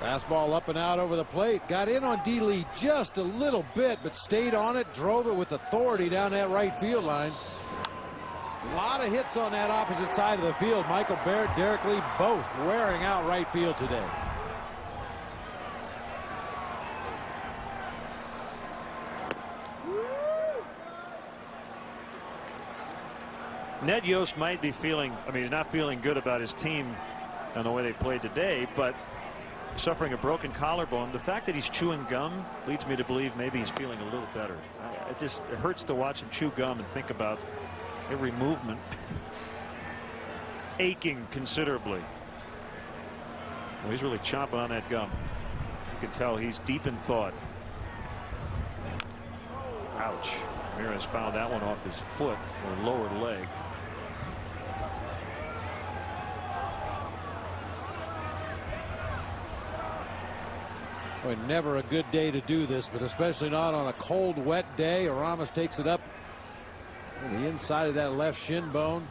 Fastball up and out over the plate. Got in on D-Lee just a little bit, but stayed on it, drove it with authority down that right field line. A lot of hits on that opposite side of the field. Michael Barrett, Derek Lee, both wearing out right field today. Ned Yost might be feeling, I mean, he's not feeling good about his team and the way they played today, but suffering a broken collarbone. The fact that he's chewing gum leads me to believe maybe he's feeling a little better. It hurts to watch him chew gum and think about every movement aching considerably. Well, he's really chomping on that gum. You can tell he's deep in thought. Ouch. Ramirez fouled that one off his foot or lower leg. Boy, never a good day to do this, but especially not on a cold, wet day. Aramis takes it up on the inside of that left shin bone.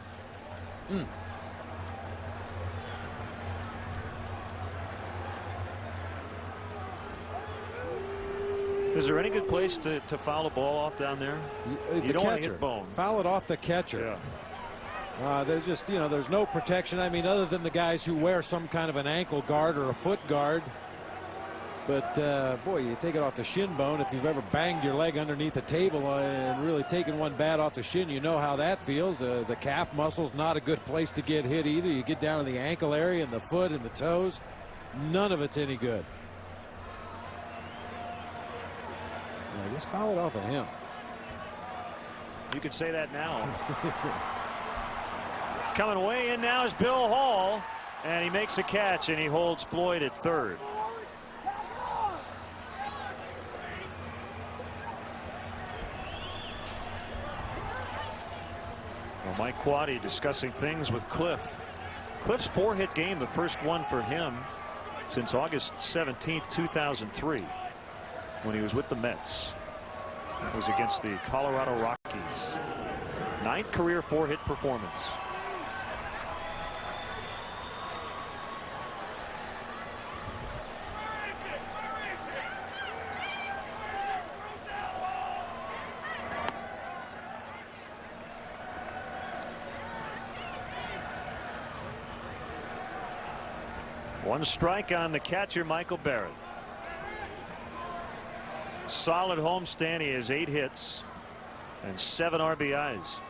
Is there any good place to foul a ball off down there? You don't want to hit bone. Foul it off the catcher. Yeah. There's just, there's no protection. I mean, other than the guys who wear some kind of an ankle guard or a foot guard. But, boy, you take it off the shin bone. If you've ever banged your leg underneath a table and really taken one bad off the shin, you know how that feels. The calf muscle's not a good place to get hit either. You get down to the ankle area and the foot and the toes. None of it's any good. Yeah, just foul it off of him. You could say that now. Coming way in now is Bill Hall, and he makes a catch, and he holds Floyd at third. Well, Mike Quaddy discussing things with Cliff. Cliff's 4-hit game, the first one for him since August 17th, 2003, when he was with the Mets. That was against the Colorado Rockies. 9th career 4-hit performance. One strike on the catcher, Michael Barrett. Solid homestand. He has 8 hits and 7 RBIs.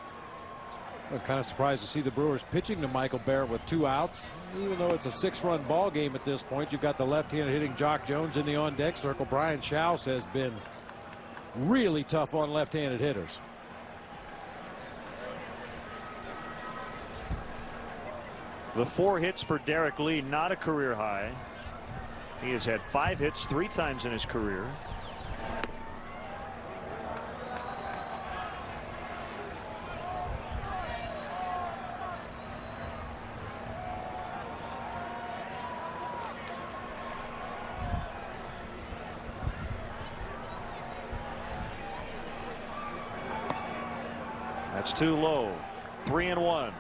I'm kind of surprised to see the Brewers pitching to Michael Barrett with 2 outs. Even though it's a 6-run ball game at this point, you've got the left-handed hitting Jock Jones in the on-deck circle. Brian Schaus has been really tough on left-handed hitters. The 4 hits for Derek Lee, not a career high. He has had 5 hits 3 times in his career. That's too low. 3-1.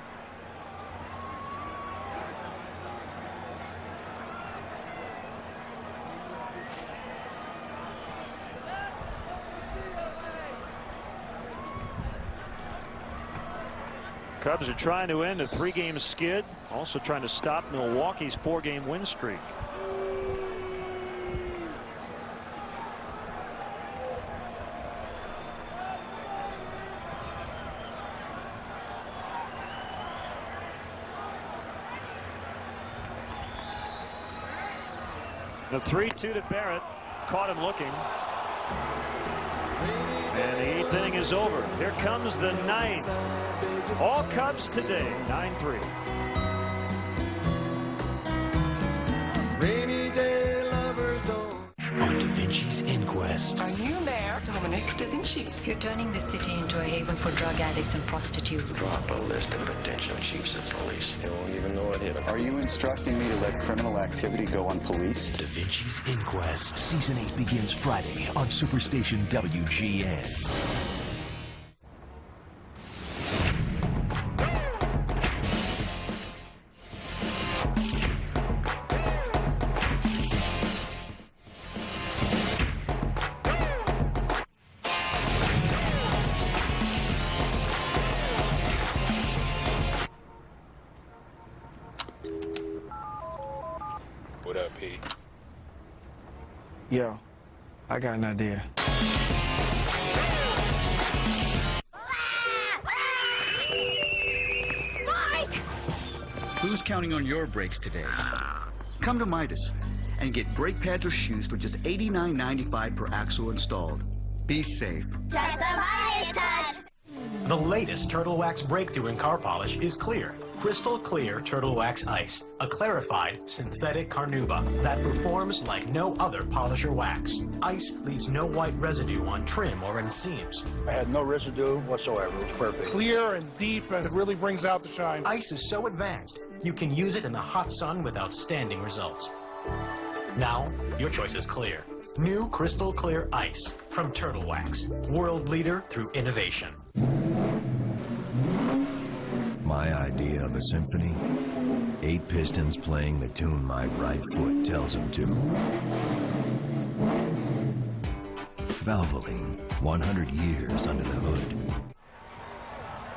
Cubs are trying to end a 3-game skid, also trying to stop Milwaukee's 4-game win streak. The 3-2 to Barrett, caught him looking. And the 8th inning is over. Here comes the 9th. All Cubs today, 9-3. Rainy day lovers don't. On Da Vinci's Inquest. Are you Mayor Dominic Da Vinci? You're turning the city into a haven for drug addicts and prostitutes. Drop a list of potential chiefs of police. They won't even know it hit them. Are you instructing me to let criminal activity go unpoliced? Da Vinci's Inquest. Season 8 begins Friday on Superstation WGN. Yo, I got an idea. Who's counting on your brakes today? Come to Midas and get brake pads or shoes for just $89.95 per axle installed. Be safe. Just a Midas touch. The latest Turtle Wax breakthrough in car polish is Clear. Crystal Clear Turtle Wax Ice, a clarified synthetic carnauba that performs like no other polish or wax. Ice leaves no white residue on trim or in seams. I had no residue whatsoever. It was perfect. Clear and deep, and it really brings out the shine. Ice is so advanced, you can use it in the hot sun with outstanding results. Now, your choice is clear. New Crystal Clear Ice from Turtle Wax. World leader through innovation. My idea of a symphony? 8 pistons playing the tune my right foot tells them to. Valvoline, 100 years under the hood.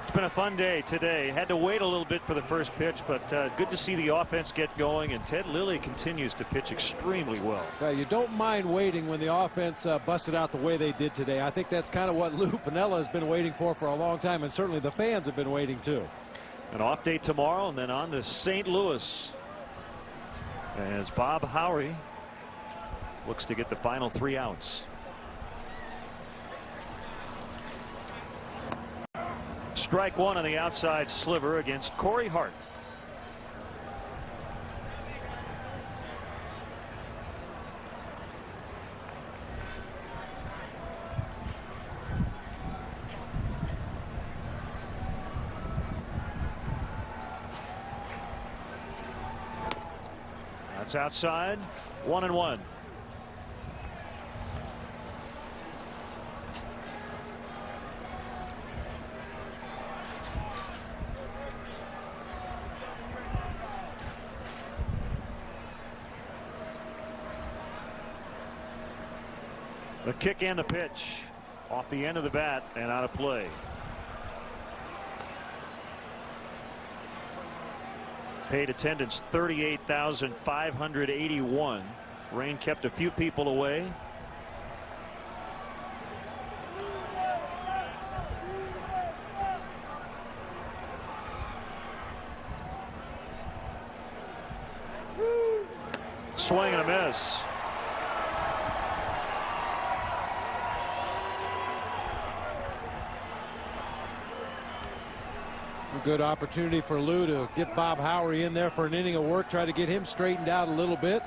It's been a fun day today. Had to wait a little bit for the first pitch, but good to see the offense get going, and Ted Lilly continues to pitch extremely well. You don't mind waiting when the offense busted out the way they did today. I think that's kind of what Lou Pinella has been waiting for a long time, and certainly the fans have been waiting too. An off day tomorrow, and then on to St. Louis as Bob Howery looks to get the final 3 outs. Strike one on the outside sliver against Corey Hart. That's outside. 1-1. The kick and the pitch off the end of the bat and out of play. Paid attendance 38,581. Rain kept a few people away. Swing and a miss. A good opportunity for Lou to get Bob Howery in there for an inning of work, try to get him straightened out a little bit.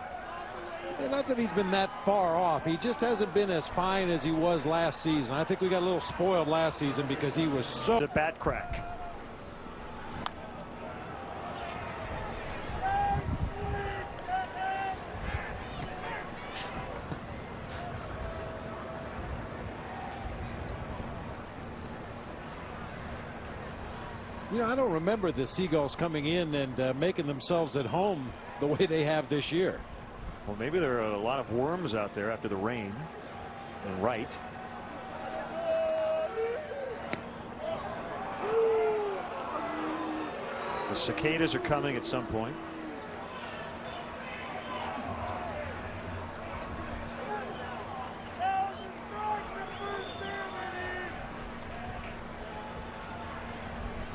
And not that he's been that far off. He just hasn't been as fine as he was last season. I think we got a little spoiled last season because he was so... The bat crack. You know, I don't remember the Seagulls coming in and making themselves at home the way they have this year. Well, maybe there are a lot of worms out there after the rain. And right. The cicadas are coming at some point.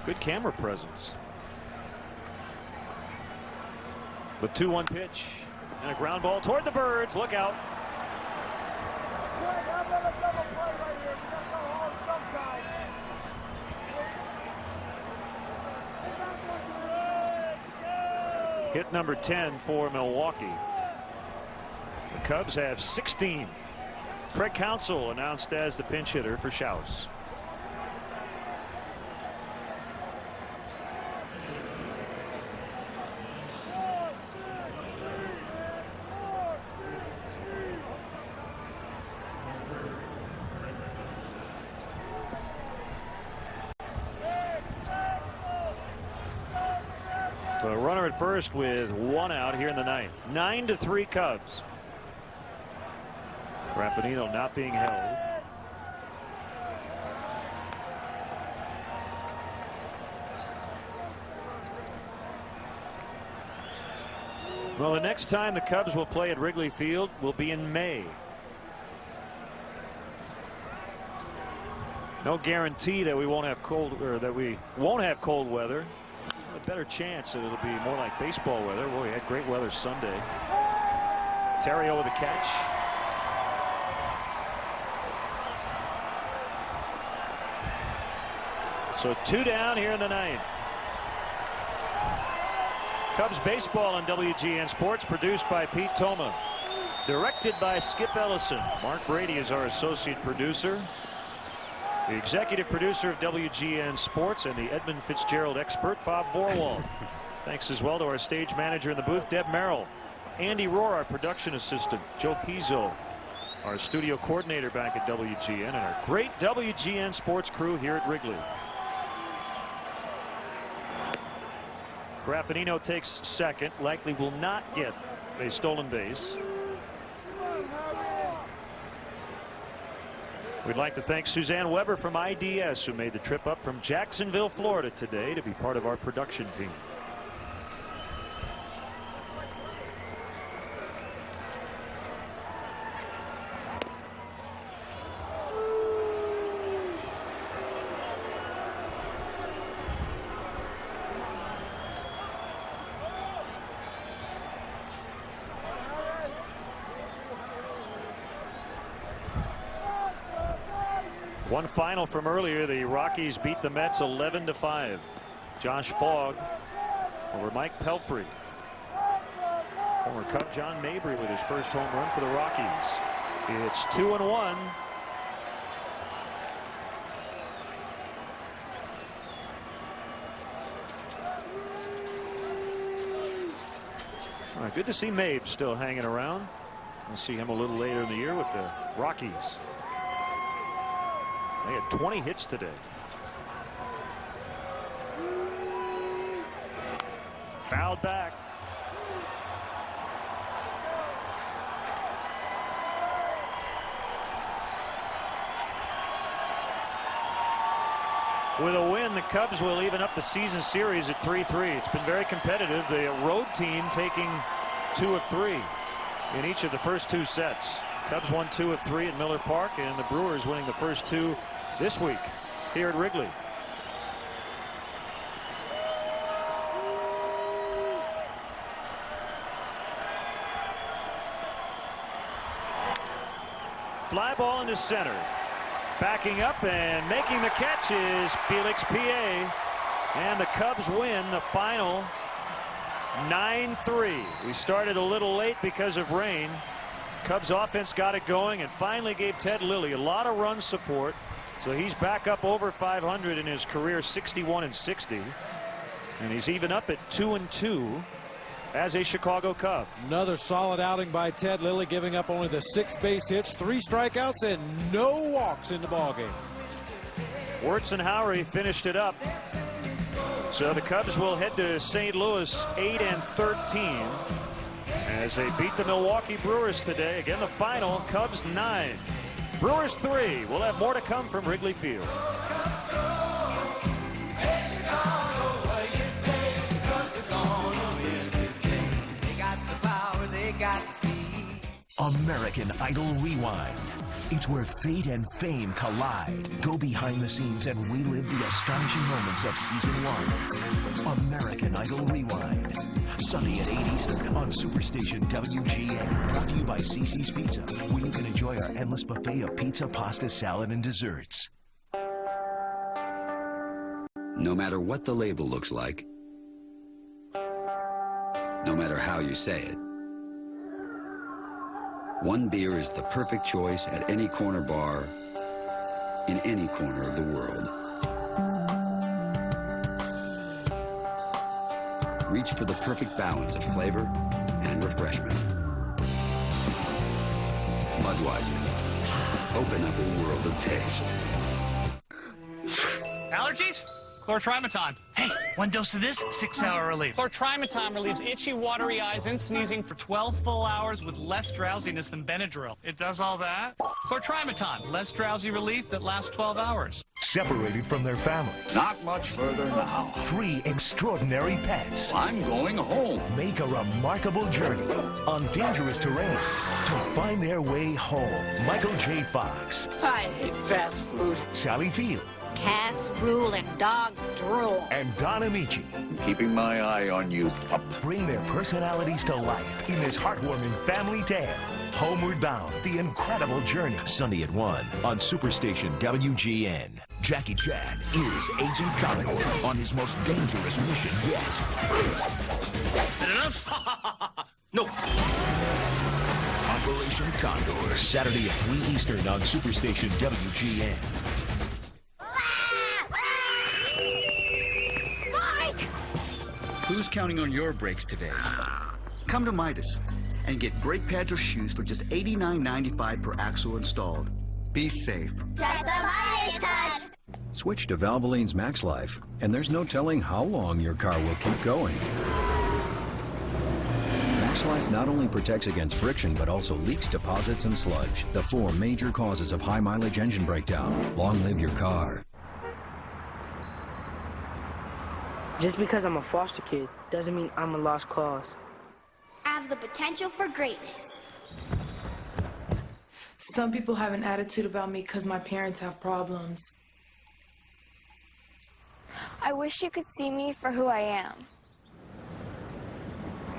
Good camera presence. The 2-1 pitch and a ground ball toward the birds. Look out. Hit number 10 for Milwaukee. The Cubs have 16. Craig Counsell announced as the pinch hitter for Schaus. So a runner at first with 1 out here in the ninth. 9-3 Cubs. Raffanino not being held. Well, the next time the Cubs will play at Wrigley Field will be in May. No guarantee that we won't have cold weather. A better chance that it'll be more like baseball weather. Well, we had great weather Sunday. Terrio with a catch. So 2 down here in the 9th. Cubs baseball on WGN Sports, produced by Pete Toma, directed by Skip Ellison. Mark Brady is our associate producer. The executive producer of WGN Sports and the Edmund Fitzgerald expert, Bob Vorwald. Thanks as well to our stage manager in the booth, Deb Merrill. Andy Rohr, our production assistant. Joe Pizzo, our studio coordinator back at WGN, and our great WGN Sports crew here at Wrigley. Grappanino takes second. Likely will not get a stolen base. We'd like to thank Suzanne Weber from IDS, who made the trip up from Jacksonville, Florida today to be part of our production team. One final from earlier, the Rockies beat the Mets 11-5. Josh Fogg over Mike Pelfrey. Former Cub John Mabry with his first home run for the Rockies. It's 2-1. Good to see Mabe still hanging around. We'll see him a little later in the year with the Rockies. They had 20 hits today. Fouled back. With a win, the Cubs will even up the season series at 3-3. It's been very competitive. The road team taking 2 of 3 in each of the first 2 sets. Cubs won 2 of 3 at Miller Park, and the Brewers winning the first 2 this week here at Wrigley. Fly ball into center. Backing up and making the catch is Felix P.A. And the Cubs win the final 9-3. We started a little late because of rain. Cubs offense got it going and finally gave Ted Lilly a lot of run support. So he's back up over 500 in his career, 61-60. And he's even up at 2-2 as a Chicago Cub. Another solid outing by Ted Lilly, giving up only the 6 base hits, 3 strikeouts, and no walks in the ballgame. Wirtz and Howry finished it up. So the Cubs will head to St. Louis 8-13 as they beat the Milwaukee Brewers today. Again, the final, Cubs 9, Brewers 3. We'll have more to come from Wrigley Field. American Idol Rewind. It's where fate and fame collide. Go behind the scenes and relive the astonishing moments of season 1. American Idol Rewind. Sunday at 8 Eastern on Superstation WGN. Brought to you by CC's Pizza, where you can enjoy our endless buffet of pizza, pasta, salad, and desserts. No matter what the label looks like, no matter how you say it, one beer is the perfect choice at any corner bar in any corner of the world. Reach for the perfect balance of flavor and refreshment. Budweiser. Open up a world of taste. Allergies? Chlorotrimazole. Hey, 1 dose of this, 6-hour relief. Chlorotrimazole relieves itchy, watery eyes and sneezing for 12 full hours with less drowsiness than Benadryl. It does all that? Chlorotrimazole, less drowsy relief that lasts 12 hours. Separated from their family. Not much further now. 3 extraordinary pets. I'm going home. Make a remarkable journey on dangerous terrain to find their way home. Michael J. Fox. I hate fast food. Sally Field. Cats rule and dogs drool. And Don Amici. Keeping my eye on you, pup. Bring their personalities to life in this heartwarming family tale. Homeward Bound, The Incredible Journey. Sunday at 1 on Superstation WGN. Jackie Chan is Agent Condor on his most dangerous mission yet. Enough? No. Operation Condor. Saturday at 3 Eastern on Superstation WGN. Who's counting on your brakes today? Come to Midas and get brake pads or shoes for just $89.95 per axle installed. Be safe. Just a Midas touch. Switch to Valvoline's Max Life, and there's no telling how long your car will keep going. Max Life not only protects against friction, but also leaks, deposits, and sludge, the 4 major causes of high-mileage engine breakdown. Long live your car. Just because I'm a foster kid doesn't mean I'm a lost cause. I have the potential for greatness. Some people have an attitude about me because my parents have problems. I wish you could see me for who I am.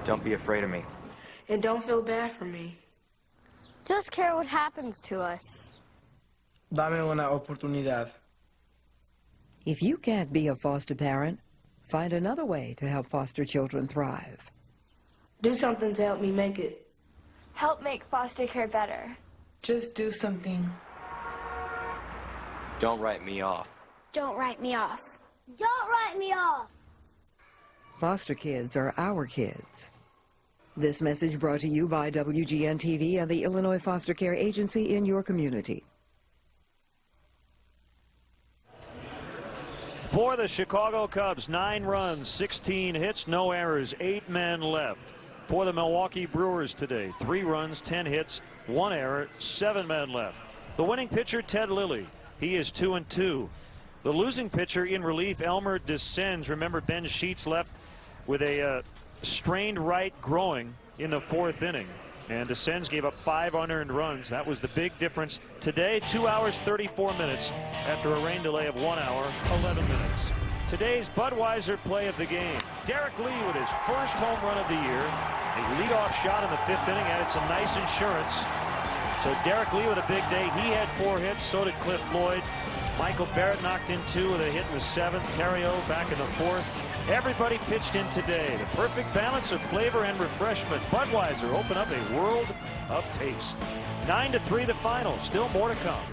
Don't be afraid of me. And don't feel bad for me. Just care what happens to us. Dame una oportunidad. If you can't be a foster parent, find another way to help foster children thrive. Do something to help me make it. Help make foster care better. Just do something. Don't write me off. Don't write me off. Don't write me off. Foster kids are our kids. This message brought to you by WGN TV and the Illinois Foster Care Agency in your community. For the Chicago Cubs, 9 runs, 16 hits, no errors, 8 men left. For the Milwaukee Brewers today, 3 runs, 10 hits, 1 error, 7 men left. The winning pitcher, Ted Lilly, he is 2-2. The losing pitcher in relief, Elmer Descends. Remember, Ben Sheets left with a strained right groin in the 4th inning. And Descends gave up 5 unearned runs. That was the big difference today. 2 hours, 34 minutes after a rain delay of 1 hour, 11 minutes. Today's Budweiser play of the game. Derek Lee with his first home run of the year. A leadoff shot in the 5th inning added some nice insurance. So Derek Lee with a big day. He had 4 hits. So did Cliff Floyd. Michael Barrett knocked in 2 with a hit in the 7th. Theriot back in the 4th. Everybody pitched in today. The perfect balance of flavor and refreshment. Budweiser open up a world of taste. 9-3 the final. Still more to come.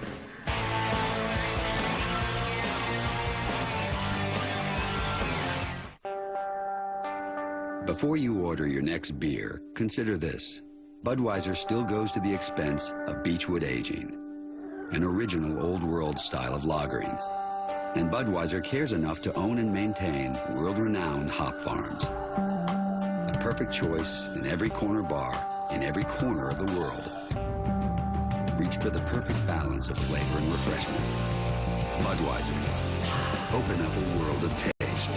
Before you order your next beer, consider this. Budweiser still goes to the expense of Beechwood aging, an original old world style of lagering. And Budweiser cares enough to own and maintain world-renowned hop farms. A perfect choice in every corner bar, in every corner of the world. Reach for the perfect balance of flavor and refreshment. Budweiser. Open up a world of taste.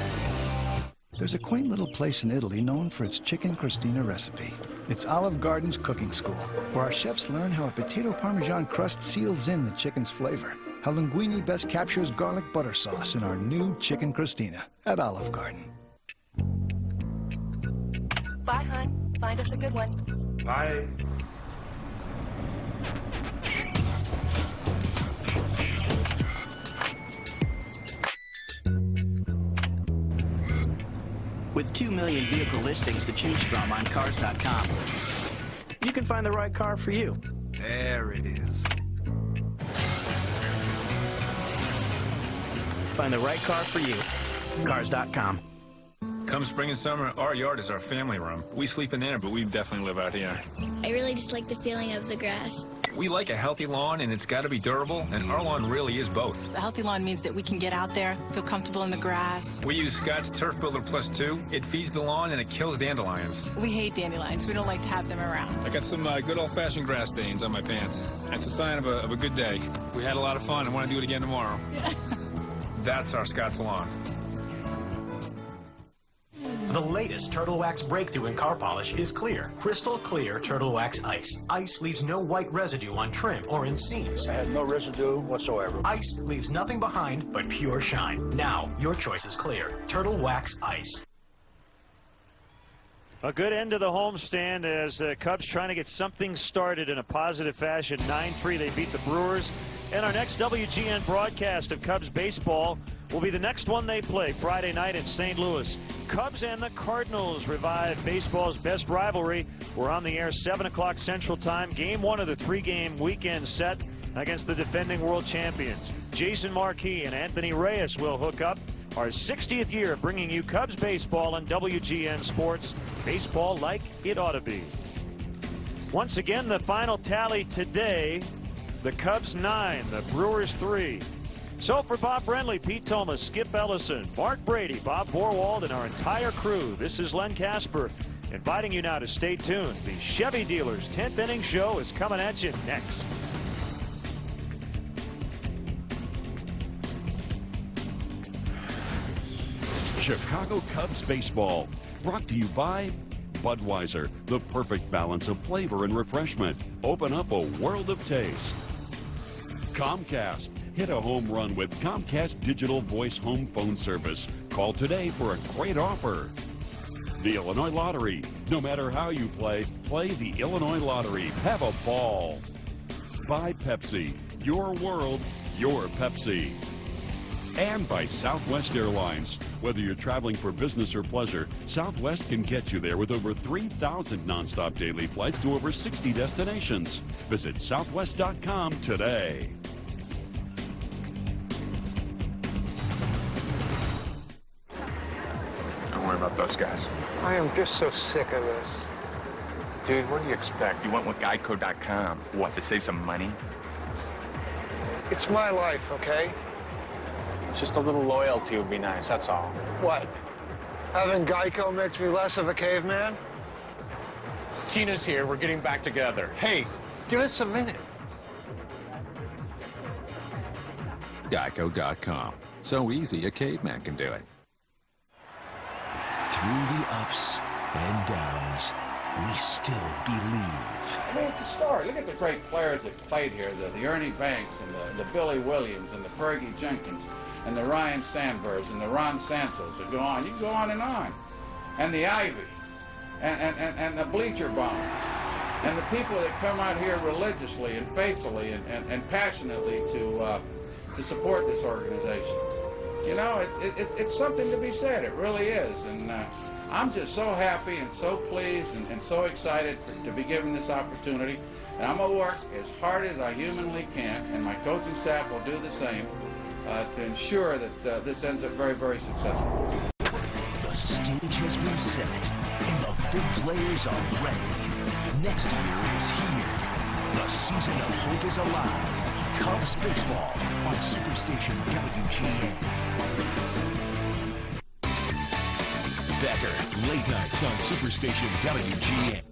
There's a quaint little place in Italy known for its chicken Christina recipe. It's Olive Garden's cooking school, where our chefs learn how a potato parmesan crust seals in the chicken's flavor, how linguine best captures garlic butter sauce in our new chicken Christina at Olive Garden. Bye, hon. Find us a good one. Bye. With 2 million vehicle listings to choose from on cars.com, you can find the right car for you. There it is. Find the right car for you. Cars.com. Come spring and summer, our yard is our family room. We sleep in there, but we definitely live out here. I really just like the feeling of the grass. We like a healthy lawn, and it's got to be durable, and our lawn really is both. A healthy lawn means that we can get out there, feel comfortable in the grass. We use Scott's Turf Builder Plus 2. It feeds the lawn, and it kills dandelions. We hate dandelions. We don't like to have them around. I got some good old-fashioned grass stains on my pants. That's a sign of a good day. We had a lot of fun and want to do it again tomorrow. That's our Scott's lawn. The latest Turtle Wax breakthrough in car polish is clear. Crystal clear Turtle Wax Ice. Ice leaves no white residue on trim or in seams. I had no residue whatsoever. Ice leaves nothing behind but pure shine. Now, your choice is clear. Turtle Wax Ice. A good end to the homestand as the Cubs trying to get something started in a positive fashion. 9-3, they beat the Brewers. And our next WGN broadcast of Cubs baseball will be the next one they play Friday night in St. Louis. Cubs and the Cardinals revive baseball's best rivalry. We're on the air 7 o'clock Central Time. Game 1 of the 3-game weekend set against the defending world champions. Jason Marquis and Anthony Reyes will hook up. Our 60th year of bringing you Cubs baseball on WGN Sports. Baseball like it ought to be. Once again, the final tally today. The Cubs 9, the Brewers 3. So for Bob Brenly, Pete Thomas, Skip Ellison, Mark Brady, Bob Borwald, and our entire crew, this is Len Casper inviting you now to stay tuned. The Chevy Dealers 10th Inning Show is coming at you next. Chicago Cubs baseball, brought to you by Budweiser, the perfect balance of flavor and refreshment. Open up a world of taste. Comcast, hit a home run with Comcast Digital Voice Home Phone Service. Call today for a great offer. The Illinois Lottery, no matter how you play, play the Illinois Lottery. Have a ball. By Pepsi, your world, your Pepsi. And by Southwest Airlines. Whether you're traveling for business or pleasure, Southwest can get you there with over 3,000 nonstop daily flights to over 60 destinations. Visit southwest.com today. Don't worry about those guys. I am just so sick of this. Dude, what do you expect? You went with Geico.com. What, to save some money? It's my life, okay? Just a little loyalty would be nice, that's all. What? Having Geico makes me less of a caveman? Tina's here. We're getting back together. Hey, give us a minute. Geico.com. So easy a caveman can do it. Through the ups and downs, we still believe. I mean, it's a story. Look at the great players that played here, the Ernie Banks and the Billy Williams and the Fergie Jenkins and the Ryan Sandbergs and the Ron Santos. You go on. You can go on. And the Ivy and the Bleacher Bombers and the people that come out here religiously and faithfully and passionately to support this organization. You know, it's something to be said. It really is. And I'm just so happy and so pleased and so excited to be given this opportunity. And I'm going to work as hard as I humanly can, and my coaching staff will do the same to ensure that this ends up very, very successful. The stage has been set, and the big players are ready. Next year is here. The season of hope is alive. Cubs baseball on Superstation WGN. Becker, late nights on Superstation WGN.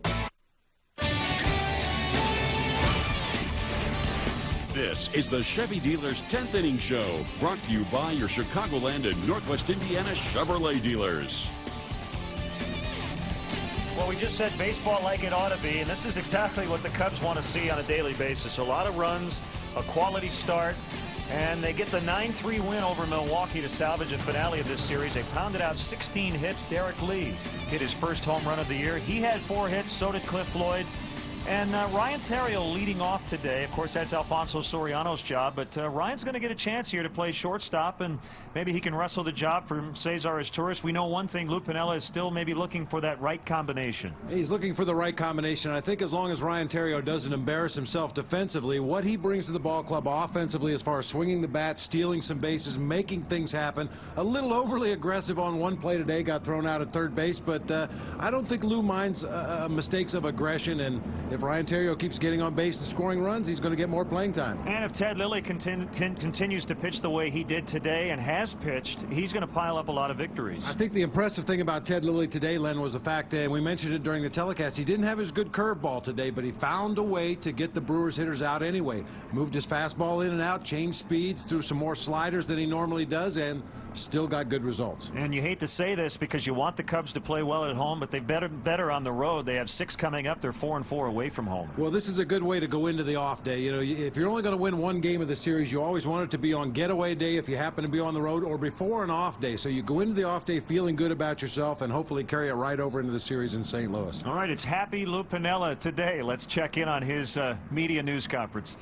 This is the Chevy Dealers 10th Inning Show, brought to you by your Chicagoland and Northwest Indiana Chevrolet dealers. Well, we just said baseball like it ought to be, and this is exactly what the Cubs want to see on a daily basis. A lot of runs, a quality start, and they get the 9-3 win over Milwaukee to salvage a finale of this series. They pounded out 16 hits. Derek Lee hit his first home run of the year. He had 4 hits, so did Cliff Floyd. And Ryan Theriot leading off today. Of course, that's Alfonso Soriano's job, but Ryan's going to get a chance here to play shortstop, and maybe he can wrestle the job from Cesar Izturis. We know one thing, Lou Pinella is still maybe looking for that right combination. He's looking for the right combination. I think as long as Ryan Theriot doesn't embarrass himself defensively, what he brings to the ball club offensively as far as swinging the bat, stealing some bases, making things happen, a little overly aggressive on one play today, got thrown out at third base, but I don't think Lou minds mistakes of aggression, and if Ryan Theriot keeps getting on base and scoring runs, he's going to get more playing time. And if Ted Lilly continues to pitch the way he did today and has pitched, he's going to pile up a lot of victories. I think the impressive thing about Ted Lilly today, Len, was the fact that, and we mentioned it during the telecast, he didn't have his good curveball today, but he found a way to get the Brewers hitters out anyway. Moved his fastball in and out, changed speeds, threw some more sliders than he normally does, and still got good results. And you hate to say this because you want the Cubs to play well at home, but they've better on the road. They have 6 coming up. They're 4-4 away from home. Well, this is a good way to go into the off day. You know, if you're only going to win one game of the series, you always want it to be on getaway day if you happen to be on the road, or before an off day. So you go into the off day feeling good about yourself and hopefully carry it right over into the series in St. Louis. All right, it's Happy Lou Pinella today. Let's check in on his media news conference.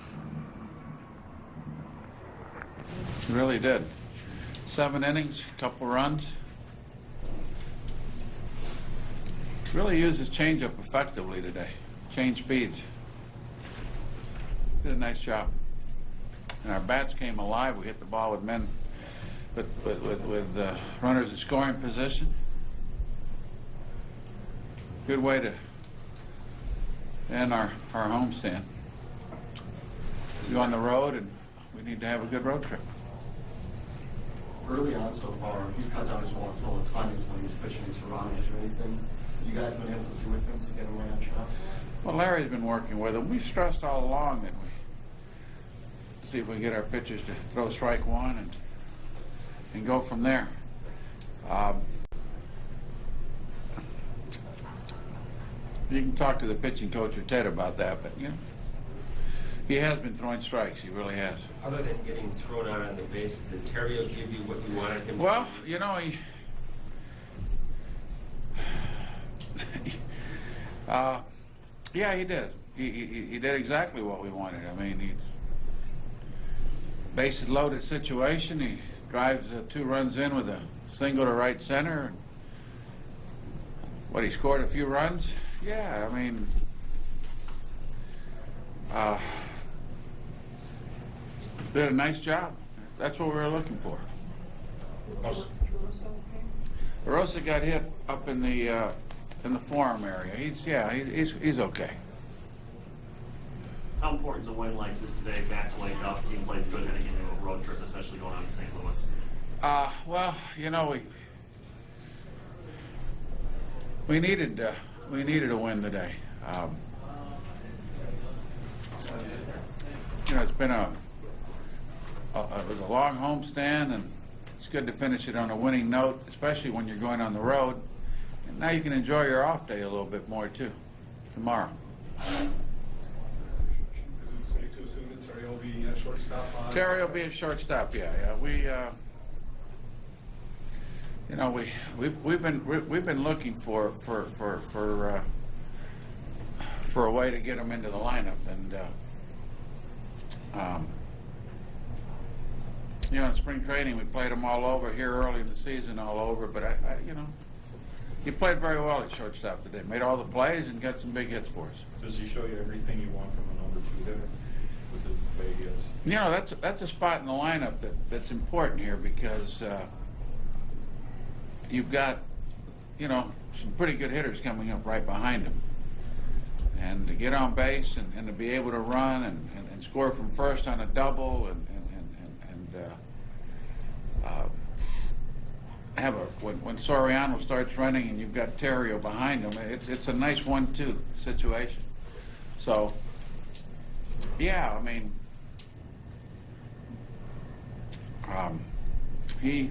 He really did. 7 innings, a couple runs. Really used his changeup effectively today. Change speeds. Did a nice job. And our bats came alive. We hit the ball with men, with runners in scoring position. Good way to end our homestand. We go on the road, and we need to have a good road trip. Early on so far, he's cut down his volatility a ton when he was pitching in Toronto. Is there anything you guys have been able to do with him to get him right on track? Well, Larry's been working with him. We've stressed all along that we see if we can get our pitchers to throw strike one and go from there. You can talk to the pitching coach or Ted about that, but you know, he has been throwing strikes. He really has. Other than getting thrown out on the base, did Theriot give you what you wanted him to? Well, you know, yeah, he did. He did exactly what we wanted. I mean, he bases loaded situation. He drives 2 runs in with a single to right center. What, he scored a few runs? Yeah, I mean, did a nice job. That's what we were looking for. Rosa got hit up in the forearm area. He's okay. How important is a win like this today? Bats wake up, team plays good heading into a road trip, especially going on to St. Louis. Well, you know, we needed a win today. You know, it's been a long homestand, and it's good to finish it on a winning note, especially when you're going on the road. And now you can enjoy your off day a little bit more too tomorrow. Is it safe to assume that Terry will be a shortstop? Terry will be a shortstop. Yeah. We, you know, we've been looking for a way to get him into the lineup, and you know, in spring training we played him all over here early in the season, all over. But I you know, he played very well at shortstop today. Made all the plays and got some big hits for us. Does he show you everything you want from a number 2 hitter with the way he is? You know, that's a spot in the lineup that's important here, because you've got, you know, some pretty good hitters coming up right behind him. And to get on base and to be able to run and score from first on a double and have when Soriano starts running and you've got Theriot behind him, it's a nice 1-2 situation. So, yeah, I mean, he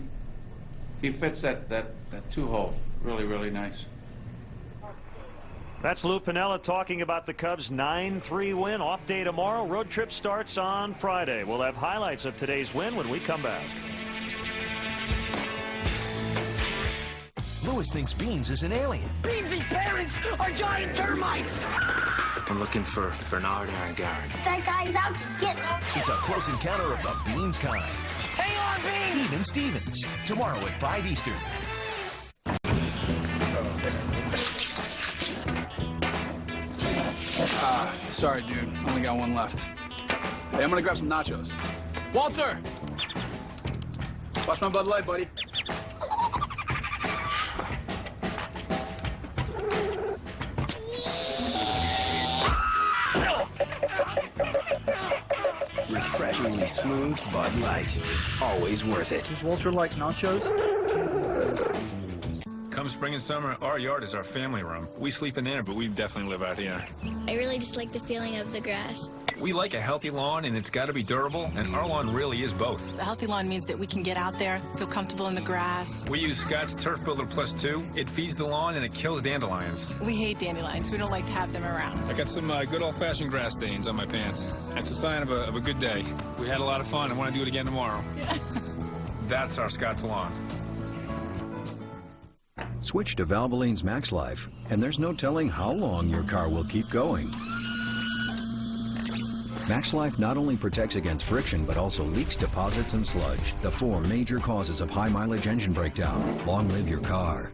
fits that 2-hole really, really nice. That's Lou Pinella talking about the Cubs' 9-3 win. Off day tomorrow. Road trip starts on Friday. We'll have highlights of today's win when we come back. Louis thinks Beans is an alien. Beans' parents are giant termites! I'm looking for Bernard and Garrett. That guy's out to get him. It's a close encounter of the Beans kind. Hang on, Beans! Even Stevens, tomorrow at 5 Eastern. Sorry, dude. Only got one left. Hey, I'm gonna grab some nachos. Walter! Watch my Bud Light, buddy. Refreshingly smooth Bud Light. Always worth it. Does Walter like nachos? Come spring and summer, our yard is our family room. We sleep in there, but we definitely live out here. I really just like the feeling of the grass. We like a healthy lawn, and it's got to be durable, and our lawn really is both. The healthy lawn means that we can get out there, feel comfortable in the grass. We use Scott's Turf Builder Plus 2. It feeds the lawn, and it kills dandelions. We hate dandelions. We don't like to have them around. I got some good old-fashioned grass stains on my pants. That's a sign of a good day. We had a lot of fun. I want to do it again tomorrow. That's our Scott's lawn. Switch to Valvoline's Max Life, and there's no telling how long your car will keep going. Max Life not only protects against friction, but also leaks, deposits, and sludge, the 4 major causes of high-mileage engine breakdown. Long live your car.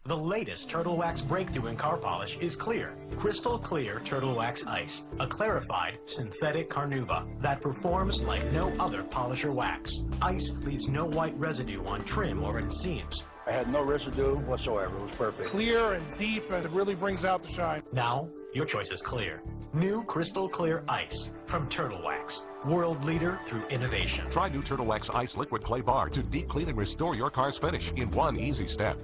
The latest Turtle Wax breakthrough in car polish is Clear. Crystal Clear Turtle Wax Ice, a clarified synthetic carnauba that performs like no other polisher wax. Ice leaves no white residue on trim or in seams. I had no residue whatsoever. It was perfect. Clear and deep, and it really brings out the shine. Now, your choice is clear. New Crystal Clear Ice from Turtle Wax. World leader through innovation. Try new Turtle Wax Ice Liquid Clay Bar to deep clean and restore your car's finish in one easy step.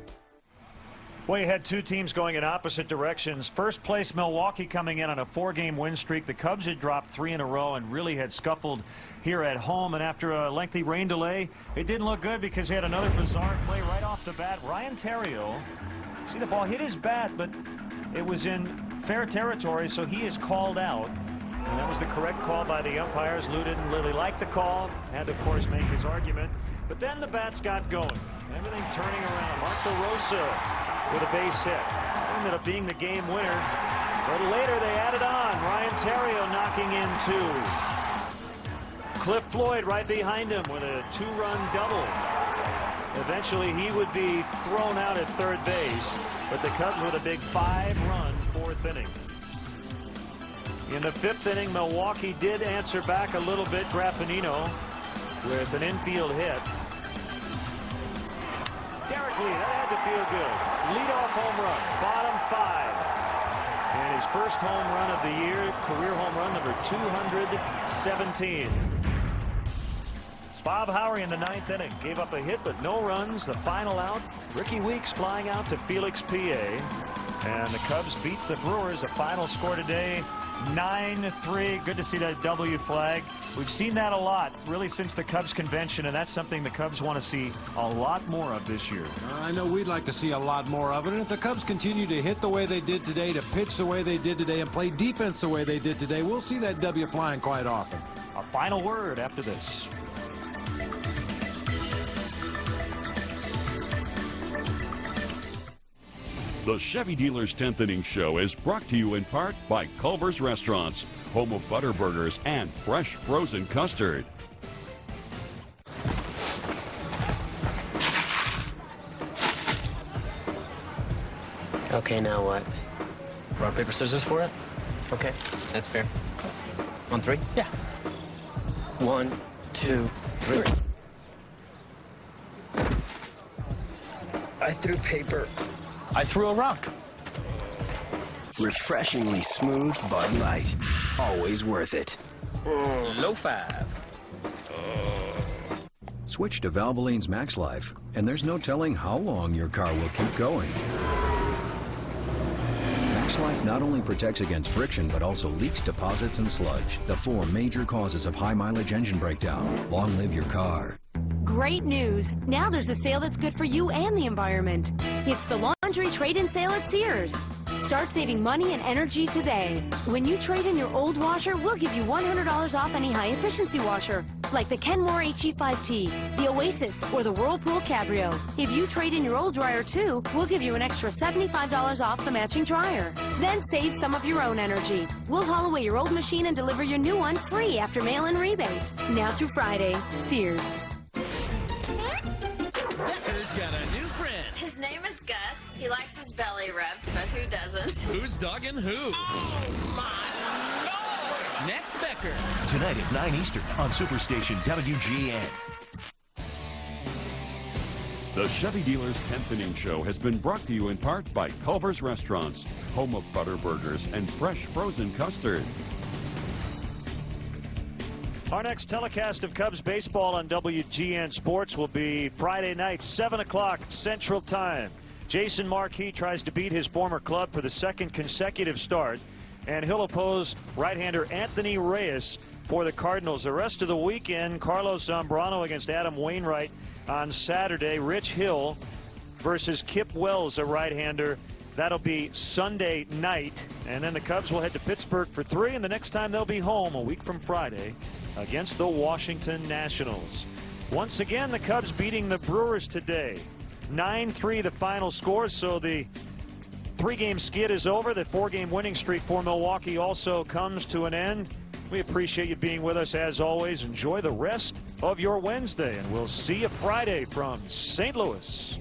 Well, you had two teams going in opposite directions. First place Milwaukee coming in on a 4-game win streak. The Cubs had dropped 3 in a row and really had scuffled here at home. And after a lengthy rain delay, it didn't look good because he had another bizarre play right off the bat. Ryan Theriot, see the ball hit his bat, but it was in fair territory, so he is called out. And that was the correct call by the umpires. Lou didn't really like the call, had to, of course, make his argument. But then the bats got going. Everything turning around. Mark DeRosa with a base hit. Ended up being the game winner. A little later, they added on. Ryan Theriot knocking in 2. Cliff Floyd right behind him with a 2-run double. Eventually, he would be thrown out at third base, but the Cubs with a big 5-run 4th inning. In the 5th inning, Milwaukee did answer back a little bit. Graffinino with an infield hit. Derek Lee, that had to feel good. Leadoff home run, bottom 5. And his first home run of the year, career home run number 217. Bob Howery in the 9th inning gave up a hit, but no runs. The final out, Ricky Weeks flying out to Felix, PA. And the Cubs beat the Brewers. A final score today, 9-3. Good to see that W flag. We've seen that a lot, really, since the Cubs convention, and that's something the Cubs want to see a lot more of this year. I know we'd like to see a lot more of it, and if the Cubs continue to hit the way they did today, to pitch the way they did today, and play defense the way they did today, we'll see that W flying quite often. A final word after this. The Chevy Dealer's 10th Inning Show is brought to you in part by Culver's Restaurants, home of butter burgers and fresh frozen custard. Okay, now what? Rock, paper, scissors for it? Okay, that's fair. On 3? Yeah. 1, 2, 3. I threw paper. I threw a rock. Refreshingly smooth Bud Light. Always worth it. Low 5. Switch to Valvoline's Max Life, and there's no telling how long your car will keep going. Max Life not only protects against friction, but also leaks, deposits, and sludge, the 4 major causes of high-mileage engine breakdown. Long live your car. Great news! Now there's a sale that's good for you and the environment. It's the launch country trade-in sale at Sears. Start saving money and energy today. When you trade in your old washer, we'll give you $100 off any high-efficiency washer, like the Kenmore HE5T, the Oasis, or the Whirlpool Cabrio. If you trade in your old dryer too, we'll give you an extra $75 off the matching dryer. Then save some of your own energy. We'll haul away your old machine and deliver your new one free after mail-in rebate. Now through Friday, Sears. Becker's got a new friend. His name is Gus. He likes his belly rubbed, but who doesn't? Who's dogging who? Oh, my Lord! Next Becker. Tonight at 9 Eastern on Superstation WGN. The Chevy Dealer's 10th Inning Show has been brought to you in part by Culver's Restaurants, home of butter burgers and fresh frozen custard. Our next telecast of Cubs baseball on WGN Sports will be Friday night, 7 o'clock Central Time. Jason Marquis tries to beat his former club for the second consecutive start, and he'll oppose right-hander Anthony Reyes for the Cardinals. The rest of the weekend, Carlos Zambrano against Adam Wainwright on Saturday. Rich Hill versus Kip Wells, a right-hander. That'll be Sunday night, and then the Cubs will head to Pittsburgh for 3, and the next time they'll be home a week from Friday against the Washington Nationals. Once again, the Cubs beating the Brewers today. 9-3 the final score, so the 3-game skid is over. The 4-game winning streak for Milwaukee also comes to an end. We appreciate you being with us as always. Enjoy the rest of your Wednesday, and we'll see you Friday from St. Louis.